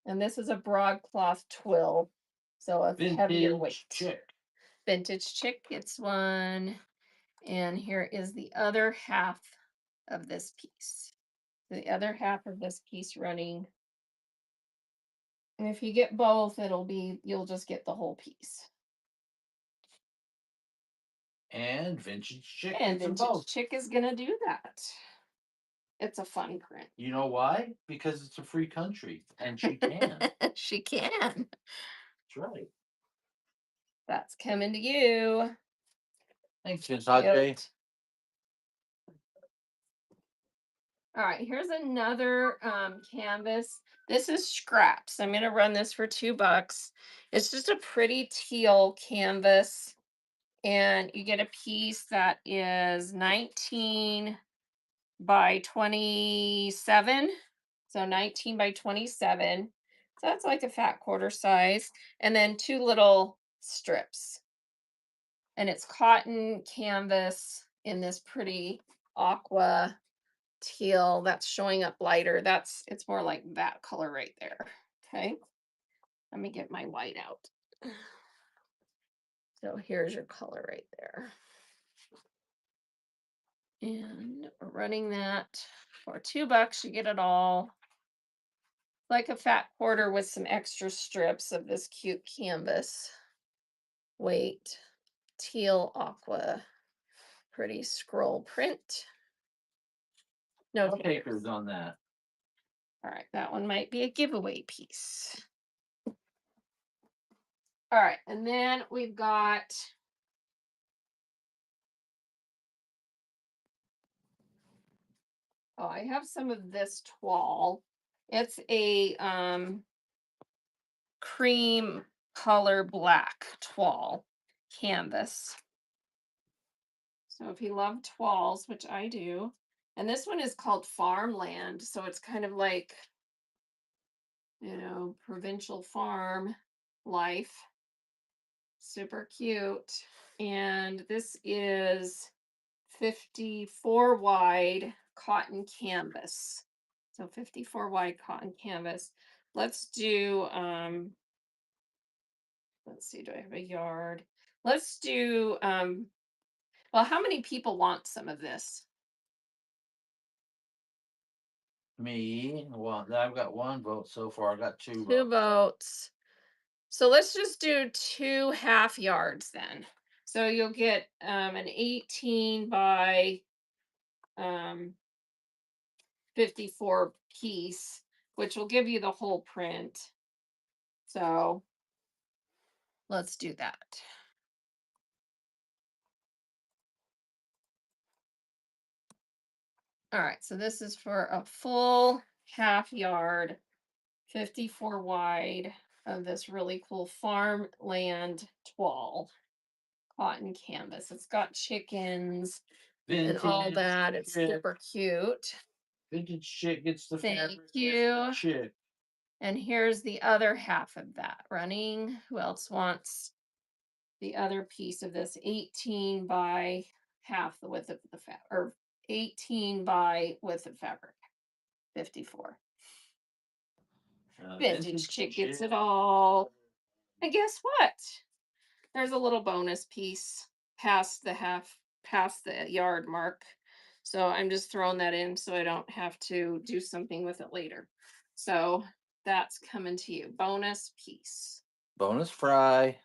And this is a broadcloth twill, so a heavier Vintage weight. chick. Vintage chick gets one. And here is the other half of this piece. The other half of this piece running. And if you get both, you'll just get the whole piece. And vintage chick And gets them Vintage both. Chick is gonna do that. It's a fun print. You know why? Because it's a free country, and she can. She can. That's right. That's coming to you. Thanks, Vintage. Cute. All right, here's another canvas. This is scraps. I'm gonna run this for $2. It's just a pretty teal canvas, and you get a piece that is 19 by 27. So 19 by 27. So that's like a fat quarter size. And then two little strips. And it's cotton canvas in this pretty aqua teal that's showing up lighter. It's more like that color right there. Okay. Let me get my white out. So here's your color right there. And we're running that for $2. You get it all. Like a fat quarter with some extra strips of this cute canvas. Weight, teal aqua, pretty scroll print. No No takers. takers on that. All right, that one might be a giveaway piece. All right, and then we've got I have some of this toile. It's a cream color black toile canvas. So if you love toiles, which I do, and this one is called Farmland, so it's kind of like, provincial farm life. Super cute. And this is 54 wide cotton canvas. So 54 wide cotton canvas. Let's do let's see, do I have a yard? Let's do well, how many people want some of this? Me, well, I've got one vote so far. I got two Two votes. votes. So let's just do 2 half yards then. So you'll get an 18 by um 54 piece, which will give you the whole print. So let's do that. All right, so this is for a full half yard, 54 wide of this really cool farmland toile cotton canvas. It's got chickens and all Vintage that. It's chick. super cute. Vintage chick gets the Thank fabric. you. Chick. And here's the other half of that running. Who else wants the other piece of this? 18 by half the width of the fabric, or 18 by width of fabric, 54. Vintage chick gets it all. And guess what? There's a little bonus piece past the yard mark. So I'm just throwing that in so I don't have to do something with it later. So that's coming to you. Bonus piece. Bonus fry.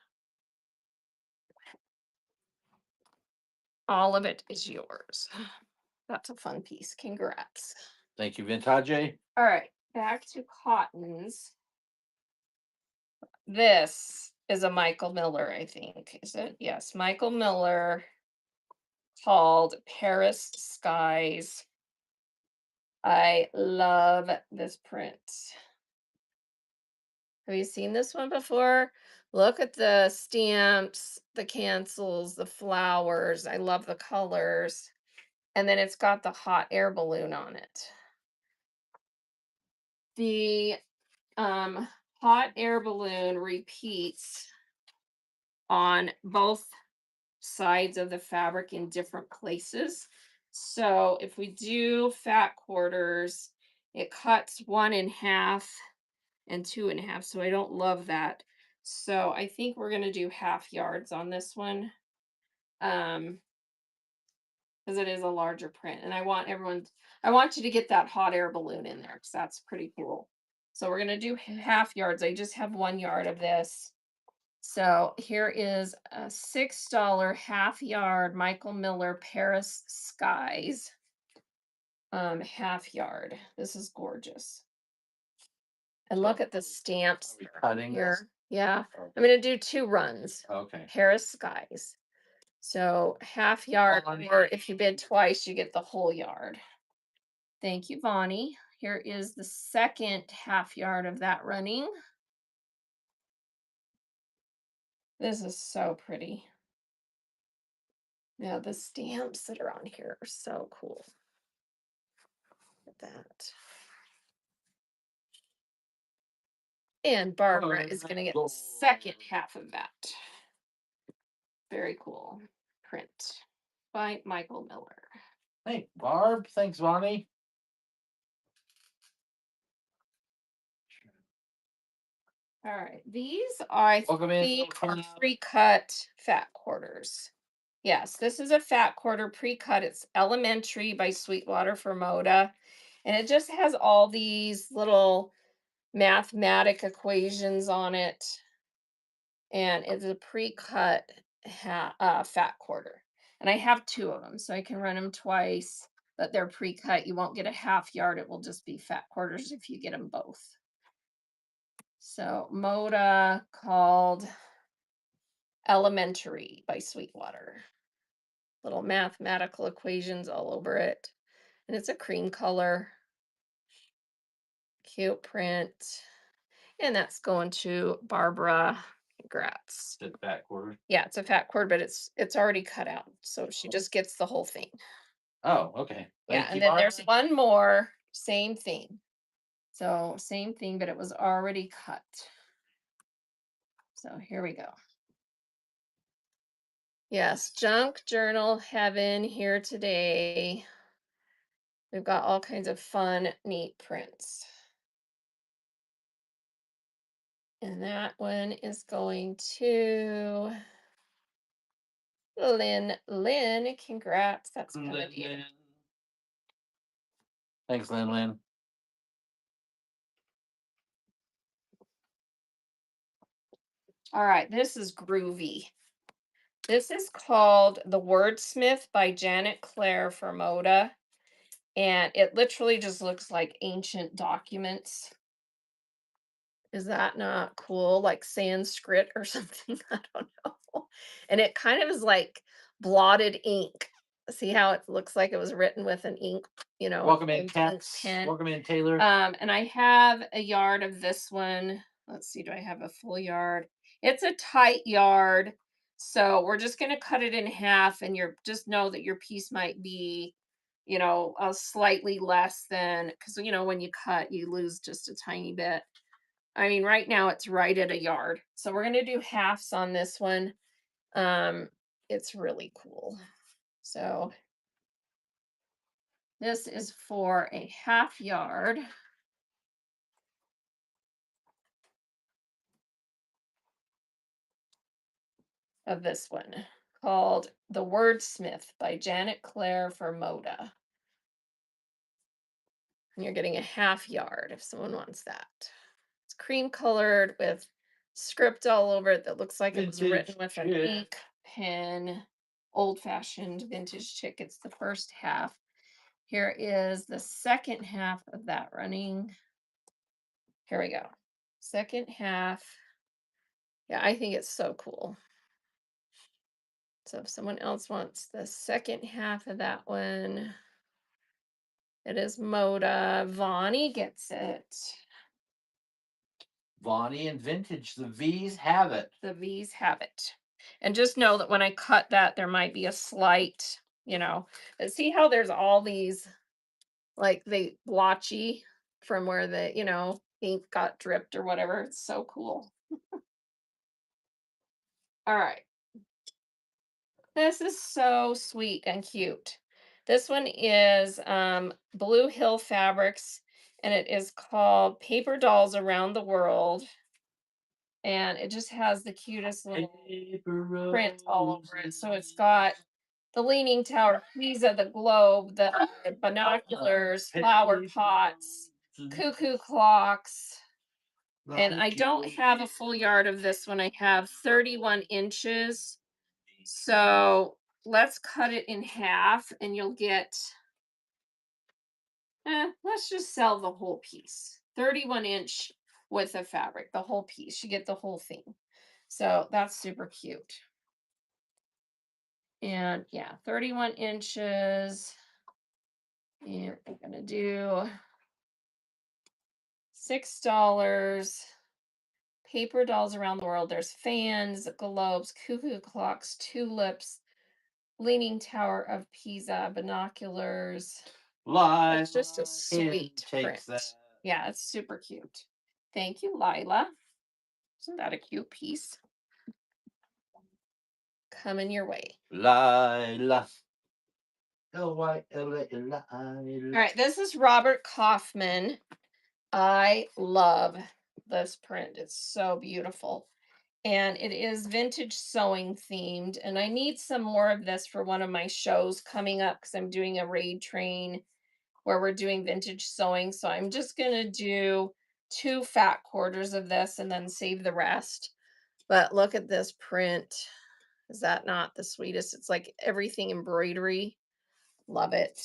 All of it is yours. That's a fun piece. Congrats. Thank you, Vintage. All right, back to cottons. This is a Michael Miller, I think. Is it? Yes, Michael Miller, called Paris Skies. I love this print. Have you seen this one before? Look at the stamps, the cancels, the flowers. I love the colors. And then it's got the hot air balloon on it. The hot air balloon repeats on both sides of the fabric in different places. So if we do fat quarters, it cuts one in half and two and a half. So I don't love that. So I think we're gonna do half yards on this one. Um, because it is a larger print. And I want you to get that hot air balloon in there because that's pretty cool. So we're gonna do half yards. I just have 1 yard of this. So here is a $6 half yard Michael Miller Paris Skies half yard. This is gorgeous. And So look at the are stamps we cutting this? here. Yeah. Okay. I'm gonna do 2 runs. Okay. Paris Skies. So half yard, Bonnie. or if you bid twice, you get the whole yard. Thank you, Bonnie. Here is the second half yard of that running. This is so pretty. Yeah, the stamps that are on here are so cool. Look at that. And Barbara is going to get the second half of that. Very cool print by Michael Miller. Hey, Barb. Thanks, Bonnie. All right, these are, I Welcome in. think, are pre-cut fat quarters. Yes, this is a fat quarter pre-cut. It's Elementary by Sweetwater Formoda. And it just has all these little mathematic equations on it. And it's a pre-cut fat quarter. And I have 2 of them, so I can run them twice, but they're pre-cut. You won't get a half yard. It will just be fat quarters if you get them both. So Moda called Elementary by Sweetwater. Little mathematical equations all over it. And it's a cream color. Cute print. And that's going to Barbara. Congrats. The fat quarter. Yeah, it's a fat cord, but it's already cut out. So she just gets the whole thing. Oh, okay. Yeah, Thank you, and then Barb. there's one more, same thing. So same thing, but it was already cut. So here we go. Yes, junk journal heaven here today. We've got all kinds of fun, neat prints. And that one is going to Lynn. Lynn, congrats. That's kind of you. Lin. Thanks, Lin Lin. All right, this is groovy. This is called The Wordsmith by Janet Claire Formoda. And it literally just looks like ancient documents. Is that not cool? Like Sanskrit or something? I don't know. And it kind of is like blotted ink. See how it looks like it was written with an ink, Welcome in, ink Cats. pen. Welcome in, Taylor. And I have a yard of this one. Let's see, do I have a full yard? It's a tight yard. So we're just going to cut it in half, and you're just know that your piece might be, slightly less than, because, when you cut, you lose just a tiny bit. I mean, right now it's right at a yard. So we're going to do halves on this one. It's really cool. So this is for a half yard. Of this one called The Wordsmith by Janet Claire Formoda. And you're getting a half yard if someone wants that. It's cream colored with script all over it that looks like it was written with an ink pen. Old fashioned vintage chick. It's the first half. Here is the second half of that running. Here we go. Second half. Yeah, I think it's so cool. So if someone else wants the second half of that one, it is Moda. Vonnie gets it. Vonnie and Vintage. The V's have it. The V's have it. And just know that when I cut that, there might be a slight, but see how there's all these, like they blotchy from where the, ink got dripped or whatever. It's so cool. All right. This is so sweet and cute. This one is Blue Hill Fabrics, and it is called Paper Dolls Around the World. And it just has the cutest little Paper print all over it. roses. So it's got the Leaning Tower, Pisa, the globe, the binoculars, flower Paper pots, roses. cuckoo clocks. And I Like don't your have a full yard of this one. I have 31 inches. So let's cut it in half and you'll get, let's just sell the whole piece. 31-inch width of fabric, the whole piece. You get the whole thing. So that's super cute. And yeah, 31 inches. And we're going to do $6. Paper dolls around the world. There's fans, globes, cuckoo clocks, tulips, Leaning Tower of Pisa, binoculars. It's just a Lila sweet takes that. print. Yeah, it's super cute. Thank you, Lila. Isn't that a cute piece? Coming your way. Lila. Lila. All right, this is Robert Kaufman. I love this print. It's so beautiful. And it is vintage sewing themed. And I need some more of this for one of my shows coming up because I'm doing a raid train where we're doing vintage sewing. So I'm just going to do 2 fat quarters of this and then save the rest. But look at this print. Is that not the sweetest? It's like everything embroidery. Love it.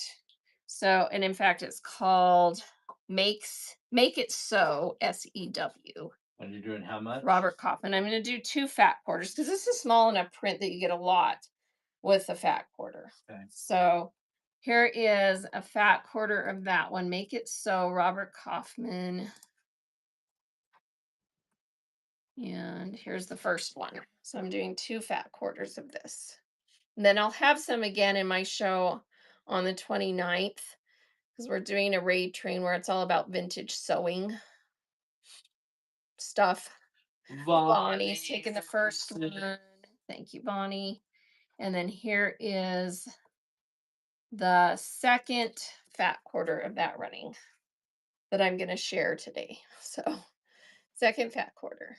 So, and in fact, it's called Make It So, SEW. And you're doing how much? Robert Kaufman. I'm going to do 2 fat quarters because this is small enough print that you get a lot with a fat quarter. Okay. So here is a fat quarter of that one. Make It So, Robert Kaufman. And here's the first one. So I'm doing 2 fat quarters of this. And then I'll have some again in my show on the 29th because we're doing a raid train where it's all about vintage sewing stuff. Bonnie's taking the first one. Thank you, Bonnie. And then here is the second fat quarter of that running that I'm going to share today. So, second fat quarter.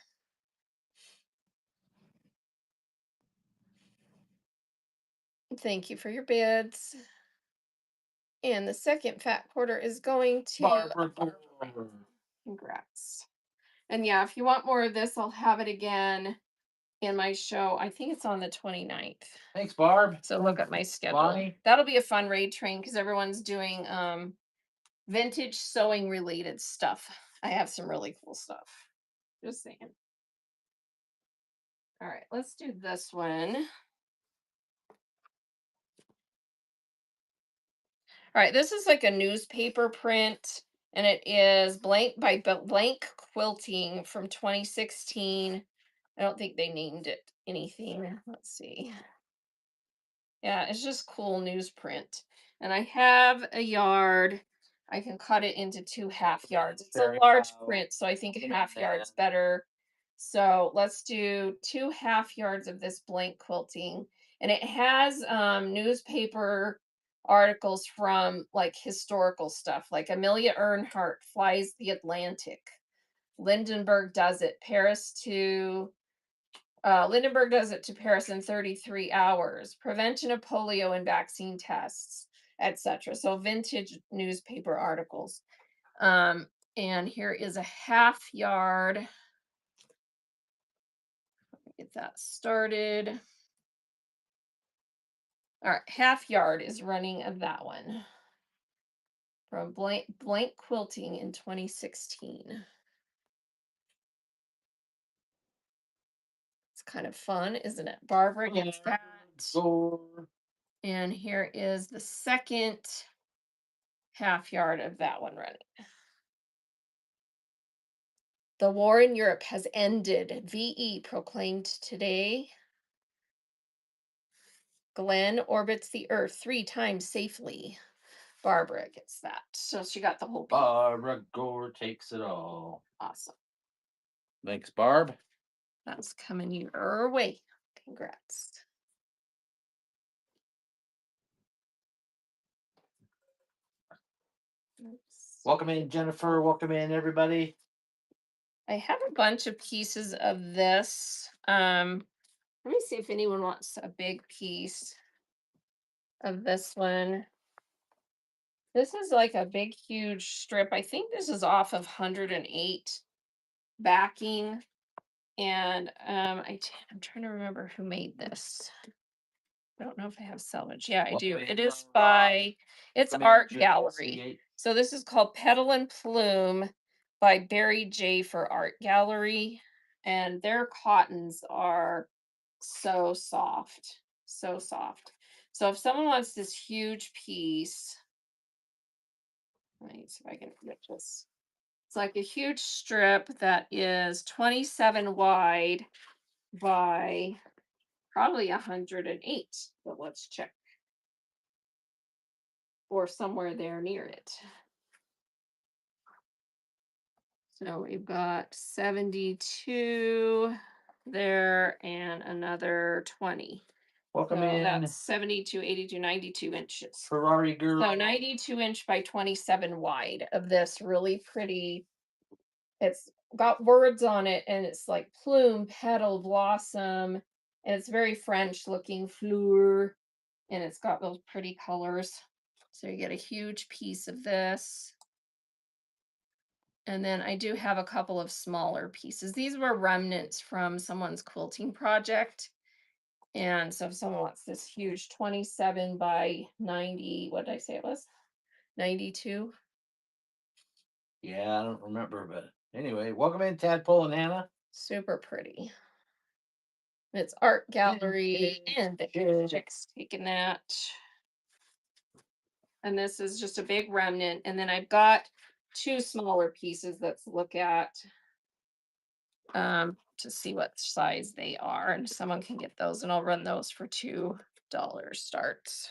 Thank you for your bids. And the second fat quarter is going to Barbara. Congrats. And yeah, if you want more of this, I'll have it again in my show. I think it's on the 29th. Thanks, Barb. So look at my schedule. Bonnie. That'll be a fun raid train because everyone's doing vintage sewing related stuff. I have some really cool stuff. Just saying. All right, let's do this one. All right, this is like a newspaper print, and it is blank quilting from 2016. I don't think they named it anything. Let's see. Yeah, it's just cool newsprint. And I have a yard. I can cut it into 2 half yards. It's a Very large loud. print, so I think a half Yeah. yard's better. So let's do 2 half yards of this blank quilting. And it has newspaper articles from like historical stuff, like Amelia Earhart flies the Atlantic. Lindenberg does it. Lindenberg does it to Paris in 33 hours. Prevention of polio and vaccine tests, etc. So vintage newspaper articles. And here is a half yard. Get that started. All right, half yard is running of that one from blank quilting in 2016. It's kind of fun, isn't it? Barbara gets that. And here is the second half yard of that one running. The war in Europe has ended. VE proclaimed today. Glenn orbits the Earth 3 times safely. Barbara gets that. So she got the whole piece. Barbara Gore takes it all. Awesome. Thanks, Barb. That's coming your way. Congrats. Oops. Welcome in, Jennifer. Welcome in, everybody. I have a bunch of pieces of this. Let me see if anyone wants a big piece of this one. This is like a big, huge strip. I think this is off of 108 backing. And I'm trying to remember who made this. I don't know if I have salvage. Yeah, I do. Welcome It in, is by, it's Welcome in, Art Jim Gallery. C8. So this is called Petal and Plume by Barry J for Art Gallery. And their cottons are so soft, so soft. So if someone wants this huge piece, let me see if I can get this. It's like a huge strip that is 27 wide by probably 108, but let's check. Or somewhere there near it. So we've got 72 there and another 20. Welcome So in, that's 72, 82, 92 inches. Ferrari girl. So 92 inch by 27 wide of this really pretty. It's got words on it and it's like plume, petal, blossom, and it's very French looking, fleur, and it's got those pretty colors. So you get a huge piece of this. And then I do have a couple of smaller pieces. These were remnants from someone's quilting project. And so if someone wants this huge 27 by 90, what did I say it was? 92. Yeah, I don't remember, but anyway, welcome in, Tadpole and Hannah. Super pretty. It's Art Gallery and the chick's taking that. And this is just a big remnant. And then I've got two smaller pieces. Let's look at to see what size they are. And someone can get those and I'll run those for $2 starts.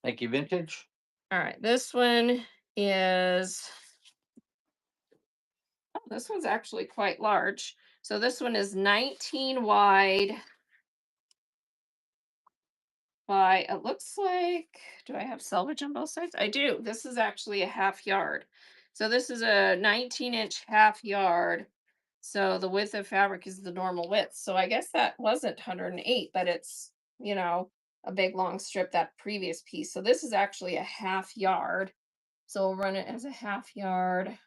Thank you, Vintage. All right, this one is, oh, this one's actually quite large. So this one is 19 wide by, it looks like, do I have selvage on both sides? I do. This is actually a half yard. So this is a 19-inch half yard. So the width of fabric is the normal width. So I guess that wasn't 108, but it's, a big long strip, that previous piece. So this is actually a half yard. So we'll run it as a half yard.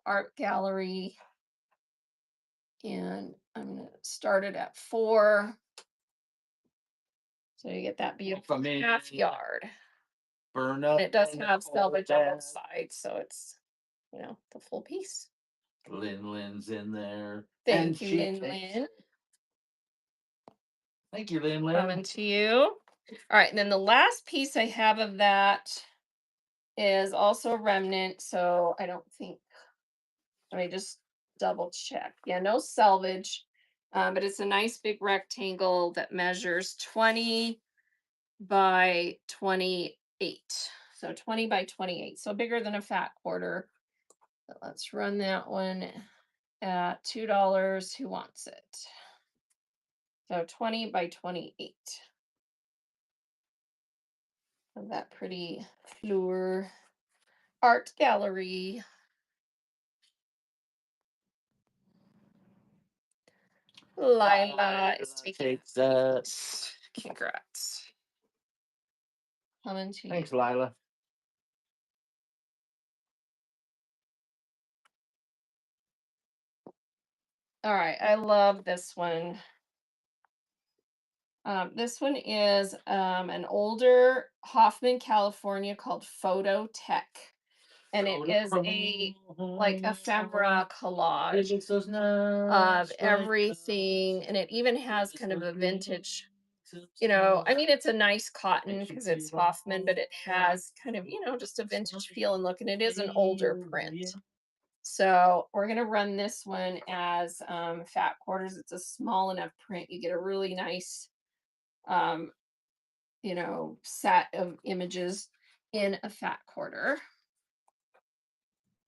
Art Gallery. And I'm going to start it at 4. So you get that beautiful half yard. Burn up. It does have selvage on both sides, so it's, the full piece. Lynn's in there. Thank you, Lynn. Thank you, Lynn. Coming to you. All right, and then the last piece I have of that is also a remnant, so I don't think, let me just double check. Yeah, no selvage, but it's a nice big rectangle that measures 20 by 28. So 20 by 28, so bigger than a fat quarter. But let's run that one at $2. Who wants it? So 20 by 28. Of that pretty fleur. Art Gallery. Lila is taking that. Congrats. Coming to Thanks, you. Lila. All right, I love this one. This one is an older Hoffman, California called Photo Tech. And it is a like ephemera collage of everything. And it even has kind of a vintage, it's a nice cotton because it's Hoffman, but it has kind of, just a vintage feel and look. And it is an older print. So we're going to run this one as fat quarters. It's a small enough print. You get a really nice, set of images. in a fat quarter.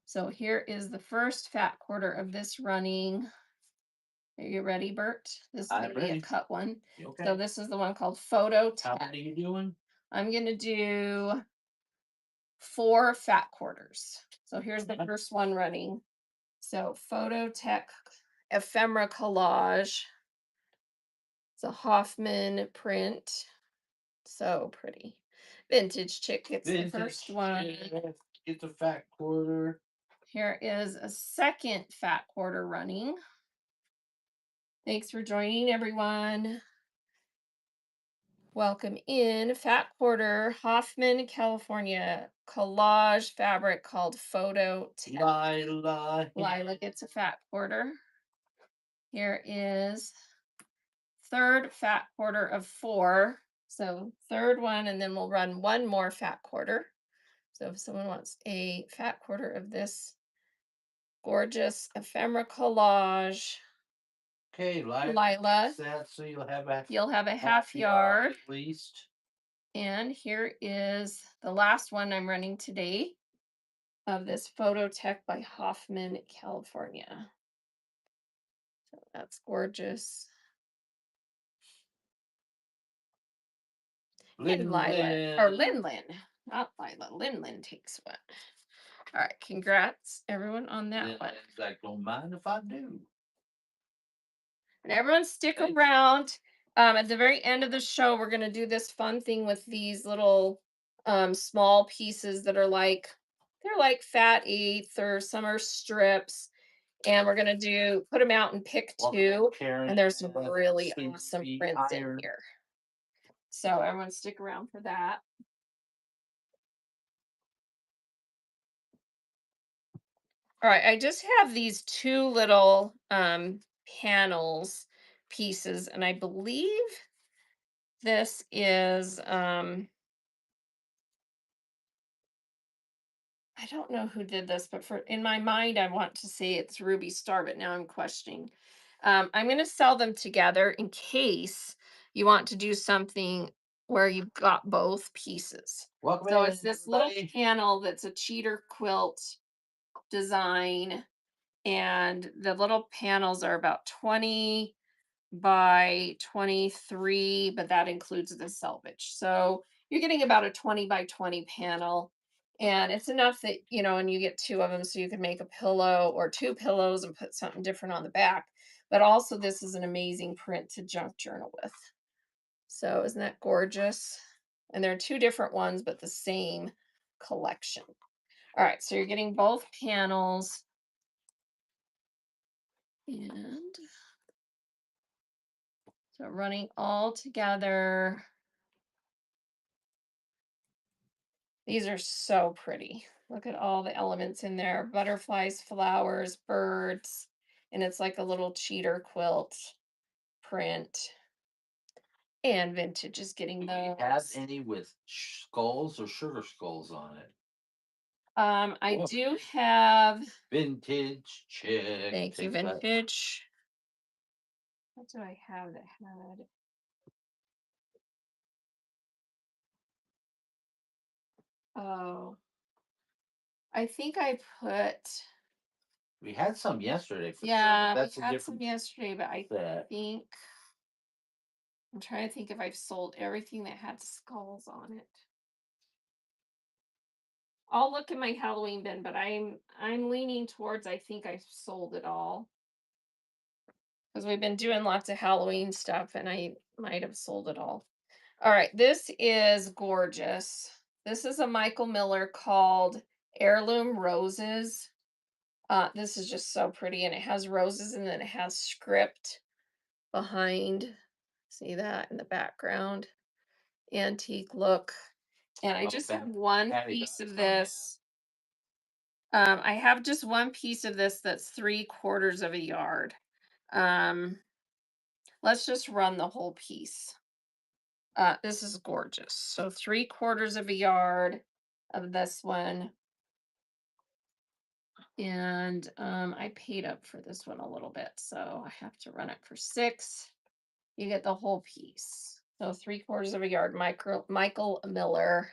So here is the first fat quarter of this running. Are you ready, Bert? This is going I'm to be a ready. cut one. You So okay? this is the one called Photo How Tech. many are you doing? I'm going to do 4 fat quarters. So here's the first one running. So Photo Tech ephemera collage. It's a Hoffman print. So pretty. Vintage Chick gets the first one. Chick, get the fat quarter. Here is a second fat quarter running. Thanks for joining, everyone. Welcome in. Fat quarter, Hoffman, California. Collage fabric called Photo Tech. Lila gets a fat quarter. Here is third fat quarter of 4. So third one, and then we'll run one more fat quarter. So if someone wants a fat quarter of this gorgeous ephemera collage, Okay, Lila, that so you'll have a half yard. at least. And here is the last one I'm running today of this Photo Tech by Hoffman, California. So that's gorgeous. And Lila, or Lin Lin, not Lila. Lin Lin takes one. All right, congrats everyone on that one. I don't mind if I do. And everyone stick Thanks. around. At the very end of the show, we're going to do this fun thing with these little small pieces that are like, they're like fat eighths or some are strips. And we're going to put them out and pick two. Karen, And there's some really seems to awesome be prints in iron. here. So everyone stick around for that. All right, I just have these two little panels pieces, and I believe this is I don't know who did this, but for in my mind, I want to say it's Ruby Star, but now I'm questioning. I'm going to sell them together in case you want to do something where you've got both pieces. Welcome So in, it's this little everybody. panel that's a cheater quilt design, and the little panels are about 20 by 23, but that includes the selvage. So you're getting about a 20 by 20 panel. And it's enough that, and you get two of them so you can make a pillow or two pillows and put something different on the back. But also, this is an amazing print to junk journal with. So, isn't that gorgeous? And there are two different ones, but the same collection. All right, so you're getting both panels. And so running all together. These are so pretty. Look at all the elements in there. Butterflies, flowers, birds, and it's like a little cheater quilt print. And vintage is getting Do you have those. any with skulls or sugar skulls on it? I Whoa. do have, Vintage chick. thank you, Take that. vintage. What do I have that had? Oh, I think I put, We had some yesterday for sure. yeah, That's we a had some different yesterday, but I set. think, I'm trying to think if I've sold everything that had skulls on it. I'll look in my Halloween bin, but I'm leaning towards I think I've sold it all. Because we've been doing lots of Halloween stuff and I might have sold it all. All right, this is gorgeous. This is a Michael Miller called Heirloom Roses. This is just so pretty, and it has roses and then it has script behind. See that in the background? Antique look. And I just have one piece of this. I have just one piece of this that's 3/4 of a yard. Let's just run the whole piece. This is gorgeous. So 3/4 of a yard of this one. And I paid up for this one a little bit, so I have to run it for 6. You get the whole piece. So 3/4 of a yard, Michael Miller.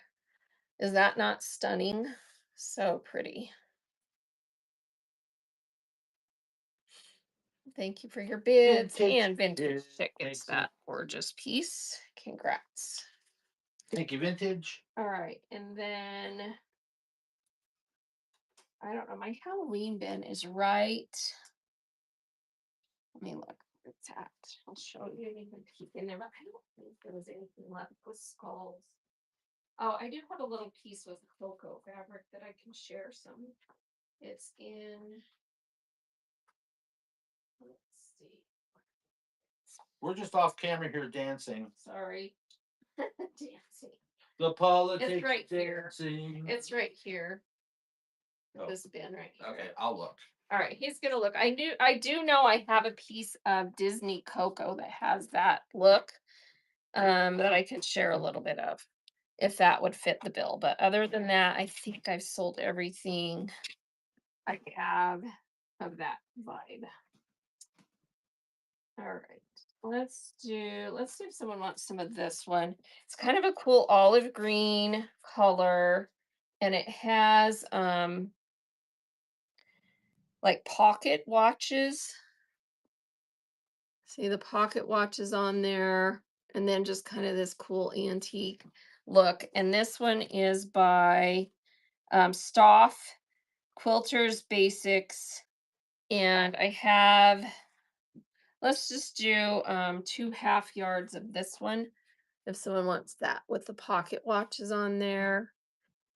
Is that not stunning? So pretty. Thank you for your bids. Vintage. And Vintage Yeah, Chick gets thank you. that gorgeous piece. Congrats. Thank you, vintage. All right. And then I don't know, my Halloween bin is right. Let me look where it's at. I'll show you. You can peek in there, but I don't think there was anything left with skulls. Oh, I do have a little piece with cocoa fabric that I can share some. It's in, let's see. We're just off camera here dancing. Sorry. Dancing. The It's politics right here. dancing. It's right here. Oh, This bin right here. okay, I'll look. All right, he's gonna look. I do know I have a piece of Disney cocoa that has that look, that I can share a little bit of, if that would fit the bill. But other than that, I think I've sold everything I have of that vibe. All right. Let's see if someone wants some of this one. It's kind of a cool olive green color, and it has like pocket watches. See the pocket watches on there, and then just kind of this cool antique look. And this one is by Stoff Quilters Basics. And I have, let's just do 2 half yards of this one if someone wants that with the pocket watches on there.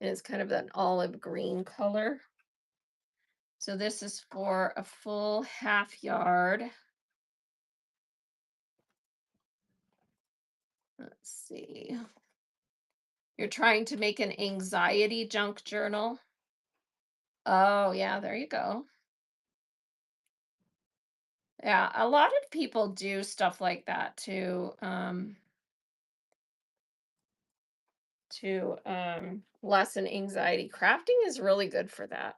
And it's kind of an olive green color. So this is for a full half yard. Let's see. You're trying to make an anxiety junk journal. Oh, yeah, there you go. Yeah, a lot of people do stuff like that to lessen anxiety. Crafting is really good for that.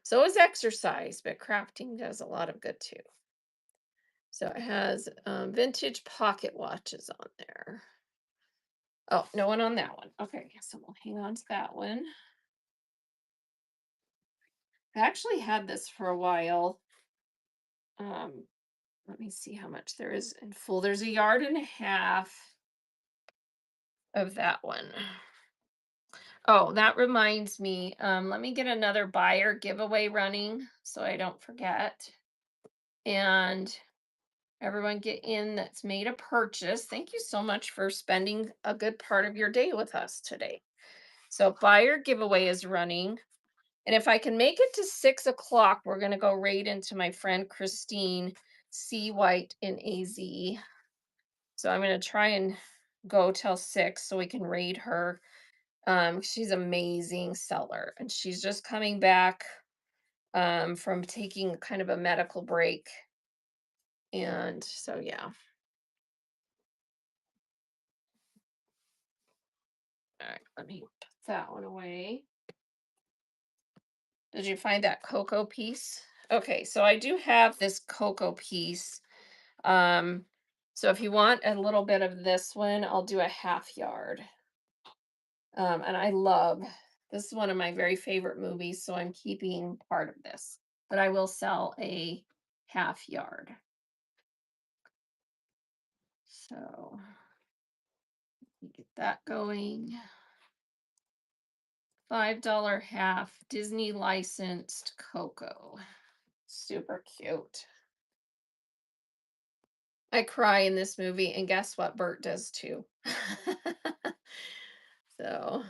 So is exercise, but crafting does a lot of good too. So it has vintage pocket watches on there. Oh, no one on that one. Okay, so we'll hang on to that one. I actually had this for a while. Um, Let me see how much there is in full. There's a yard and a half of that one. Oh, that reminds me. Let me get another buyer giveaway running so I don't forget. And everyone get in that's made a purchase. Thank you so much for spending a good part of your day with us today. So buyer giveaway is running. And if I can make it to 6 o'clock, we're going to go right into my friend Christine C. White in AZ. So I'm going to try and go till 6 so we can raid her. She's amazing seller, and she's just coming back from taking kind of a medical break. And so yeah. All right, let me put that one away. Did you find that cocoa piece? Okay, so I do have this cocoa piece. Um, so if you want a little bit of this one, I'll do a half yard. And I love, this is one of my very favorite movies, so I'm keeping part of this, but I will sell a half yard. So get that going. $5 half Disney licensed cocoa. Super cute. I cry in this movie, and guess what? Bert does too. So,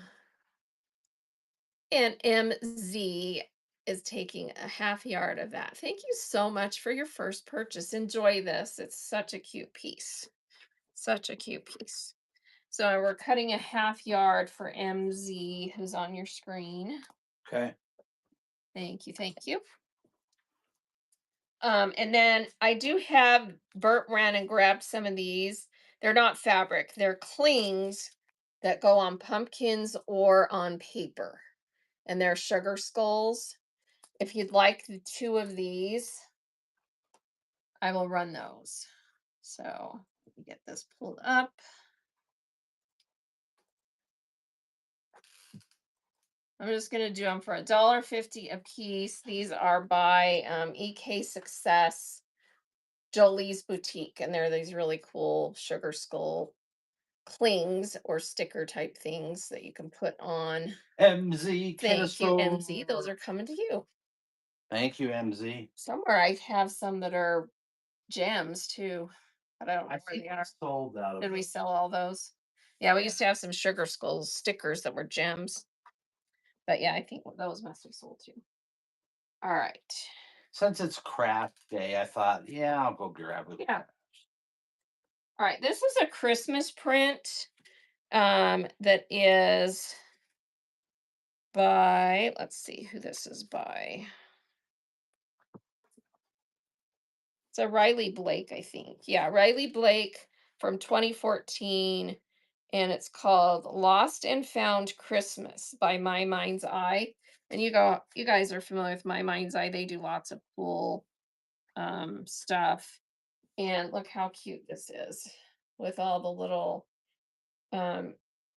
and MZ is taking a half yard of that. Thank you so much for your first purchase. Enjoy this. It's such a cute piece. Such a cute piece. So we're cutting a half yard for MZ, who's on your screen. Okay. Thank you. Thank you. And then I do have Bert ran and grabbed some of these. They're not fabric, they're clings that go on pumpkins or on paper. And they're sugar skulls. If you'd like the 2 of these, I will run those. So let me get this pulled up. I'm just gonna do them for $1.50 a piece. These are by EK Success, Jolie's Boutique, and they're these really cool sugar skull clings or sticker type things that you can put on. MZ Thank you, MZ. Those Kennesaw. are coming to you. Thank you, MZ. Somewhere I have some that are gems too, but I don't I know where think they we are. sold out of Did we those. sell all those? Yeah, we Yeah. used to have some sugar skulls stickers that were gems. But yeah, I think those must have sold too. All right. Since it's craft day, I thought, yeah, I'll go grab it. Yeah. All right. This is a Christmas print that is by, let's see who this is by. It's a Riley Blake, I think. Yeah, Riley Blake from 2014. And it's called Lost and Found Christmas by My Mind's Eye. And you guys are familiar with My Mind's Eye. They do lots of cool stuff. And look how cute this is with all the little um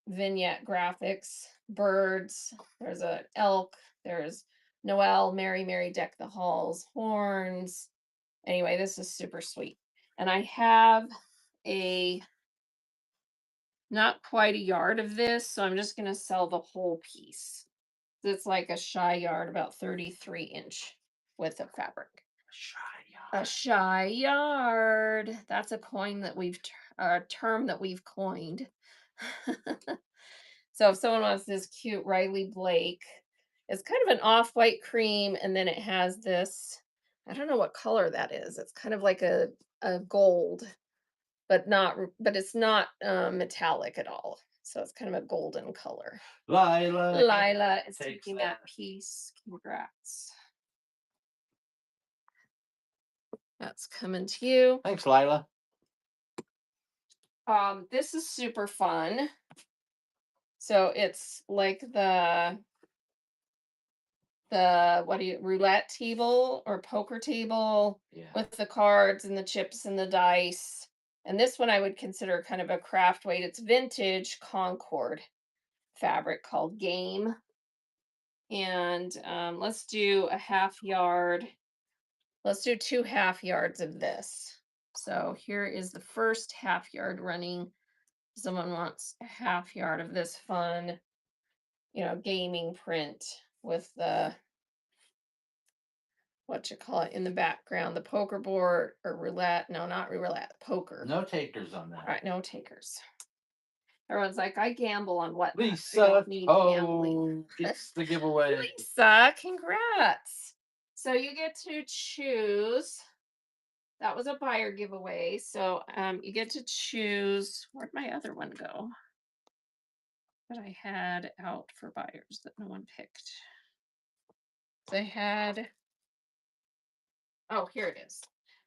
vignette graphics, birds, there's a elk, there's Noel, Mary, Mary, deck the halls, horns. Anyway, this is super sweet. And I have a not quite a yard of this, so I'm just going to sell the whole piece. It's like a shy yard, about 33-inch width of fabric. A shy yard. That's a coin that a term that we've coined. So if someone wants this cute Riley Blake, it's kind of an off-white cream, and then it has this, I don't know what color that is. It's kind of like a gold, but it's not metallic at all. So it's kind of a golden color. Lila Lila is takes taking that. that piece. Congrats. That's coming to you. Thanks, Lila. This is super fun. So it's like the what do you roulette table or poker table Yeah. with the cards and the chips and the dice. And this one I would consider kind of a craft weight. It's vintage Concord fabric called Game. And let's do a half yard. Let's do 2 half yards of this. So here is the first half yard running. Someone wants a half yard of this fun, gaming print with the what you call it in the background, the poker board or roulette. No, not roulette, poker. No takers on All that. right, no takers. Everyone's like, I gamble on what? I Lisa don't need gambling. gets the giveaway. Lisa, congrats. So you get to choose. That was a buyer giveaway. So you get to choose. Where'd my other one go? That I had out for buyers that no one picked. So I had. Oh, here it is.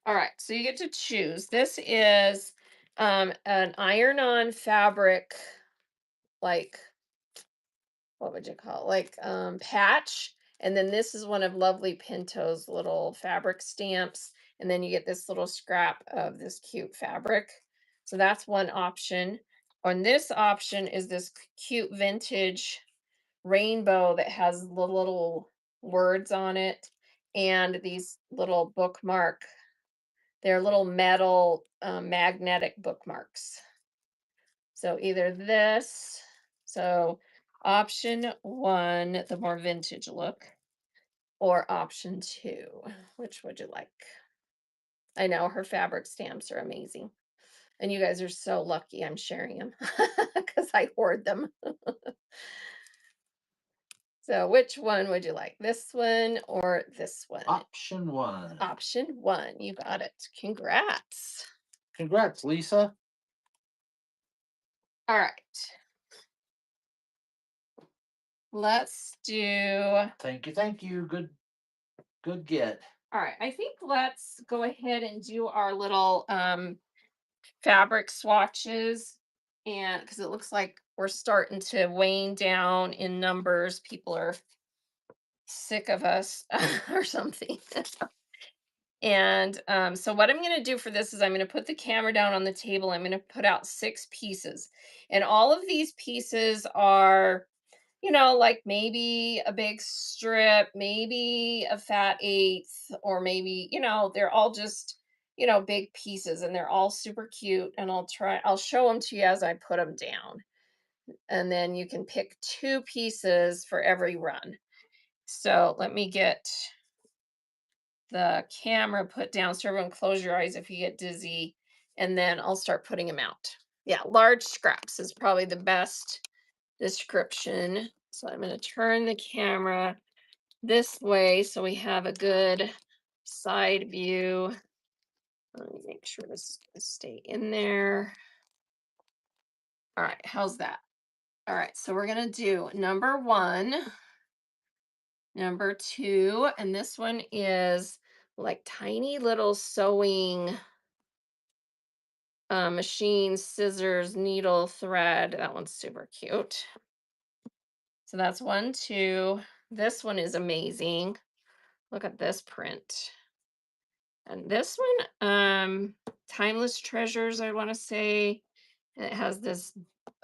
All right. So you get to choose. This is an iron-on fabric, like what would you call it? Like patch. And then this is one of Lovely Pinto's little fabric stamps. And then you get this little scrap of this cute fabric. So that's one option. On this option is this cute vintage rainbow that has the little words on it and these little bookmark. They're little metal magnetic bookmarks. So either this, so option one, the more vintage look, or option two, which would you like? I know her fabric stamps are amazing. And you guys are so lucky I'm sharing them because I hoard them. So which one would you like? This one or this one? Option one. Option one. You got it. Congrats. Congrats, Lisa. All right. Let's do. Thank you. Thank you. Good get. All right. I think let's go ahead and do our little fabric swatches. And because it looks like we're starting to wane down in numbers, people are sick of us or something. And so what I'm going to do for this is I'm going to put the camera down on the table. I'm going to put out 6 pieces. And all of these pieces are like maybe a big strip, maybe a fat eighth, or maybe, they're all just, big pieces and they're all super cute. And I'll show them to you as I put them down. And then you can pick two pieces for every run. So let me get the camera put down so everyone close your eyes if you get dizzy. And then I'll start putting them out. Yeah, large scraps is probably the best description. So I'm going to turn the camera this way so we have a good side view. Let me make sure this is going to stay in there. All right, how's that? All right, so we're going to do number one, number two, and this one is like tiny little sewing machine, scissors, needle, thread. That one's super cute. So that's one, two. This one is amazing. Look at this print. And this one, Timeless Treasures, I want to say. And it has this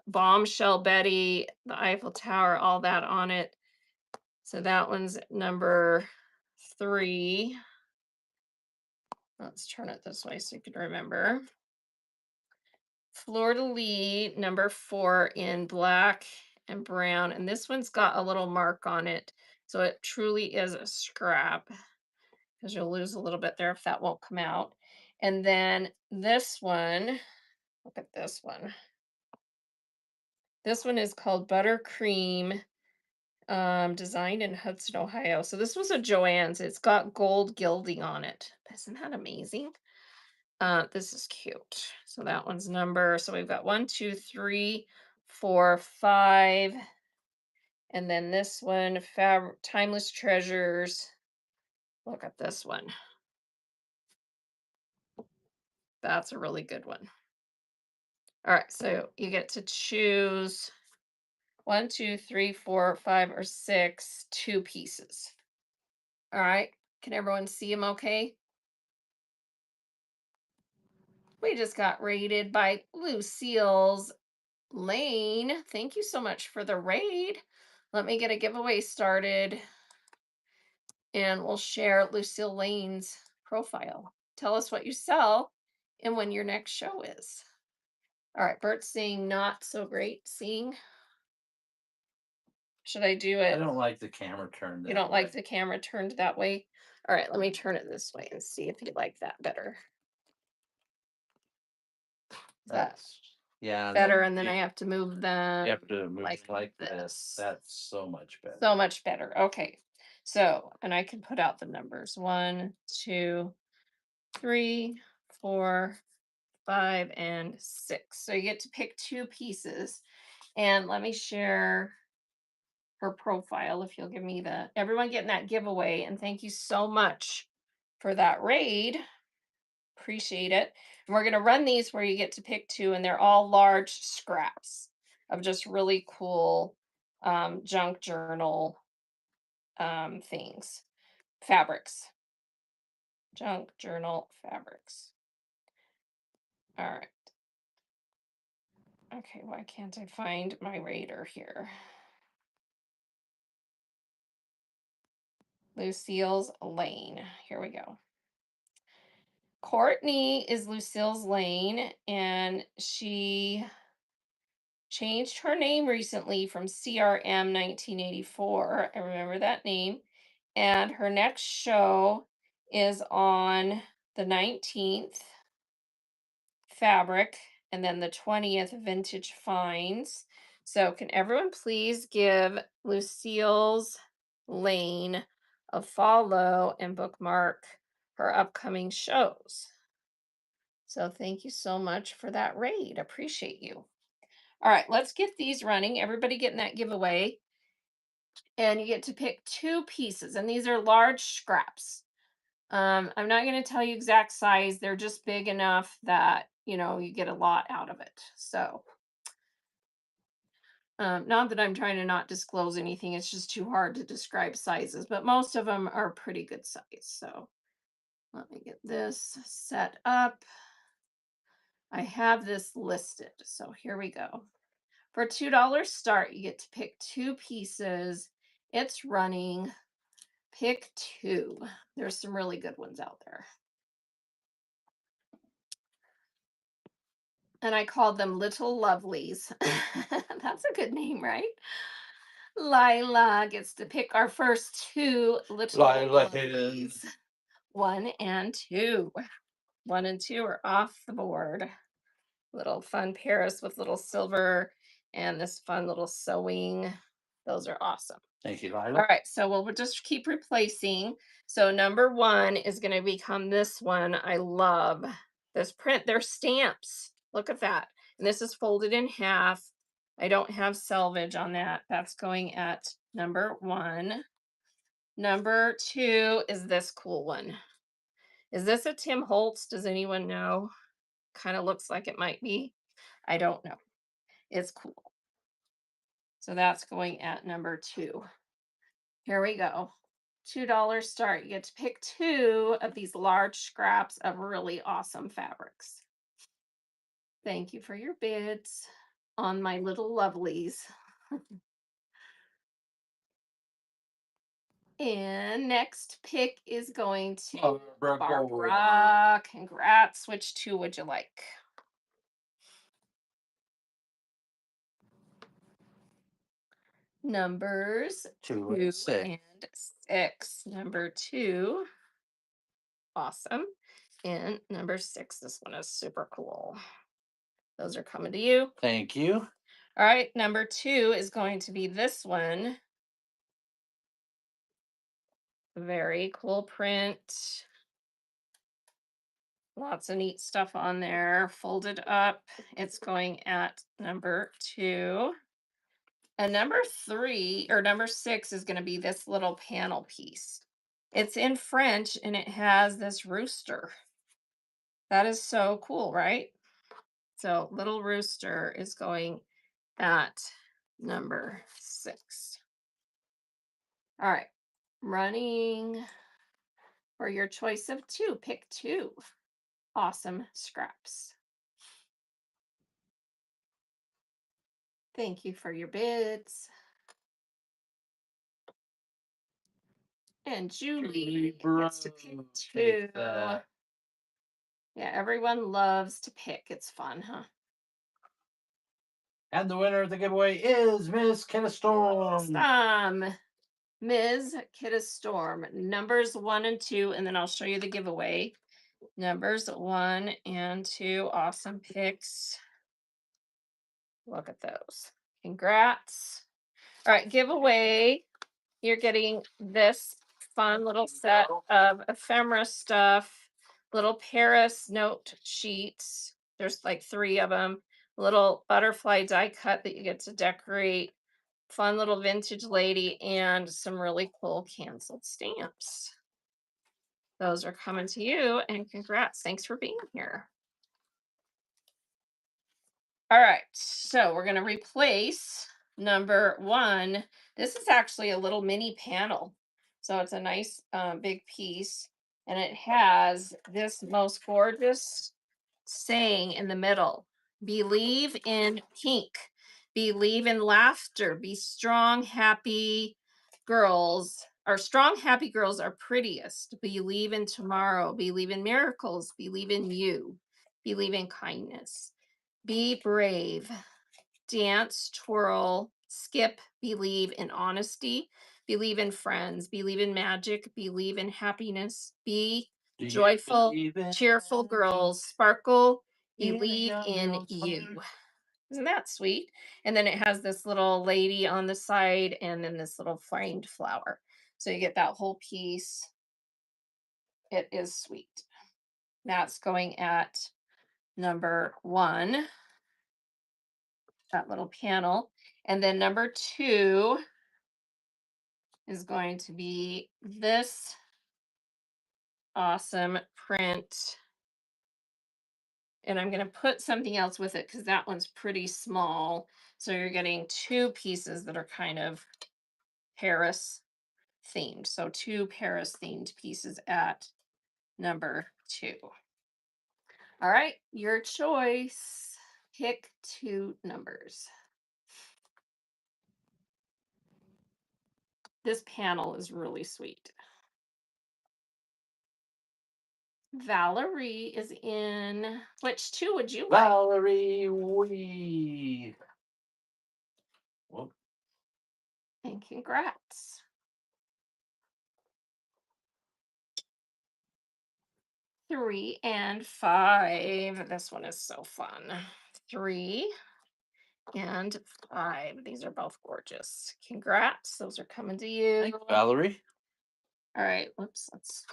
bombshell Betty, the Eiffel Tower, all that on it. So that one's number three. Let's turn it this way so you can remember. Fleur de Lis, number four in black and brown. And this one's got a little mark on it. So it truly is a scrap because you'll lose a little bit there if that won't come out. And then this one, look at this one. This one is called Buttercream, designed in Hudson, Ohio. So this was a Joann's. It's got gold gilding on it. Isn't that amazing? This is cute. So that one's number. So we've got one, two, three, four, five. And then this one, Timeless Treasures. Look at this one. That's a really good one. All right, so you get to choose one, two, three, four, five, or six, two pieces. All right, can everyone see them okay? We just got raided by Lucille's Lane. Thank you so much for the raid. Let me get a giveaway started and we'll share Lucille Lane's profile. Tell us what you sell and when your next show is. All right, Bert's saying not so great seeing. Should I do I it? don't like the camera turned You that don't like way. the camera turned that way? All right, let me turn it this way and see if you like that better. Is that That's yeah. better? Then And then I have to move you them have to move like this. this. That's so much better. So much better. Okay. So, and I can put out the numbers. One, two, three, four, five, and six. So you get to pick two pieces. And let me share her profile if you'll give me everyone getting that giveaway. And thank you so much for that raid. Appreciate it. And we're going to run these where you get to pick two, and they're all large scraps of just really cool junk journal things, fabrics, junk journal fabrics. All right. Okay, why can't I find my raider here? Lucille's Lane. Here we go. Courtney is Lucille's Lane, and she changed her name recently from CRM 1984. I remember that name. And her next show is on the 19th, Fabric, and then the 20th, Vintage Finds. So, can everyone please give Lucille's Lane a follow and bookmark her upcoming shows? So, thank you so much for that raid. Appreciate you. All right, let's get these running. Everybody getting that giveaway. And you get to pick two pieces, and these are large scraps. I'm not going to tell you exact size. They're just big enough that, you get a lot out of it. So, not that I'm trying to not disclose anything, it's just too hard to describe sizes, but most of them are pretty good size. So, let me get this set up. I have this listed. So, here we go. For $2 start, you get to pick two pieces. It's running. Pick two. There's some really good ones out there. And I called them Little Lovelies. That's a good name, right? Lila gets to pick our first two Little Lila Hayden. Lovelies. One and two. One and two are off the board. Little fun Paris with little silver and this fun little sewing. Those are awesome. Thank you, All Lila. right, so we'll just keep replacing. So number one is going to become this one. I love this print. They're stamps. Look at that. And this is folded in half. I don't have selvage on that. That's going at number one. Number two is this cool one. Is this a Tim Holtz? Does anyone know? Kind of looks like it might be. I don't know. It's cool. So that's going at number two. Here we go. $2 start. You get to pick two of these large scraps of really awesome fabrics. Thank you for your bids on my little lovelies. And next pick is going to Barbara. Congrats. Which two would you like? Numbers Two two and six. and six. Number two. Awesome. And number six, this one is super cool. Those are coming to you. Thank you. All right, number two is going to be this one. Very cool print. Lots of neat stuff on there. Folded up. It's going at number two. And number three or number six is going to be this little panel piece. It's in French and it has this rooster. That is so cool, right? So little rooster is going at number six. All right, running for your choice of two. Pick two awesome scraps. Thank you for your bids. And Julie gets to pick two. Yeah, everyone loves to pick. It's fun, huh? And the winner of the giveaway is Miss Kenna Storm. Ms. Kidda Storm, numbers one and two, and then I'll show you the giveaway. Numbers one and two, awesome picks. Look at those. Congrats. All right, giveaway. You're getting this fun little set of ephemera stuff, little Paris note sheets. There's like three of them. Little butterfly die cut that you get to decorate. Fun little vintage lady and some really cool canceled stamps. Those are coming to you and congrats. Thanks for being here. All right, so we're going to replace number one. This is actually a little mini panel. So it's a nice big piece and it has this most gorgeous saying in the middle. Believe in pink. Believe in laughter. Be strong, happy girls. Our strong, happy girls are prettiest. Believe in tomorrow. Believe in miracles. Believe in you. Believe in kindness. Be brave. Dance, twirl, skip, believe in honesty, believe in friends, believe in magic, believe in happiness, be joyful, cheerful girls, sparkle, believe in you. Isn't that sweet? And then it has this little lady on the side and then this little framed flower. So you get that whole piece. It is sweet. That's going at number one, that little panel. And then number two is going to be this awesome print. And I'm going to put something else with it because that one's pretty small. So you're getting two pieces that are kind of Paris themed. So two Paris themed pieces at number two. All right, your choice. Pick two numbers. This panel is really sweet. Valerie is in. Which two would you like? Valerie Wee. Well, And congrats. 3 and 5. This one is so fun. 3 and 5. These are both gorgeous. Congrats. Those are coming to you. Valerie. All right. Whoops. Let's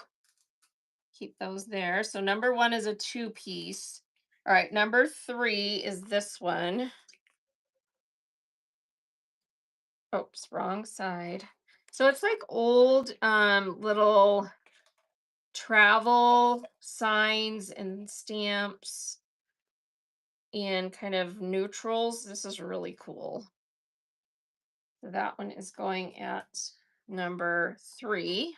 keep those there. So number 1 is a 2-piece. All right. Number 3 is this one. Oops, wrong side. So it's like old little travel signs and stamps in kind of neutrals. This is really cool. So that one is going at number 3.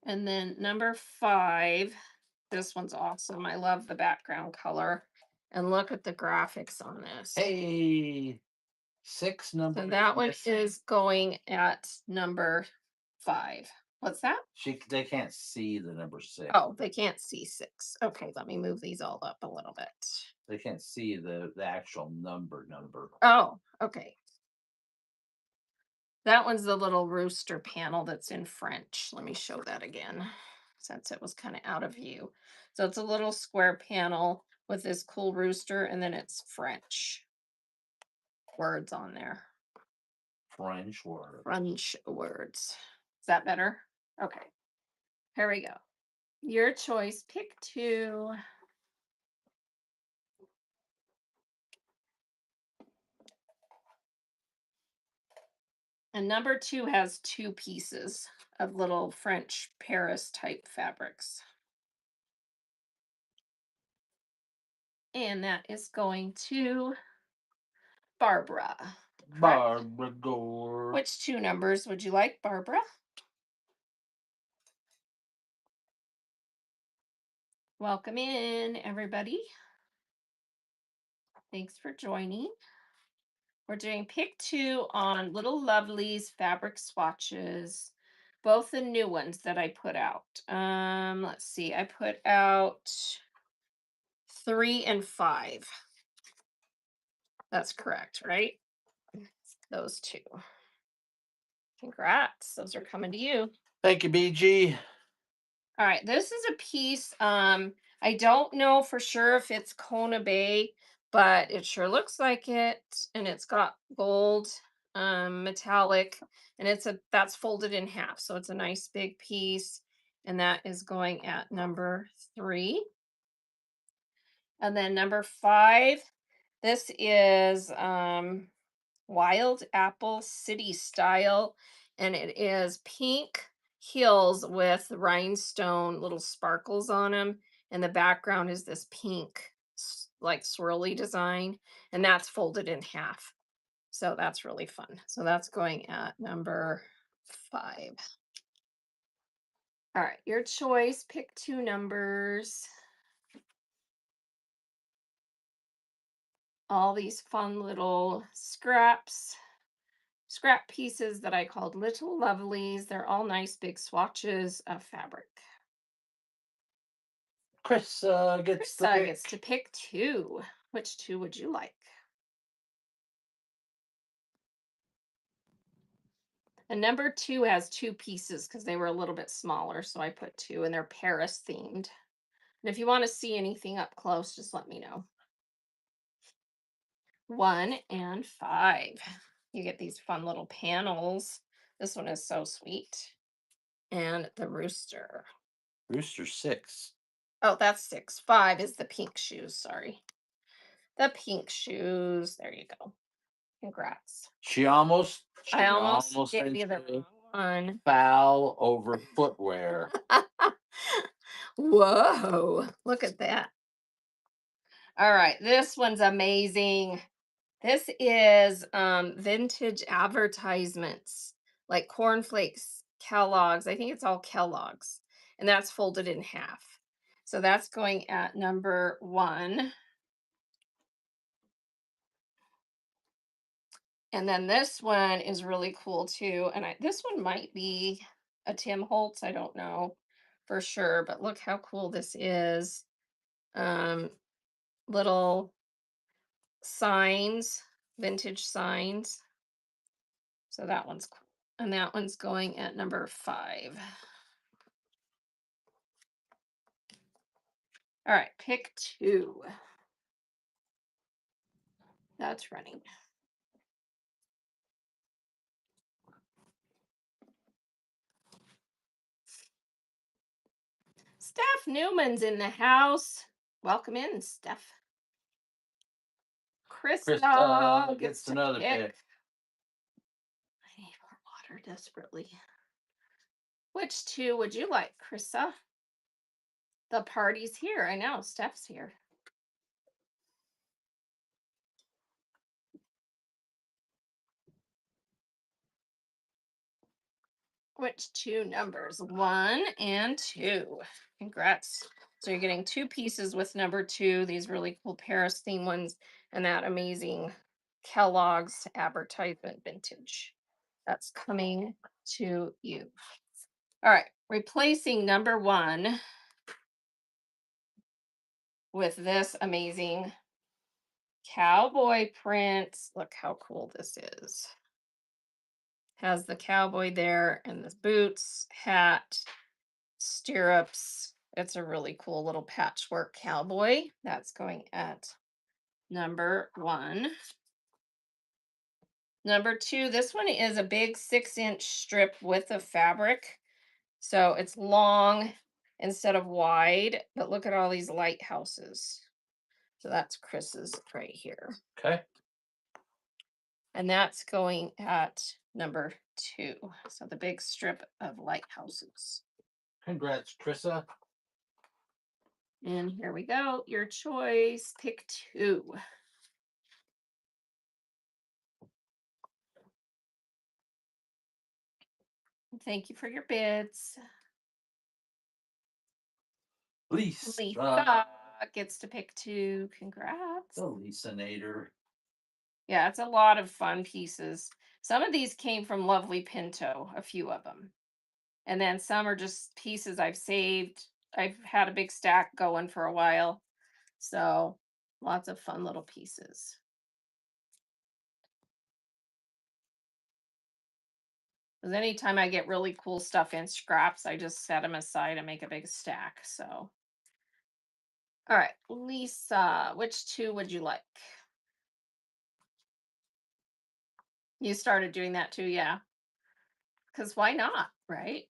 And then number 5, this one's awesome. I love the background color. And look at the graphics on this. Hey, 6 So numbers that one missing. is going at number 5. What's that? They can't see the number 6. Oh, they can't see 6. Okay, let me move these all up a little bit. They can't see the actual number. Oh, okay. That one's the little rooster panel that's in French. Let me show that again since it was kind of out of view. So it's a little square panel with this cool rooster, and then it's French words on there. French word. French words. Is that better? Okay. Here we go. Your choice. Pick 2. And number 2 has 2 pieces of little French Paris type fabrics. And that is going to Barbara. Correct? Barbara Gore. Which 2 numbers would you like, Barbara? Welcome in, everybody. Thanks for joining. We're doing pick 2 on Little Lovely's fabric swatches, both the new ones that I put out. Let's see, I put out 3 and 5. That's correct, right? Those 2. Congrats. Those are coming to you. Thank you, BG. All right, this is a piece. I don't know for sure if it's Kona Bay, but it sure looks like it, and it's got gold, metallic, and that's folded in half, so it's a nice big piece, and that is going at number 3. And then number 5, this is Wild Apple City Style, and it is pink heels with rhinestone little sparkles on them, and the background is this pink like swirly design, and that's folded in half. So that's really fun. So that's going at number 5. All right, your choice. Pick 2 numbers. All these fun little scrap pieces that I called Little Lovelies. They're all nice big swatches of fabric. Chris gets the Krista pick. gets to pick 2. Which 2 would you like? And number 2 has 2 pieces because they were a little bit smaller, so I put 2, and they're Paris themed. And if you want to see anything up close, just let me know. 1 and 5. You get these fun little panels. This one is so sweet. And the rooster. Rooster 6. Oh, that's 6. 5 is the pink shoes. Sorry. The pink shoes. There you go. Congrats. She almost I almost gave sent you the you wrong one. foul over footwear. Whoa. Look at that. All right. This one's amazing. This is vintage advertisements like cornflakes, Kellogg's. I think it's all Kellogg's. And that's folded in half. So that's going at number 1. And then this one is really cool too. And this one might be a Tim Holtz. I don't know for sure, but look how cool this is. Um, Little signs, vintage signs. So that one's cool. And that one's going at number 5. All right, pick 2. That's running. Steph Newman's in the house. Welcome in, Steph. Krista gets gets to another pick. pick. I need more water desperately. Which 2 would you like, Krista? The party's here. I know, Steph's here. Which 2 numbers? 1 and 2. Congrats. So you're getting 2 pieces with number 2, these really cool Paris theme ones, and that amazing Kellogg's advertisement vintage. That's coming to you. All right, replacing number 1 with this amazing cowboy print. Look how cool this is. Has the cowboy there and the boots, hat, stirrups. It's a really cool little patchwork cowboy. That's going at number 1. Number 2, this one is a big 6-inch strip width of fabric. So it's long instead of wide, but look at all these lighthouses. So that's Chris's right here. Okay. And that's going at number 2. So the big strip of lighthouses. Congrats, Trissa. And here we go. Your choice. Pick 2. Thank you for your bids. Lisa. Lisa gets to pick 2. Congrats. The Lisa Nader. Yeah, it's a lot of fun pieces. Some of these came from Lovely Pinto, a few of them. And then some are just pieces I've saved. I've had a big stack going for a while. So lots of fun little pieces. Because anytime I get really cool stuff in scraps, I just set them aside and make a big stack. So, all right, Lisa, which 2 would you like? You started doing that too, yeah. Because why not, right?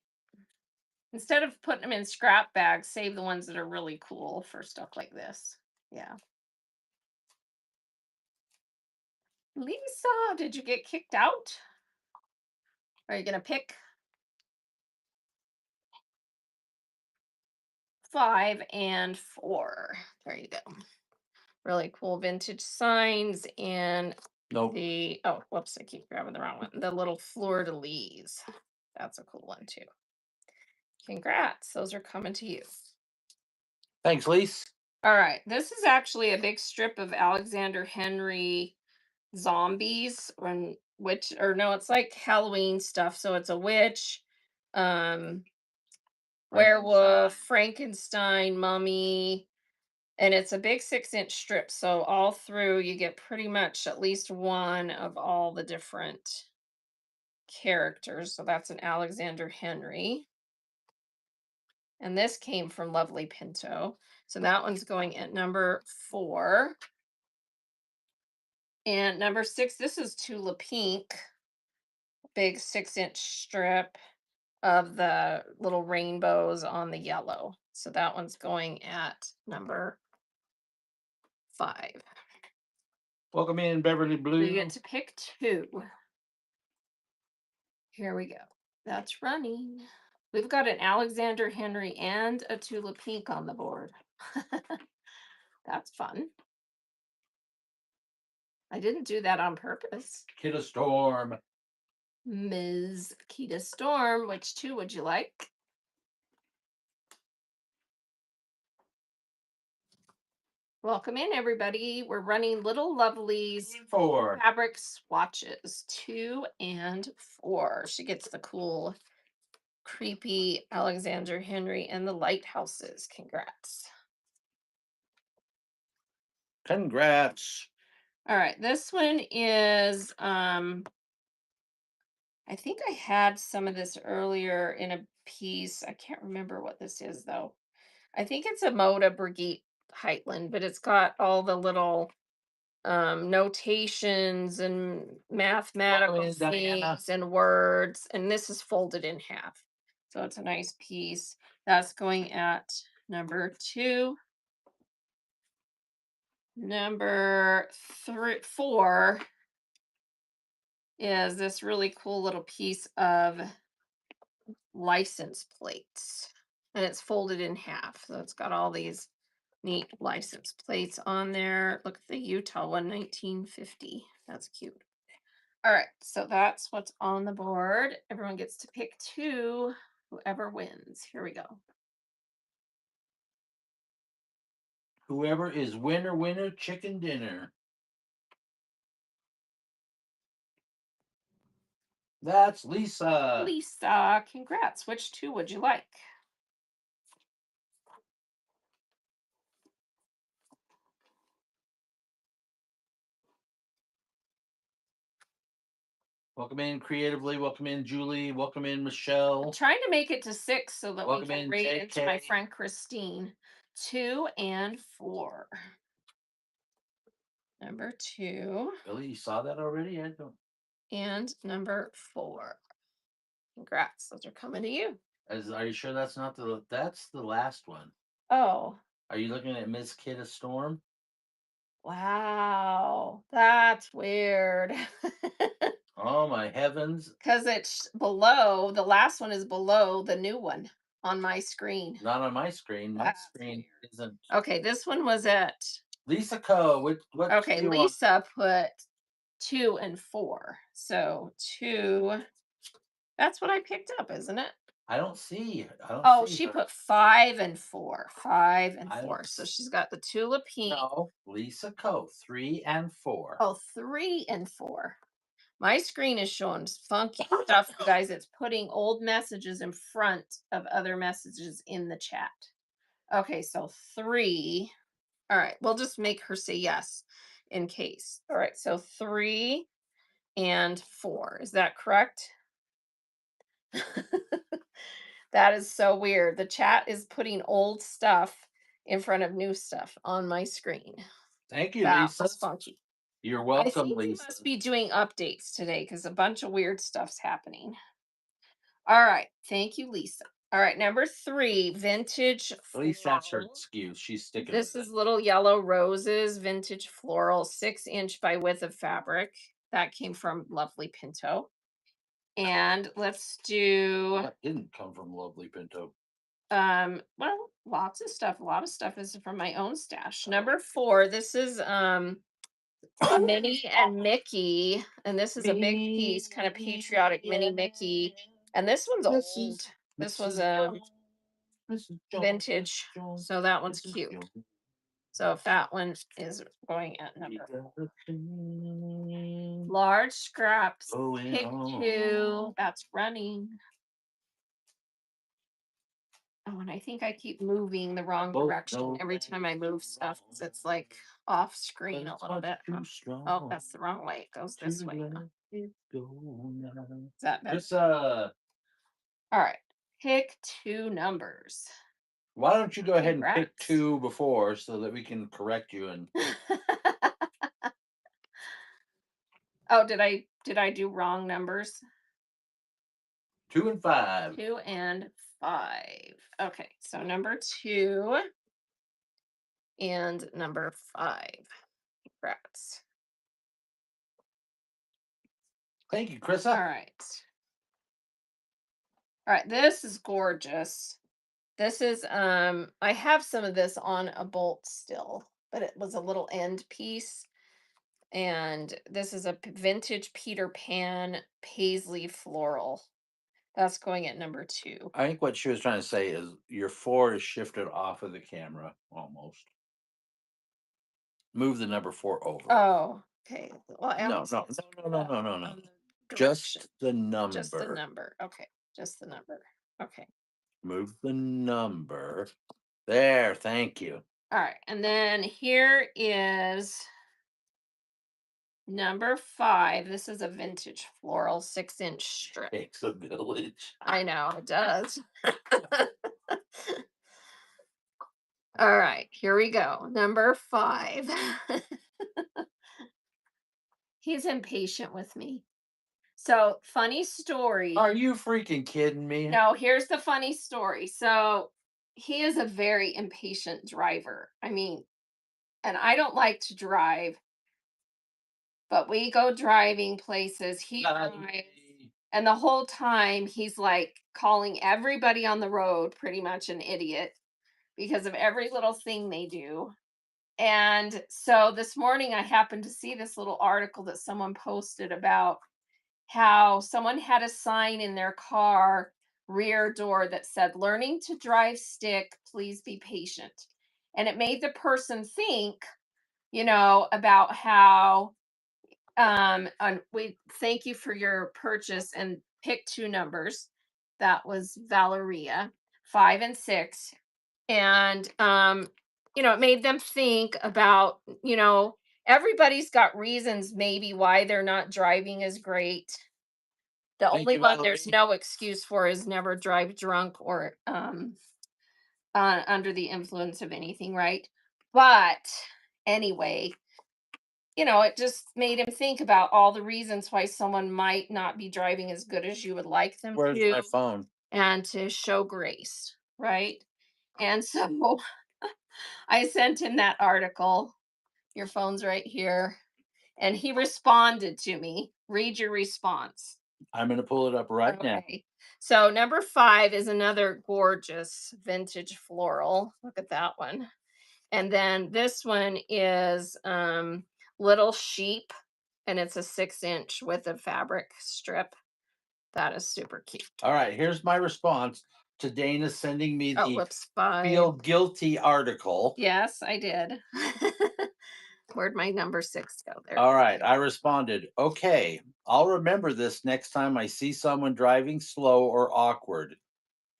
Instead of putting them in scrap bags, save the ones that are really cool for stuff like this. Yeah. Lisa, did you get kicked out? Are you going to pick 5 and 4? There you go. Really cool vintage signs and Nope. oh, whoops, I keep grabbing the wrong one. The little fleur de lis. That's a cool one too. Congrats. Those are coming to you. Thanks, Lisa. All right. This is actually a big strip of Alexander Henry zombies and witch, or no, it's like Halloween stuff. So it's a witch, um, werewolf, Frankenstein, mummy, and it's a big 6-inch strip. So all through you get pretty much at least one of all the different characters. So that's an Alexander Henry. And this came from Lovely Pinto. So that one's going at number 4. And number 6, this is Tula Pink, big 6-inch strip of the little rainbows on the yellow. So that one's going at number 5. Welcome in, Beverly So Blue. you get to pick 2. Here we go. That's running. We've got an Alexander Henry and a Tula Pink on the board. That's fun. I didn't do that on purpose. Kid of Storm. Ms. Keita Storm, which 2 would you like? Welcome in, everybody. We're running Little Lovely's 4. fabric swatches 2 and 4. She gets the cool, creepy Alexander Henry and the lighthouses. Congrats. Congrats. All right, this one is I think I had some of this earlier in a piece. I can't remember what this is though. I think it's a Moda Brigitte Heitland, but it's got all the little notations and Welcome mathematical in, Diana. things and words, and this is folded in half. So it's a nice piece. That's going at number 2. Number 4 is this really cool little piece of license plates, and it's folded in half. So it's got all these neat license plates on there. Look at the Utah one, 1950. That's cute. All right, so that's what's on the board. Everyone gets to pick 2. Whoever wins. Here we go. Whoever is winner, winner, chicken dinner. That's Lisa. Lisa, congrats. Which 2 would you like? Welcome in creatively. Welcome in Julie. Welcome in I'm Michelle. trying to make it to 6 so that we Welcome can in rate into my JK. friend Christine. 2 and 4. Number 2 Billy, you saw that already? I don't. and number 4. Congrats. Those are coming to you. Are you sure that's not that's the last one? Oh, Are you looking at Miss Kid a Storm? wow. That's weird. Oh my heavens. Because it's below, the last one is below the new one on my screen. Not on my screen. My That's screen weird. isn't. Okay, this one was at, Lisa Co. What okay, do you want? Lisa put 2 and 4. So 2, that's what I picked up, isn't it? I don't see. I don't Oh, see she her. put 5 and 4. 5 and I don't 4. So she's got the tulip pink. know. Lisa Co. 3 and 4. Oh, 3 and 4. My screen is showing funky stuff, you guys. It's putting old messages in front of other messages in the chat. Okay, so 3. All right, we'll just make her say yes in case. All right, so 3 and 4. Is that correct? That is so weird. The chat is putting old stuff in front of new stuff on my screen. Thank you, That Lisa. was funky. You're I welcome, think we Lisa. must be doing updates today because a bunch of weird stuff's happening. All right. Thank you, Lisa. All right. Number 3, vintage At least that's her floral. excuse. She's sticking This with is it. little yellow roses, vintage floral, 6 inch by width of fabric. That came from Lovely Pinto. And let's do That didn't come from Lovely Pinto. well, lots of stuff. A lot of stuff is from my own stash. Number 4, this is Minnie and Mickey, and this is a big piece, kind of patriotic Minnie Mickey. And this one's old. This was a Mrs. Jones, vintage, Jones, so that one's Mrs. cute. Jones. So if that one is going at We number got a thing large scraps, going pick on. 2. That's running. Oh, and I think I keep moving the wrong Both direction know every that time I move it's stuff, 'cause wrong, it's like off but screen a it's little much bit. too Oh, strong that's the wrong way. It goes to this way. let it go now. Is that better? Just All right. Pick 2 numbers. why don't you go ahead and pick Congrats. 2 before so that we can correct you and Oh, did I do wrong numbers? 2 and 5. 2 and 5. Okay, so number 2 and number 5. Congrats. Thank you, All Chrissa. right. All right, this is gorgeous. This is I have some of this on a bolt still, but it was a little end piece. And this is a vintage Peter Pan paisley floral. That's going at number 2. I think what she was trying to say is your 4 is shifted off of the camera almost. Move the number 4 over. Oh, okay. Well, I No, always no, get no, no, screwed no, up no, no, no. on the direction. Just the Just the number. number. Okay. Just the number. Okay. Move the number. There, thank you. All right. And then here is number 5. This is a vintage floral 6-inch strip. Takes a village. I know it does. All right, here we go. Number 5. He's impatient with me. So, funny story. Are you freaking kidding me? No, here's the funny story. So, he is a very impatient driver. I mean, and I don't like to drive, but we go driving places. He God, drives, and the whole time he's like calling everybody on the road pretty much an idiot because of every little thing they do. And so this morning I happened to see this little article that someone posted about how someone had a sign in their car rear door that said, "Learning to drive stick, please be patient." And it made the person think, about how we thank you for your purchase and pick two numbers. That was Valeria, 5 and 6. And it made them think about, everybody's got reasons maybe why they're not driving as great. The thank only you, one there's Valerie. no excuse for is never drive drunk or under the influence of anything, right? But anyway, it just made him think about all the reasons why someone might not be driving as good as you would like them Where's to, my phone? and to show grace, right? And so I sent him that article. Your phone's right here. And he responded to me. Read your response. I'm gonna pull it up right now. Okay. So number 5 is another gorgeous vintage floral. Look at that one. And then this one is Little Sheep, and it's a 6-inch with a fabric strip. That is super cute. All right, here's my response to Dana sending me Oh, the whoops, 5. feel guilty article. Yes, I did. Where'd my number 6 go? There. All right, I responded, okay, I'll remember this next time I see someone driving slow or awkward.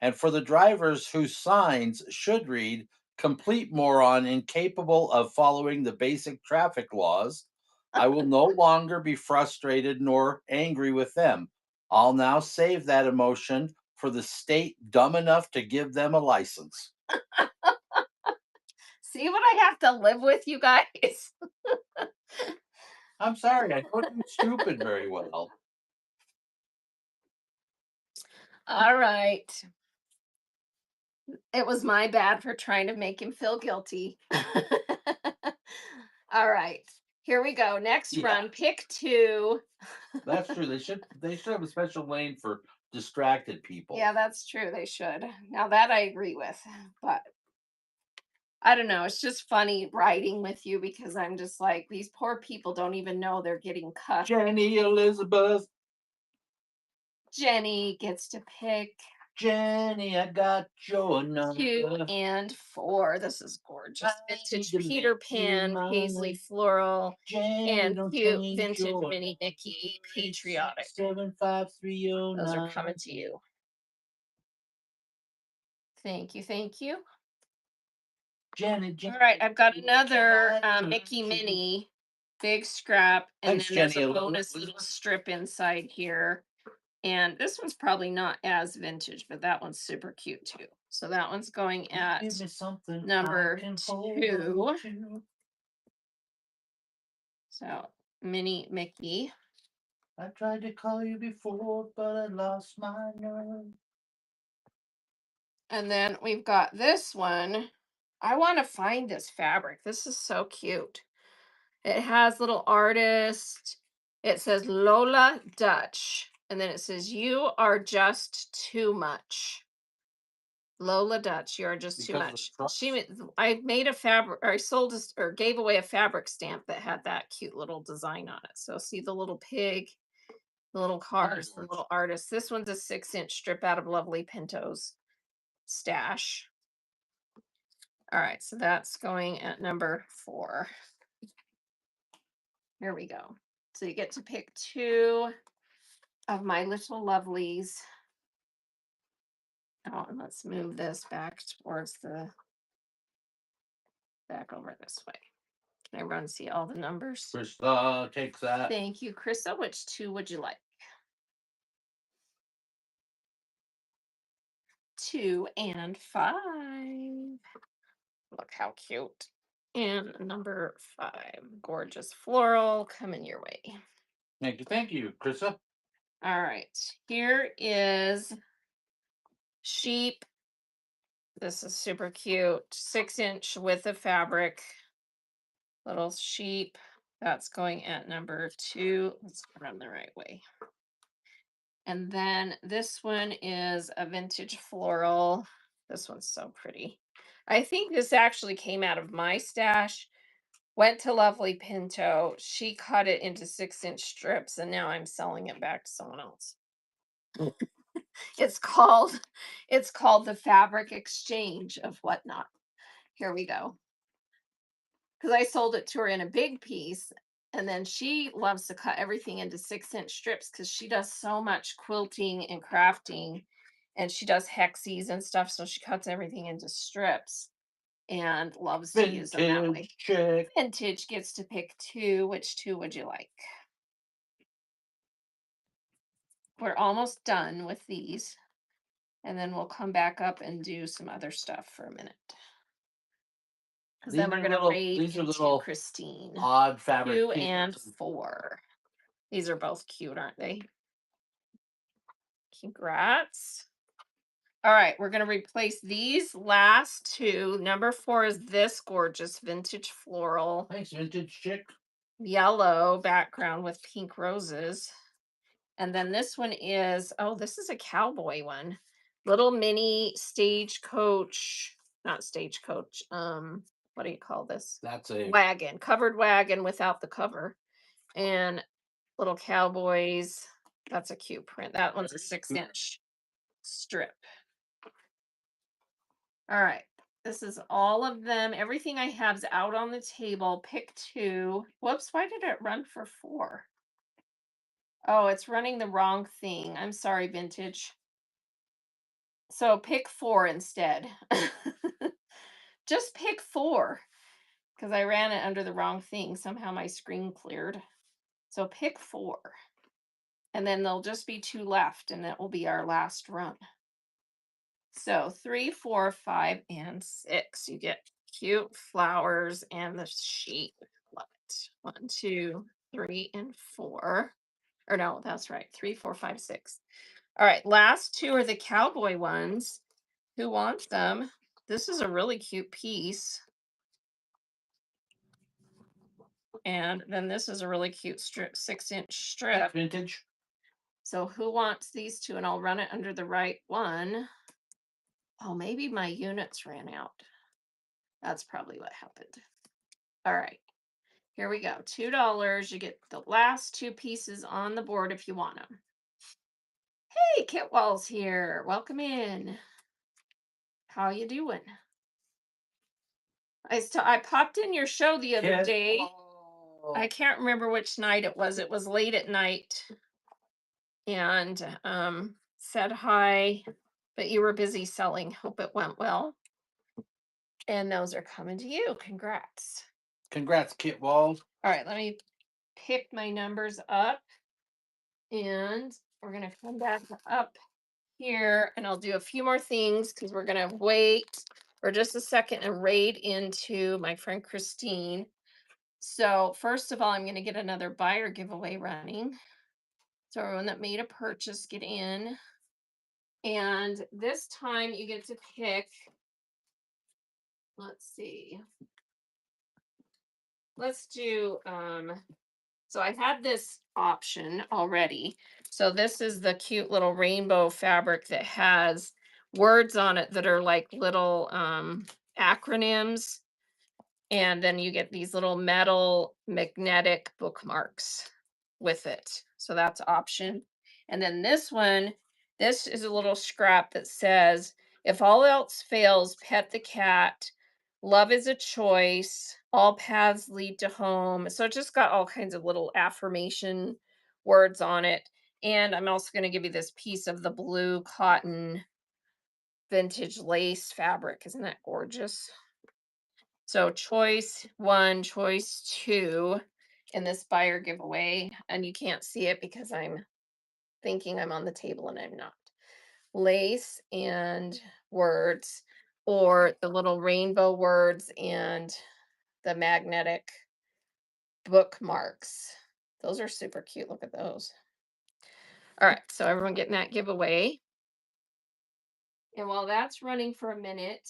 And for the drivers whose signs should read, complete moron incapable of following the basic traffic laws, I will no longer be frustrated nor angry with them. I'll now save that emotion for the state dumb enough to give them a license. See what I have to live with, you guys? I'm sorry, I don't do stupid very well. All right. It was my bad for trying to make him feel guilty. All right. Here we go. Next Yeah, run, pick 2. that's true. They should have a special lane for distracted people. Yeah, that's true. They should. Now that I agree with, but I don't know. It's just funny riding with you because I'm just like, these poor people don't even know they're getting cut. Jenny Elizabeth, Jenny gets to pick Jenny, I got your 2 number. and 4. This is gorgeous. I need Vintage to Peter make you Pan, paisley mine. floral, Jenny, and don't cute change vintage your mini number. Mickey It's patriotic. 75309. Those are coming to you. Thank you. Thank you. Jenny, All right, Jenny, I've got another I Mickey need you. Mini big scrap, and Thanks, then there's Jenny a bonus little Elizabeth. strip inside here. And this one's probably not as vintage, but that one's super cute too. So that one's going You at give me something I number can hold on 2. to. So mini Mickey. I tried to call you before, but I lost my nerve. And then we've got this one. I want to find this fabric. This is so cute. It has little artist. It says Lola Dutch. And then it says, "You are just too much." Lola Dutch, you're just too Because of the much. trucks? I made a fabric, or I sold this, or gave away a fabric stamp that had that cute little design on it. So see the little pig, the little cars, the Fireworks. little artists. This one's a 6-inch strip out of Lovely Pinto's stash. All right, so that's going at number 4. Here we go. So you get to pick two of my little lovelies. Oh, and let's move this back towards the back over this way. Can everyone see all the numbers? Krista takes that. Thank you, Krista. Which two would you like? 2 and 5. Look how cute. And number 5, gorgeous floral coming your way. Thank you, Krista. All right, here is sheep. This is super cute. 6-inch width of fabric. Little sheep. That's going at number 2. Let's run the right way. And then this one is a vintage floral. This one's so pretty. I think this actually came out of my stash. Went to Lovely Pinto. She cut it into 6-inch strips, and now I'm selling it back to someone else. It's called the fabric exchange of whatnot. Here we go. Because I sold it to her in a big piece, and then she loves to cut everything into 6-inch strips because she does so much quilting and crafting, and she does hexies and stuff. So she cuts everything into strips and loves to use them that way. Vintage chick. Vintage gets to pick 2. Which 2 would you like? We're almost done with these, and then we'll come back up and do some other stuff for a minute. Because then we're going to raid These are into little Christine. odd fabric 2 pieces. and 4. These are both cute, aren't they? Congrats. All right, we're going to replace these last 2. Number 4 is this gorgeous vintage floral. Thanks, vintage chick. Yellow background with pink roses. And then this one is, oh, this is a cowboy one. Little mini stagecoach, not stagecoach. What do you call this? That's a Wagon, covered wagon without the cover. And little cowboys. That's a cute print. That one's a 6-inch strip. All right. This is all of them. Everything I have is out on the table. Pick 2. Whoops, why did it run for 4? Oh, it's running the wrong thing. I'm sorry, vintage. So pick 4 instead. Just pick 4 because I ran it under the wrong thing. Somehow my screen cleared. So pick 4. And then there'll just be 2 left, and that will be our last run. So 3, 4, 5, and 6. You get cute flowers and the sheep. Love it. 1, 2, 3, and 4. Or no, that's right. 3, 4, 5, 6. All right, last 2 are the cowboy ones. Who wants them? This is a really cute piece. And then this is a really cute strip, 6-inch strip. vintage. So who wants these 2? And I'll run it under the right one. Oh, maybe my units ran out. That's probably what happened. All right, here we go. $2. You get the last 2 pieces on the board if you want them. Hey, Kit Wall's here. Welcome in. How you doing? I popped in your show the other day. I can't remember which night it was. It was late at night. And said hi, but you were busy selling. Hope it went well. And those are coming to you. Congrats. Congrats, Kit Walls. All right, let me pick my numbers up. And we're going to come back up here, and I'll do a few more things because we're going to wait for just a second and raid into my friend Christine. So first of all, I'm going to get another buyer giveaway running. So everyone that made a purchase, get in. And this time you get to pick, let's see. Let's do, so I had this option already. So this is the cute little rainbow fabric that has words on it that are like little acronyms. And then you get these little metal magnetic bookmarks with it. So that's option. And then this one, this is a little scrap that says, if all else fails, pet the cat. Love is a choice. All paths lead to home. So it just got all kinds of little affirmation words on it. And I'm also going to give you this piece of the blue cotton vintage lace fabric. Isn't that gorgeous? So choice one, choice two in this buyer giveaway. And you can't see it because I'm thinking I'm on the table and I'm not. Lace and words, or the little rainbow words and the magnetic bookmarks. Those are super cute. Look at those. All right, so everyone getting that giveaway. And while that's running for a minute,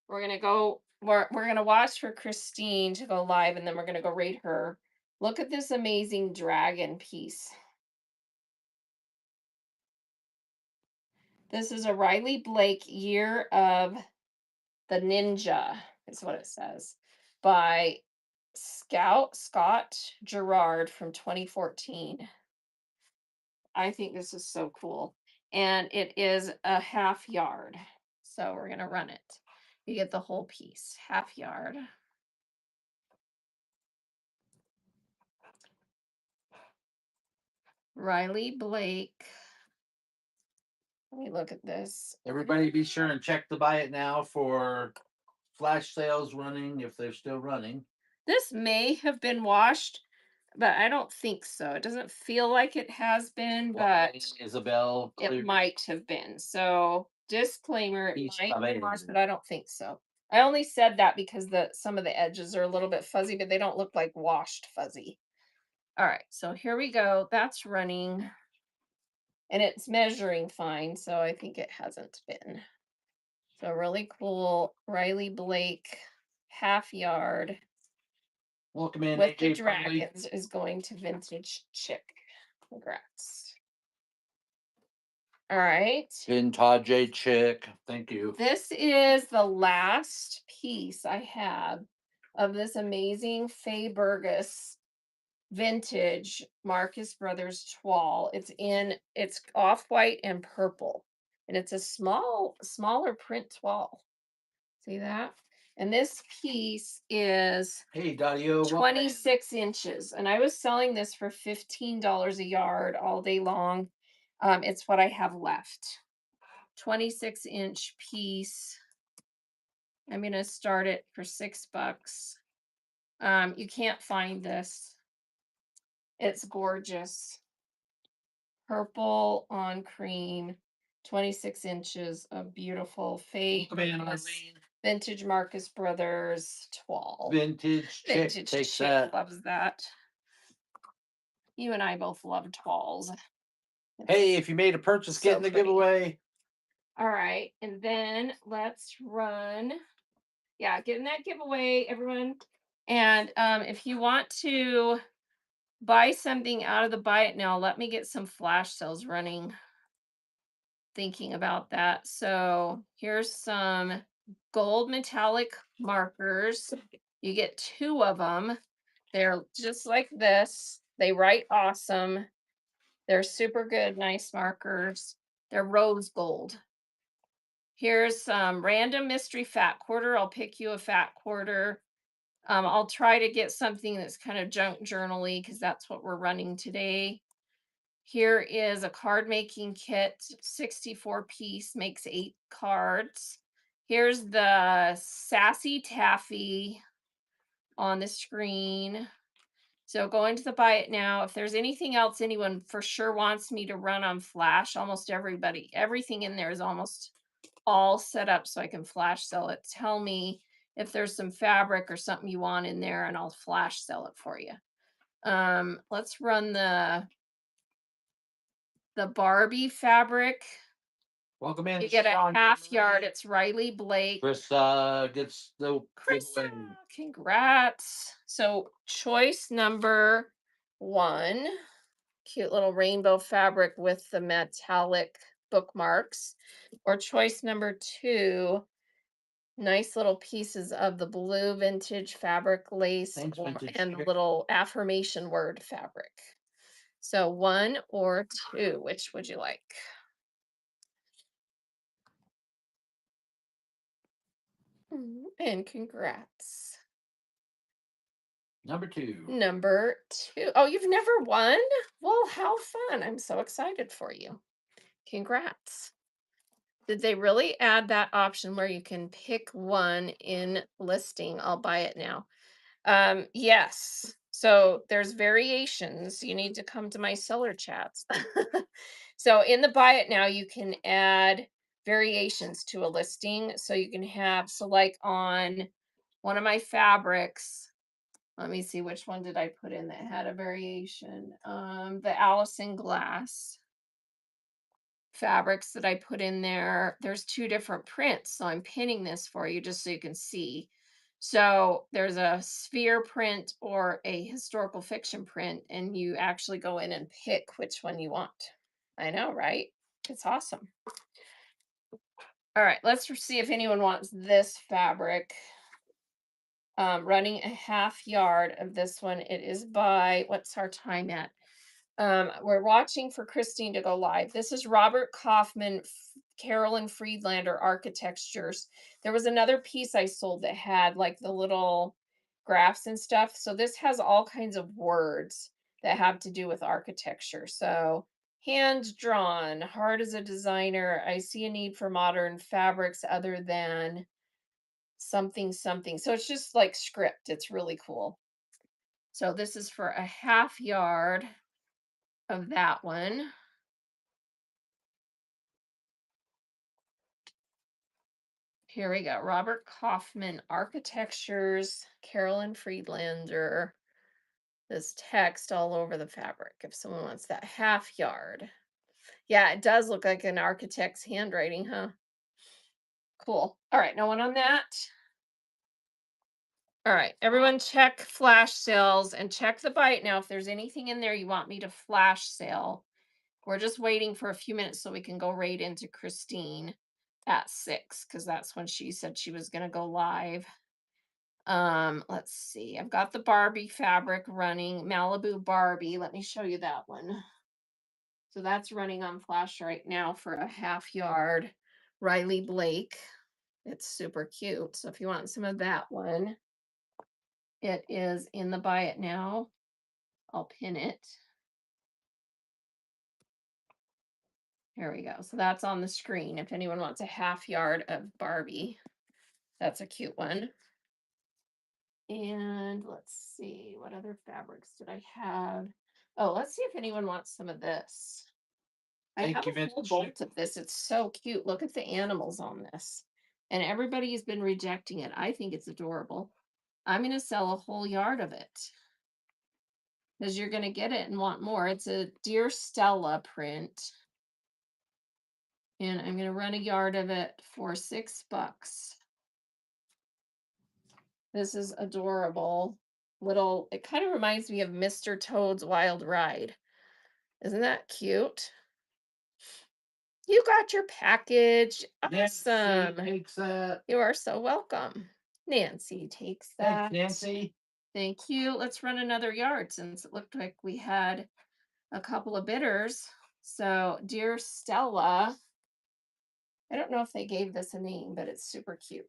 we're gonna watch for Christine to go live, and then we're gonna go rate her. Look at this amazing dragon piece. This is a Riley Blake Year of the Ninja, is what it says, by Scott Gerard from 2014. I think this is so cool. And it is a half yard. So we're going to run it. You get the whole piece, half yard. Riley Blake. Let me look at this. Everybody be sure and check the buy it now for flash sales running if they're still running. This may have been washed, but I don't think so. It doesn't feel like it has been, but Isabel it might have been. So disclaimer, it might have been washed, but I don't think so. I only said that because some of the edges are a little bit fuzzy, but they don't look like washed fuzzy. All right, so here we go. That's running. And it's measuring fine, so I think it hasn't been. So really cool Riley Blake half yard Welcome in, with the AJ Farley. dragons is going to Vintage Chick. Congrats. All right. Vintage Chick. Thank you. This is the last piece I have of this amazing Faye Burgess vintage Marcus Brothers toile. It's off-white and purple. And it's a smaller print toile. See that? And this piece is Hey, Dario. 26 inches. And I was selling this for $15 a yard all day long. It's what I have left. 26-inch piece. I'm gonna start it for $6. You can't find this. It's gorgeous. Purple on cream, 26 inches of beautiful fake vintage Marcus Brothers toile. Vintage Chick. Vintage Take Chick that. loves that. You and I both love toiles. Hey, if you made a purchase, so get in the pretty. giveaway. All right, and then let's run. Yeah, get in that giveaway, everyone. And if you want to buy something out of the buy it now, let me get some flash sales running. Thinking about that. So here's some gold metallic markers. You get 2 of them. They're just like this. They write awesome. They're super good, nice markers. They're rose gold. Here's some random mystery fat quarter. I'll pick you a fat quarter. I'll try to get something that's kind of junk journal-y because that's what we're running today. Here is a card making kit, 64 piece, makes 8 cards. Here's the Sassy Taffy on the screen. So go into the buy it now. If there's anything else anyone for sure wants me to run on flash, almost everything in there is almost all set up so I can flash sell it. Tell me if there's some fabric or something you want in there and I'll flash sell it for you. Let's run the Barbie fabric. Welcome in. You get a half yard. It's Riley Blake. Chris gets the congrats. So choice number 1, cute little rainbow fabric with the metallic bookmarks. Or choice number 2, nice little pieces of the blue vintage fabric lace. Thanks, and the little affirmation word fabric. So 1 or 2, which would you like? And congrats. Number 2. Number 2. Oh, you've never won? Well, how fun. I'm so excited for you. Congrats. Did they really add that option where you can pick one in listing? I'll buy it now. Yes. So there's variations. You need to come to my seller chats. So in the buy it now, you can add variations to a listing. So you can have, so like on one of my fabrics, let me see which one did I put in that had a variation. The Allison glass fabrics that I put in there, there's two different prints. So I'm pinning this for you just so you can see. So there's a sphere print or a historical fiction print, and you actually go in and pick which one you want. I know, right? It's awesome. All right, let's see if anyone wants this fabric. Running a half yard of this one. It is by, what's our time at? We're watching for Christine to go live. This is Robert Kaufman, Carolyn Friedlander architectures. There was another piece I sold that had like the little graphs and stuff. So this has all kinds of words that have to do with architecture. So hand drawn, hard as a designer. I see a need for modern fabrics other than something something. So it's just like script. It's really cool. So this is for a half yard of that one. Here we go. Robert Kaufman Architectures, Carolyn Friedlander. This text all over the fabric. If someone wants that half yard. Yeah, it does look like an architect's handwriting, huh? Cool. All right, no one on that. All right, everyone check flash sales and check the bite now. If there's anything in there you want me to flash sale, we're just waiting for a few minutes so we can go right into Christine at 6 because that's when she said she was going to go live. Let's see. I've got the Barbie fabric running, Malibu Barbie. Let me show you that one. So that's running on flash right now for a half yard. Riley Blake. It's super cute. So if you want some of that one, it is in the buy it now. I'll pin it. Here we go. So that's on the screen. If anyone wants a half yard of Barbie, that's a cute one. And let's see, what other fabrics did I have? Oh, let's see if anyone wants some of this. I Thank have you, a full Vintage Chick. bolt of this. It's so cute. Look at the animals on this. And everybody's been rejecting it. I think it's adorable. I'm going to sell a whole yard of it because you're going to get it and want more. It's a Dear Stella print. And I'm going to run a yard of it for $6. This is adorable. Little, it kind of reminds me of Mr. Toad's Wild Ride. Isn't that cute? You got your package. Nancy Awesome. takes that. You are so welcome. Nancy takes Thanks, that. Nancy. Thank you. Let's run another yard since it looked like we had a couple of bidders. So, Dear Stella, I don't know if they gave this a name, but it's super cute.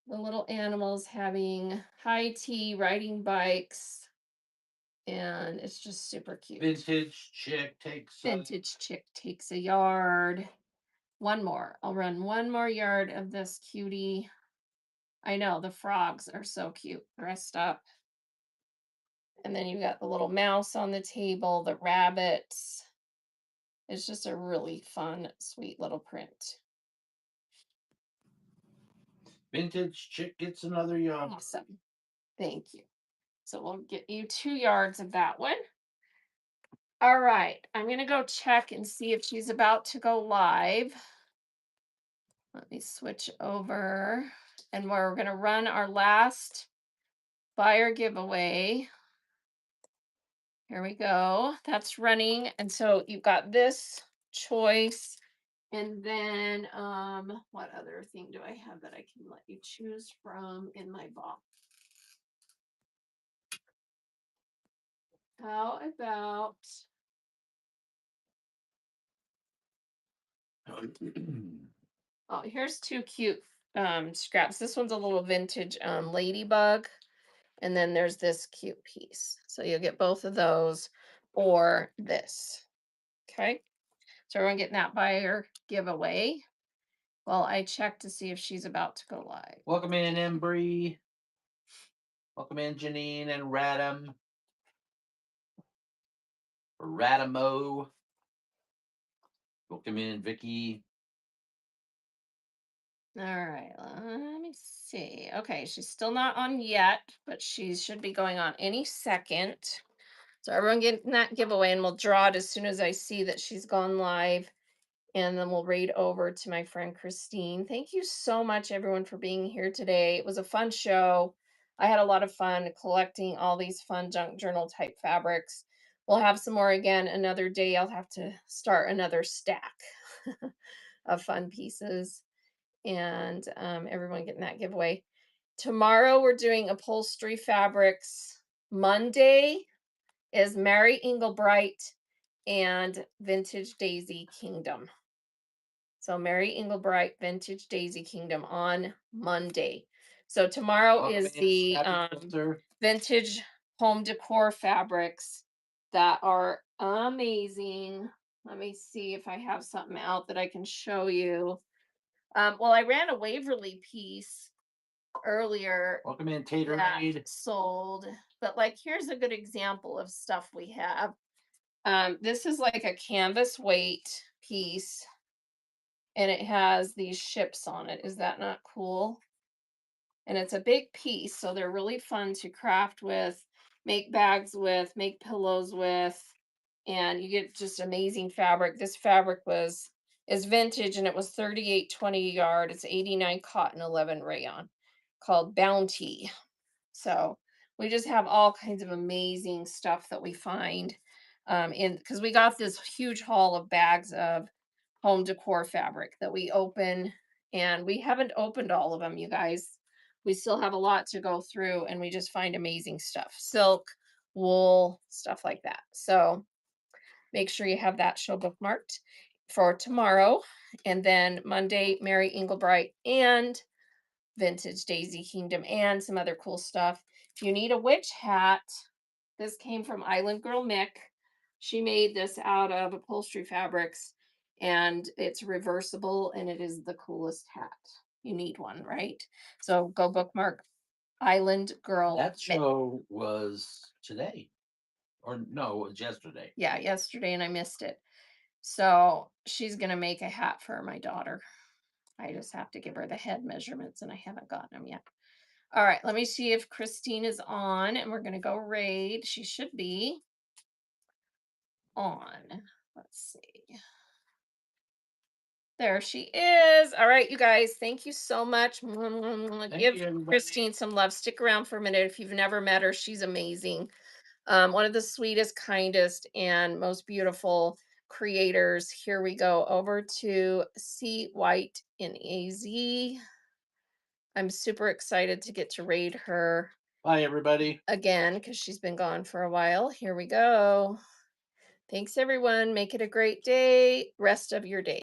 The little animals having high tea, riding bikes, and it's just super cute. Vintage Chick takes Vintage chick takes a yard. One more. I'll run one more yard of this cutie. I know the frogs are so cute, dressed up. And then you got the little mouse on the table, the rabbits. It's just a really fun, sweet little print. Vintage Chick gets another yard. Awesome. Thank you. So we'll get you 2 yards of that one. All right. I'm going to go check and see if she's about to go live. Let me switch over. And we're going to run our last buyer giveaway. Here we go. That's running. And so you've got this choice. And then what other thing do I have that I can let you choose from in my box? How about Oh, here's two cute scraps. This one's a little vintage ladybug, and then there's this cute piece. So you'll get both of those or this. Okay. So everyone getting that buyer giveaway. Well, I checked to see if she's about to go live. Welcome in, Embry. Welcome in, Janine and Radam. Radamo. Welcome in, Vicky. All right, let me see. Okay, she's still not on yet, but she should be going on any second. So everyone getting that giveaway, and we'll draw it as soon as I see that she's gone live. And then we'll raid over to my friend Christine. Thank you so much, everyone, for being here today. It was a fun show. I had a lot of fun collecting all these fun junk journal type fabrics. We'll have some more again another day. I'll have to start another stack of fun pieces, and everyone getting that giveaway. Tomorrow, we're doing upholstery fabrics. Monday is Mary Englebright and Vintage Daisy Kingdom. So Mary Englebright Vintage Daisy Kingdom on Monday. So tomorrow Welcome is in, the Scrappy Quilter. vintage home decor fabrics that are amazing. Let me see if I have something out that I can show you. Well, I ran a Waverly piece earlier Welcome in, that Taterade. sold, but like here's a good example of stuff we have. This is like a canvas weight piece, and it has these ships on it. Is that not cool? And it's a big piece, so they're really fun to craft with, make bags with, make pillows with, and you get just amazing fabric. This fabric was is vintage, and it was 38.20 yard. It's 89 cotton, 11 rayon, called Bounty. So we just have all kinds of amazing stuff that we find in because we got this huge haul of bags of home decor fabric that we open, and we haven't opened all of them, you guys. We still have a lot to go through, and we just find amazing stuff. Silk, wool, stuff like that. So make sure you have that show bookmarked for tomorrow. And then Monday, Mary Englebright and Vintage Daisy Kingdom and some other cool stuff. If you need a witch hat, this came from Island Girl Mick. She made this out of upholstery fabrics, and it's reversible, and it is the coolest hat. You need one, right? So go bookmark Island Girl That Mick. show was today. Or no, it was yesterday. Yeah, yesterday, and I missed it. So she's going to make a hat for my daughter. I just have to give her the head measurements, and I haven't gotten them yet. All right, let me see if Christine is on, and we're going to go raid. She should be on. Let's see. There she is. All right, you guys, thank you so much. Mwah, mwah, mwah. Thank Give you, everybody. Christine some love. Stick around for a minute if you've never met her. She's amazing. One of the sweetest, kindest, and most beautiful creators. Here we go over to C. White in AZ. I'm super excited to get to raid her Bye, everybody. again because she's been gone for a while. Here we go. Thanks, everyone. Make it a great day. Rest of your day.